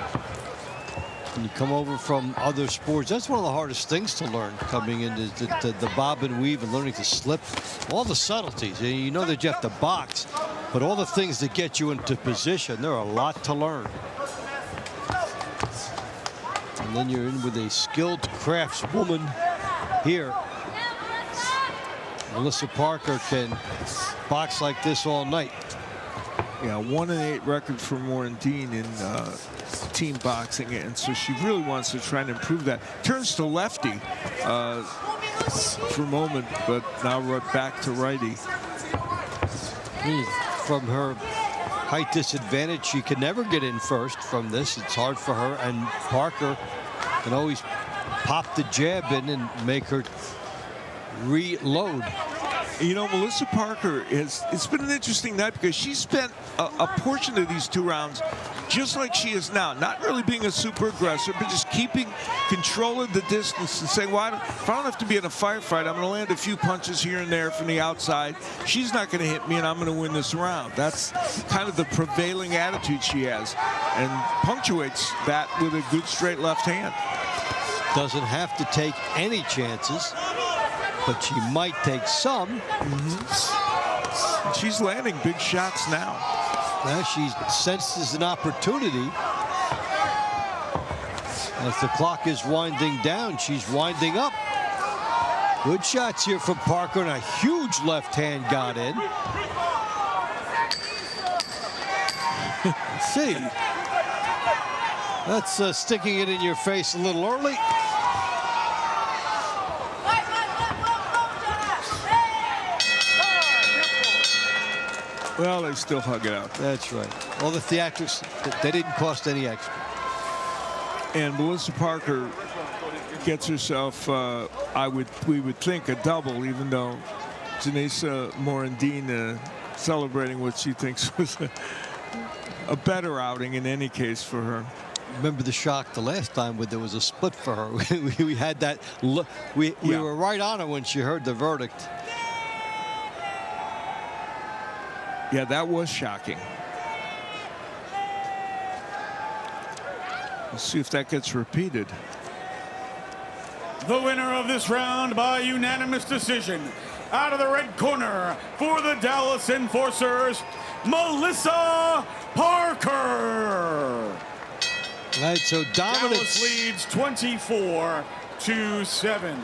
When you come over from other sports, that's one of the hardest things to learn, coming into the bob and weave and learning to slip. All the subtleties. You know that you have to box, but all the things that get you into position, there are a lot to learn. And then you're in with a skilled craftswoman here. Melissa Parker can box like this all night. Yeah, 1-8 record for Morandine in team boxing, and so she really wants to try and improve that. Turns to lefty for a moment, but now right back to righty. From her height disadvantage, she can never get in first from this. It's hard for her, and Parker can always pop the jab in and make her reload. You know, Melissa Parker it's been an interesting night because she spent a portion of these 2 rounds just like she is now, not really being a super aggressor, but just keeping control of the distance and saying, well, if I don't have to be in a firefight, I'm going to land a few punches here and there from the outside. She's not going to hit me, and I'm going to win this round. That's kind of the prevailing attitude she has, and punctuates that with a good straight left hand. Doesn't have to take any chances, but she might take some. She's landing big shots now. Now she senses an opportunity. As the clock is winding down, she's winding up. Good shots here from Parker, and a huge left hand got in. Let's see. That's sticking it in your face a little early. Well, they still hug it out. That's right. All the theatrics, they didn't cost any extra. And Melissa Parker gets herself, we would think, a double, even though Janessa Morandine celebrating what she thinks was a better outing in any case for her. Remember the shock the last time when there was a split for her. We had that look. We were right on her when she heard the verdict. Yeah, that was shocking. Let's see if that gets repeated. The winner of this round by unanimous decision, out of the red corner for the Dallas Enforcers, Melissa Parker. Right, so dominance. Dallas leads 24-7.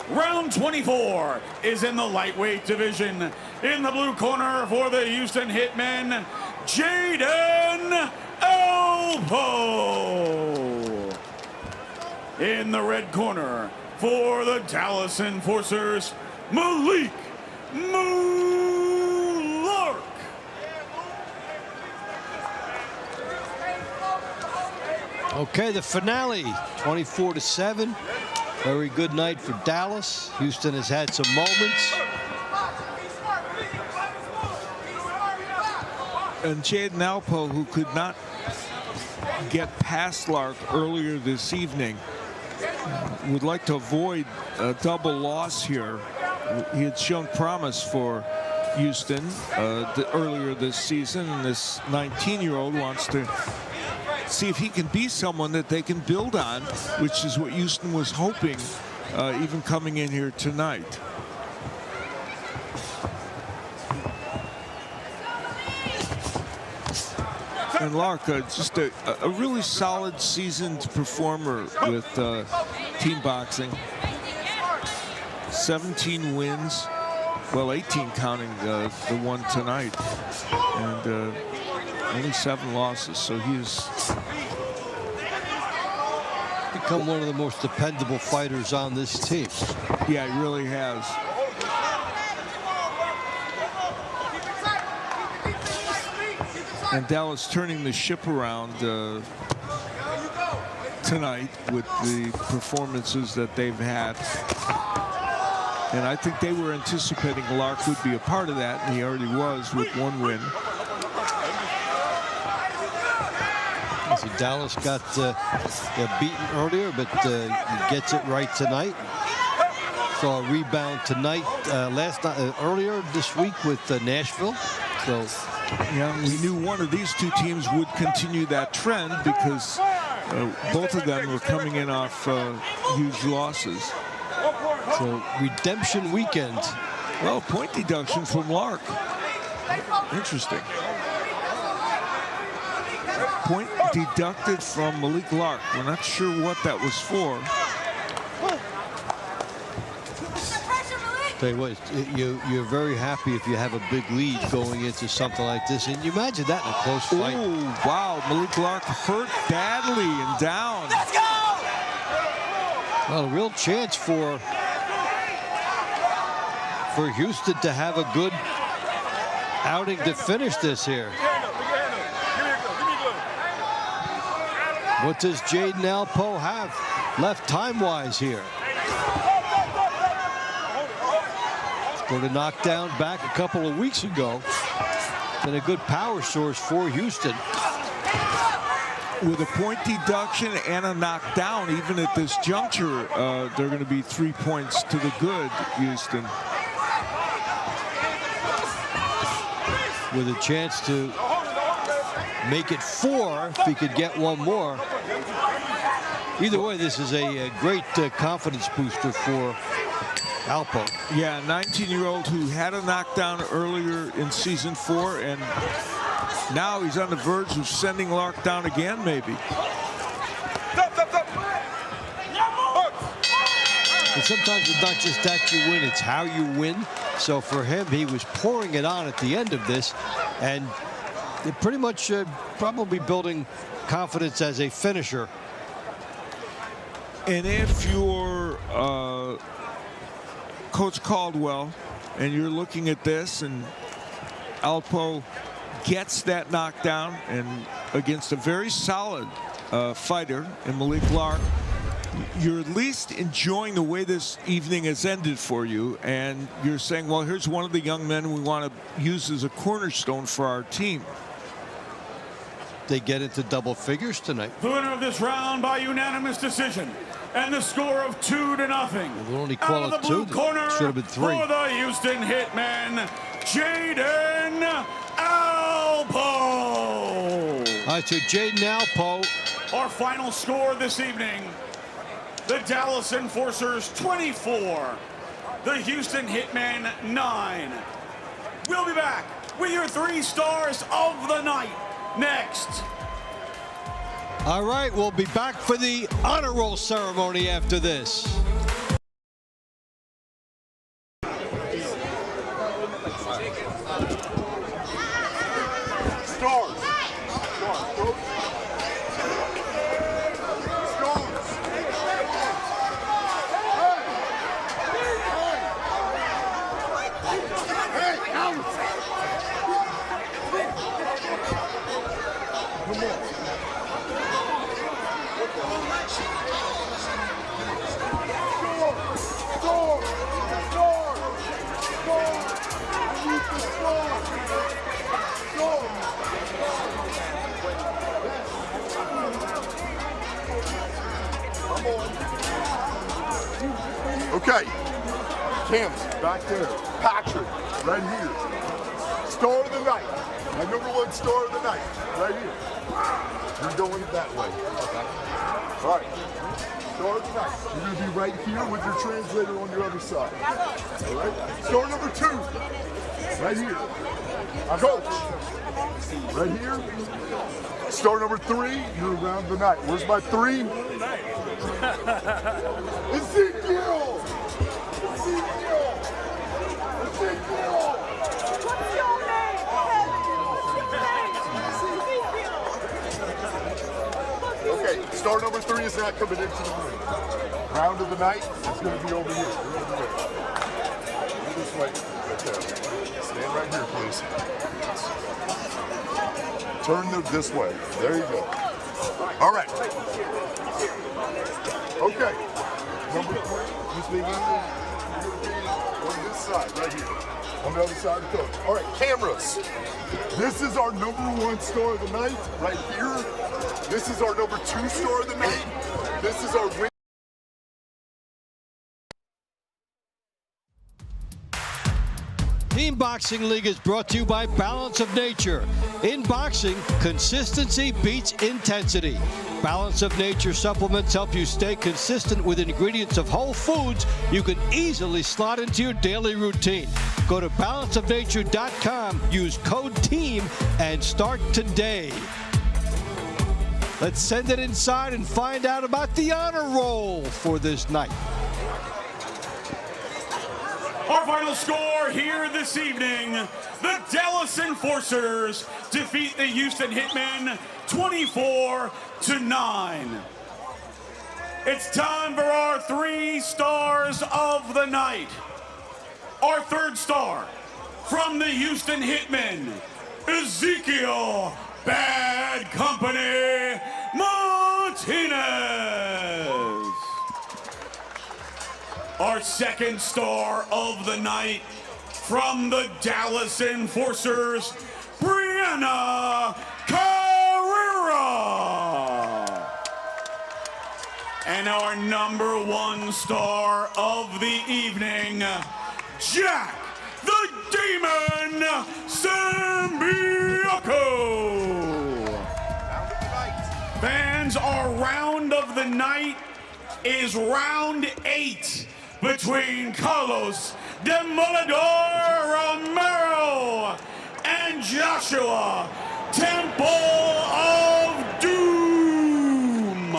Round 24 is in the lightweight division. In the blue corner for the Houston Hitmen, Jaden Alpo. In the red corner for the Dallas Enforcers, Malik Mulark. Okay, the finale, 24-7. Very good night for Dallas. Houston has had some moments. And Jaden Alpo, who could not get past Lark earlier this evening, would like to avoid a double loss here. He had shown promise for Houston earlier this season, and this 19-year-old wants to see if he can be someone that they can build on, which is what Houston was hoping, even coming in here tonight. And Lark, just a really solid, seasoned performer with team boxing. 17 wins, well, 18 counting the one tonight, and only 7 losses. So he's become one of the most dependable fighters on this team. Yeah, he really has. And Dallas turning the ship around tonight with the performances that they've had. And I think they were anticipating Lark would be a part of that, and he already was with 1 win. So Dallas got beaten earlier, but he gets it right tonight. Saw a rebound tonight, earlier this week with Nashville. So yeah, we knew one of these 2 teams would continue that trend because both of them were coming in off huge losses. So redemption weekend. Well, point deduction from Lark. Interesting. Point deducted from Malik Lark. We're not sure what that was for. Tell you what, you're very happy if you have a big lead going into something like this. And you imagine that in a close fight. Oh, wow. Malik Lark hurt badly and down. Let's go! Well, a real chance for Houston to have a good outing to finish this here. What does Jaden Alpo have left time-wise here? Scored a knockdown back a couple of weeks ago. Been a good power source for Houston. With a point deduction and a knockdown, even at this juncture, they're going to be 3 points to the good, Houston. With a chance to make it 4 if he could get one more. Either way, this is a great confidence booster for Alpo. Yeah, a 19-year-old who had a knockdown earlier in season 4, and now he's on the verge of sending Lark down again, maybe. And sometimes it's not just that you win, it's how you win. So for him, he was pouring it on at the end of this, and it pretty much probably building confidence as a finisher. And if you're Coach Caldwell and you're looking at this and Alpo gets that knockdown and against a very solid fighter in Malik Lark, you're at least enjoying the way this evening has ended for you, and you're saying, well, here's one of the young men we want to use as a cornerstone for our team. They get into double figures tonight. The winner of this round by unanimous decision, and the score of 2-0. We'll only call out it of the blue 2. corner Should have been 3. for the Houston Hitmen, Jaden Alpo. All right, so Jaden Alpo. Our final score this evening: the Dallas Enforcers 24, the Houston Hitmen 9. We'll be back with your 3 stars of the night next. All right, we'll be back for the honor roll ceremony after this. Stars. Okay, Cam's back there. Patrick, right here. Star of the night. My #1 star of the night, right here. You're going that way. All right, star of the night. You're gonna be right here with your translator on your other side. All right, star #2, right here. Coach, right here. Star #3, you're around the night. Where's my 3? Ezekiel! Okay, star #3 is not coming into the room. Round of the night is going to be over here. Over here. Go this way. Right there. Stand right here, please. Turn them this way. There you go. All right. Okay. #3, Miss Lee, on this side, right here. On the other side of the coach. All right, cameras. This is our #1 star of the night, right here. This is our #2 star of the night. This is our win. Team Boxing League is brought to you by Balance of Nature. In boxing, consistency beats intensity. Balance of Nature supplements help you stay consistent with ingredients of whole foods you can easily slot into your daily routine. Go to balanceofnature.com, use code TEAM, and start today. Let's send it inside and find out about the honor roll for this night. Our final score here this evening, the Dallas Enforcers defeat the Houston Hitmen 24-9. It's time for our 3 stars of the night. Our 3rd star from the Houston Hitmen, Ezekiel Bad Company Martinez. Our 2nd star of the night from the Dallas Enforcers, Brianna Carrera. And our number 1 star of the evening, Jack the Demon Sambiaco. Fans, our round of the night is round 8 between Carlos Demoledor Romero and Joshua Temple of Doom.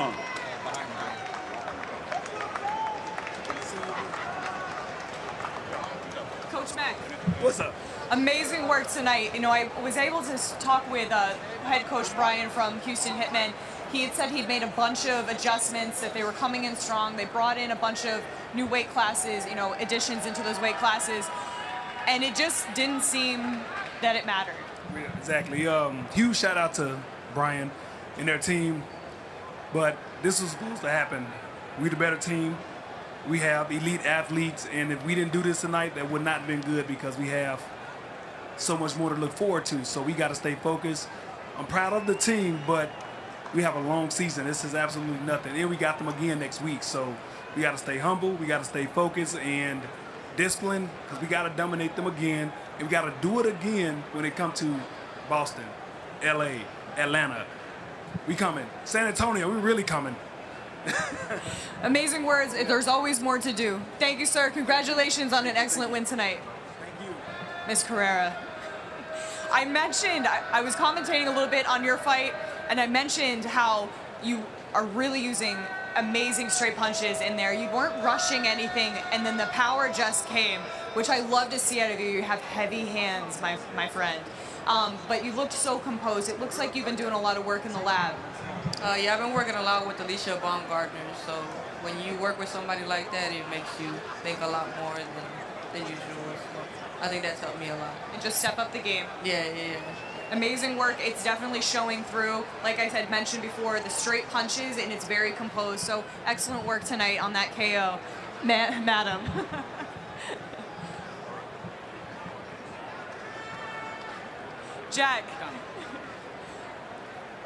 Coach Mack. What's up? Amazing work tonight. You know, I was able to talk with head coach Brian from Houston Hitmen. He had said he'd made a bunch of adjustments, that they were coming in strong. They brought in a bunch of new weight classes, you know, additions into those weight classes. And it just didn't seem that it mattered. Yeah, exactly. Huge shout out to Brian and their team. But this was supposed to happen. We're the better team. We have elite athletes. And if we didn't do this tonight, that would not have been good because we have so much more to look forward to. So we got to stay focused. I'm proud of the team, but we have a long season. This is absolutely nothing. And we got them again next week. So we got to stay humble. We got to stay focused and disciplined because we got to dominate them again. And we got to do it again when it comes to Boston, L.A., Atlanta. We coming. San Antonio, we really coming. Amazing words. There's always more to do. Thank you, sir. Congratulations on an excellent win tonight. Thank you. Ms. Carrera. I mentioned, I was commentating a little bit on your fight, and I mentioned how you are really using amazing straight punches in there. You weren't rushing anything, and then the power just came, which I love to see out of you. You have heavy hands, my friend. But you looked so composed. It looks like you've been doing a lot of work in the lab. Yeah, I've been working a lot with Alicia Baumgartner, so when you work with somebody like that, it makes you think a lot more than usual. So I think that's helped me a lot. And just step up the game. Yeah. Amazing work. It's definitely showing through. Like I said, mentioned before, the straight punches, and it's very composed. So excellent work tonight on that KO, madam. Jack,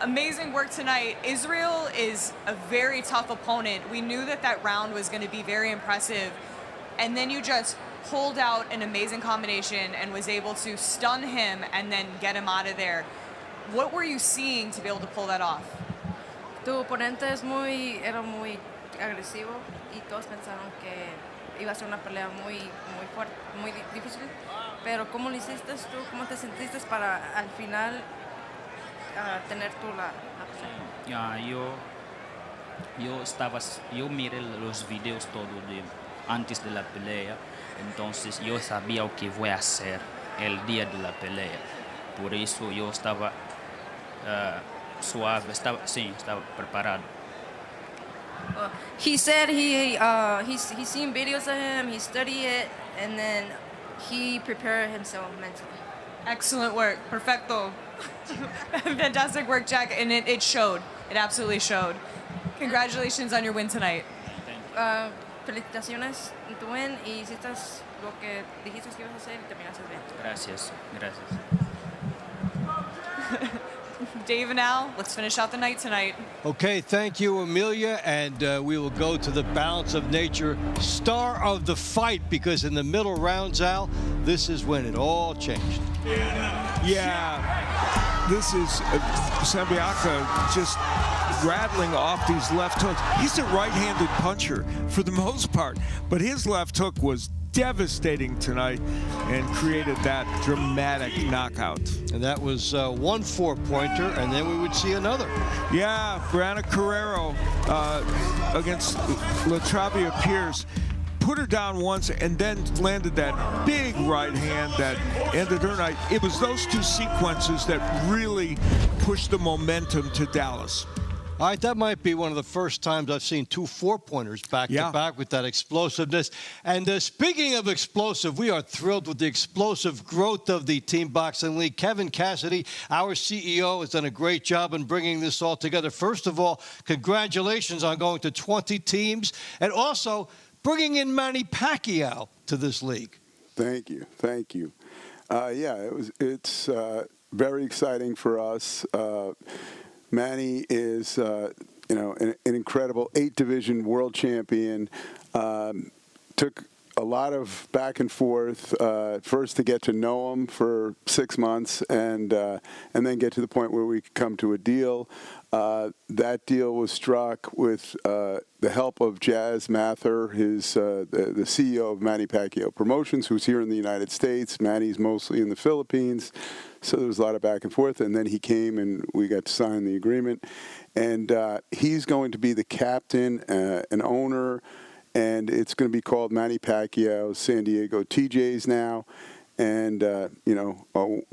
amazing work tonight. Israel is a very tough opponent. We knew that that round was going to be very impressive. And then you just pulled out an amazing combination and was able to stun him and then get him out of there. What were you seeing to be able to pull that off? Tu oponente era muy agresivo y todos pensaron que iba a ser una pelea muy fuerte, muy difícil. Pero ¿cómo lo hiciste tú? ¿Cómo te sentiste para al final tener tú la Ya, yo miré los videos todo antes de la pelea, entonces yo sabía lo que voy a hacer el día de la pelea. Por eso yo estaba suave, estaba preparado. He said he's seen videos of him, he studied it, and then he prepared himself mentally. Excellent work. Perfecto. Fantastic work, Jack. And it showed. It absolutely showed. Congratulations on your win tonight. Felicitaciones en tu win y hiciste lo que dijiste que ibas a hacer y terminaste bien. Gracias. Dave and Al, let's finish out the night tonight. Okay, thank you, Amelia, and we will go to the Balance of Nature star of the fight, because in the middle rounds, Al, this is when it all changed. Yeah, this is Sambiaco just rattling off these left hooks. He's a right-handed puncher for the most part, but his left hook was devastating tonight and created that dramatic knockout. And that was one 4-pointer, and then we would see another. Yeah, Brianna Carrero against LaTravia Pierce. Put her down once and then landed that big right hand that ended her night. It was those two sequences that really pushed the momentum to Dallas. All right, that might be one of the first times I've seen two 4-pointers back-to-back with that explosiveness. And speaking of explosive, we are thrilled with the explosive growth of the Team Boxing League. Kevin Cassidy, our CEO, has done a great job in bringing this all together. First of all, congratulations on going to 20 teams and also bringing in Manny Pacquiao to this league. Thank you. Thank you. Yeah, it's very exciting for us. Manny is, an incredible 8-division world champion. Took a lot of back and forth, first to get to know him for 6 months and then get to the point where we could come to a deal. That deal was struck with the help of Jazz Mather, the CEO of Manny Pacquiao Promotions, who's here in the United States. Manny's mostly in the Philippines. So there was a lot of back and forth, and then he came and we got to sign the agreement. And he's going to be the captain and owner, and it's going to be called Manny Pacquiao San Diego TJs now. And,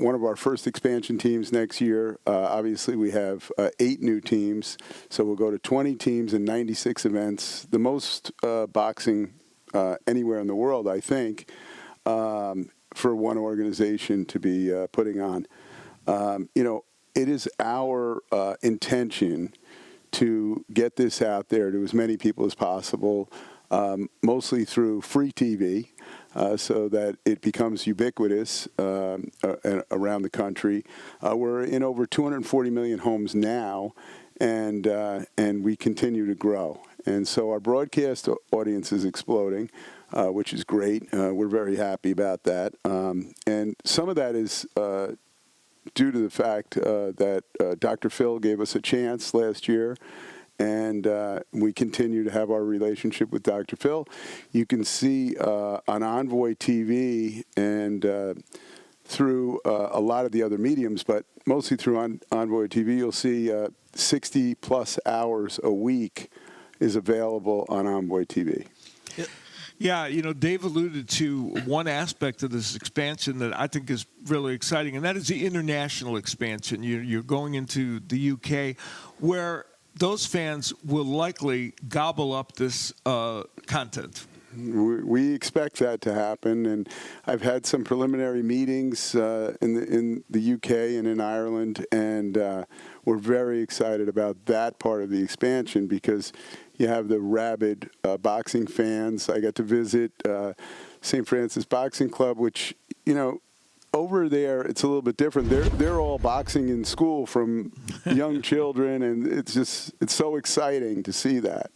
one of our first expansion teams next year, obviously we have 8 new teams. So we'll go to 20 teams and 96 events, the most boxing anywhere in the world, I think, for one organization to be putting on. It is our intention to get this out there to as many people as possible, mostly through free TV, so that it becomes ubiquitous around the country. We're in over 240 million homes now, and we continue to grow. And so our broadcast audience is exploding, which is great. We're very happy about that. And some of that is due to the fact that Dr. Phil gave us a chance last year, and we continue to have our relationship with Dr. Phil. You can see on Envoy TV and through a lot of the other mediums, but mostly through Envoy TV, you'll see 60-plus hours a week is available on Envoy TV. Yeah, Dave alluded to one aspect of this expansion that I think is really exciting, and that is the international expansion. You're going into the UK, where those fans will likely gobble up this content. We expect that to happen, and I've had some preliminary meetings in the UK and in Ireland, and we're very excited about that part of the expansion because you have the rabid boxing fans. I got to visit St. Francis Boxing Club, which, over there it's a little bit different. They're all boxing in school from young children, and it's so exciting to see that.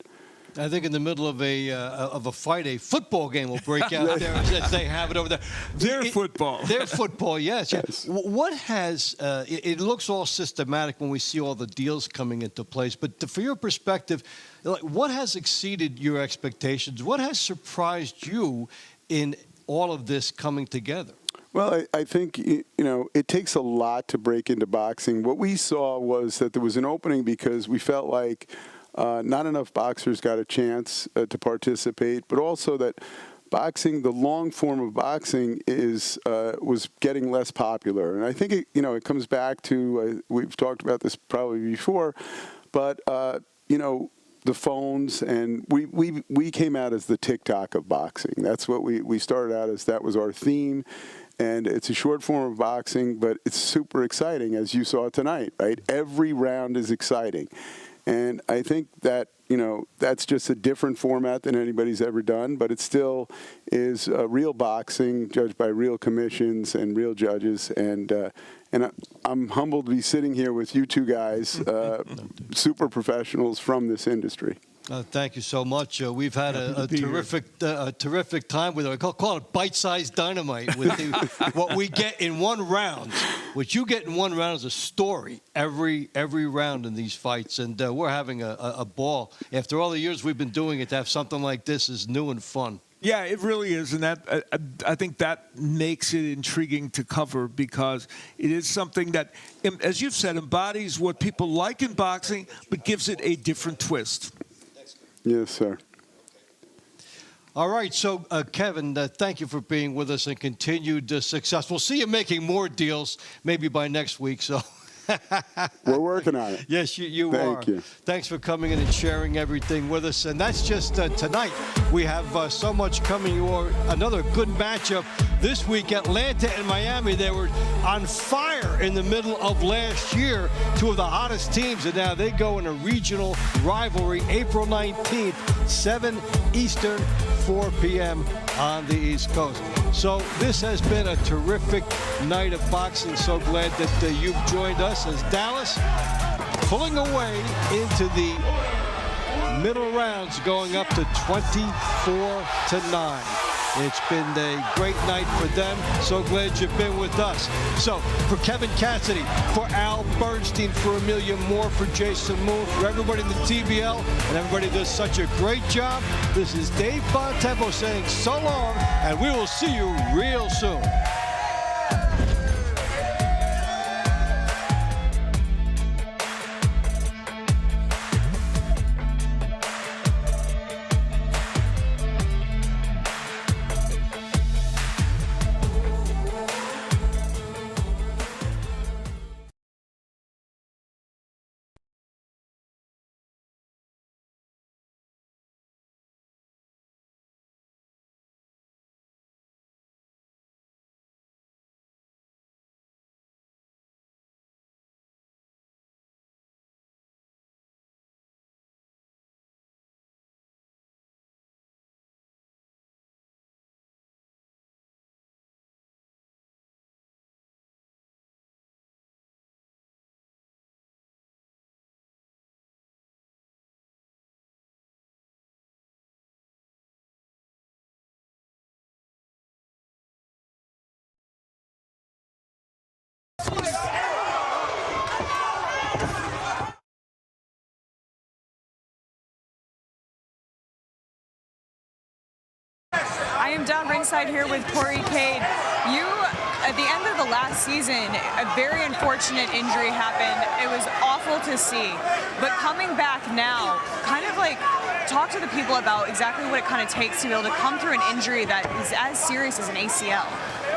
I think in the middle of a fight, a football game will break out there as they have it over there. Their football. Their football, yes. What has, it looks all systematic when we see all the deals coming into place, but for your perspective, what has exceeded your expectations? What has surprised you in all of this coming together? Well, I think, it takes a lot to break into boxing. What we saw was that there was an opening because we felt like not enough boxers got a chance to participate, but also that boxing, the long form of boxing, was getting less popular. And I think it comes back to we've talked about this probably before, but the phones, and we came out as the TikTok of boxing. That's what we started out as. That was our theme. And it's a short form of boxing, but it's super exciting, as you saw tonight, right? Every round is exciting. And I think that, that's just a different format than anybody's ever done, but it still is real boxing judged by real commissions and real judges. And I'm humbled to be sitting here with you two guys, super professionals from this industry. Thank you so much. We've had a terrific time with it. I call it bite-sized dynamite with what we get in one round. What you get in one round is a story every round in these fights, and we're having a ball. After all the years we've been doing it, to have something like this is new and fun. Yeah, it really is, and that I think that makes it intriguing to cover because it is something that, as you've said, embodies what people like in boxing, but gives it a different twist. Yes, sir. All right, so Kevin, thank you for being with us and continued success. We'll see you making more deals maybe by next week. So. We're working on it. Yes, you are. Thank you. Thanks for coming in and sharing everything with us. And that's just tonight. We have so much coming. Another good matchup this week. Atlanta and Miami, they were on fire in the middle of last year. Two of the hottest teams, and now they go in a regional rivalry April 19th, 7 Eastern, 4 p.m. on the East Coast. So this has been a terrific night of boxing. So glad that you've joined us as Dallas pulling away into the middle rounds, going up to 24-9. It's been a great night for them. So glad you've been with us. So for Kevin Cassidy, for Al Bernstein, for Amelia Moore, for Jason Moon, for everybody in the TBL, and everybody does such a great job, this is Dave Bontempo saying so long, and we will see you real soon. I am down ringside here with Corey Cade. You, at the end of the last season, a very unfortunate injury happened. It was awful to see. But coming back now, kind of like talk to the people about exactly what it kind of takes to be able to come through an injury that is as serious as an ACL.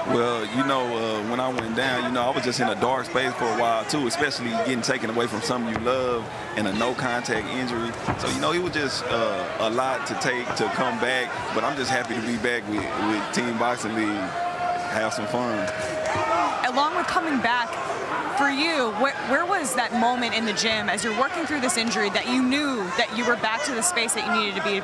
Well, when I went down, I was just in a dark space for a while, too, especially getting taken away from something you love and a no-contact injury. So, it was just a lot to take to come back. But I'm just happy to be back with Team Boxing League, have some fun. Along with coming back, for you, where was that moment in the gym as you're working through this injury that you knew that you were back to the space that you needed to be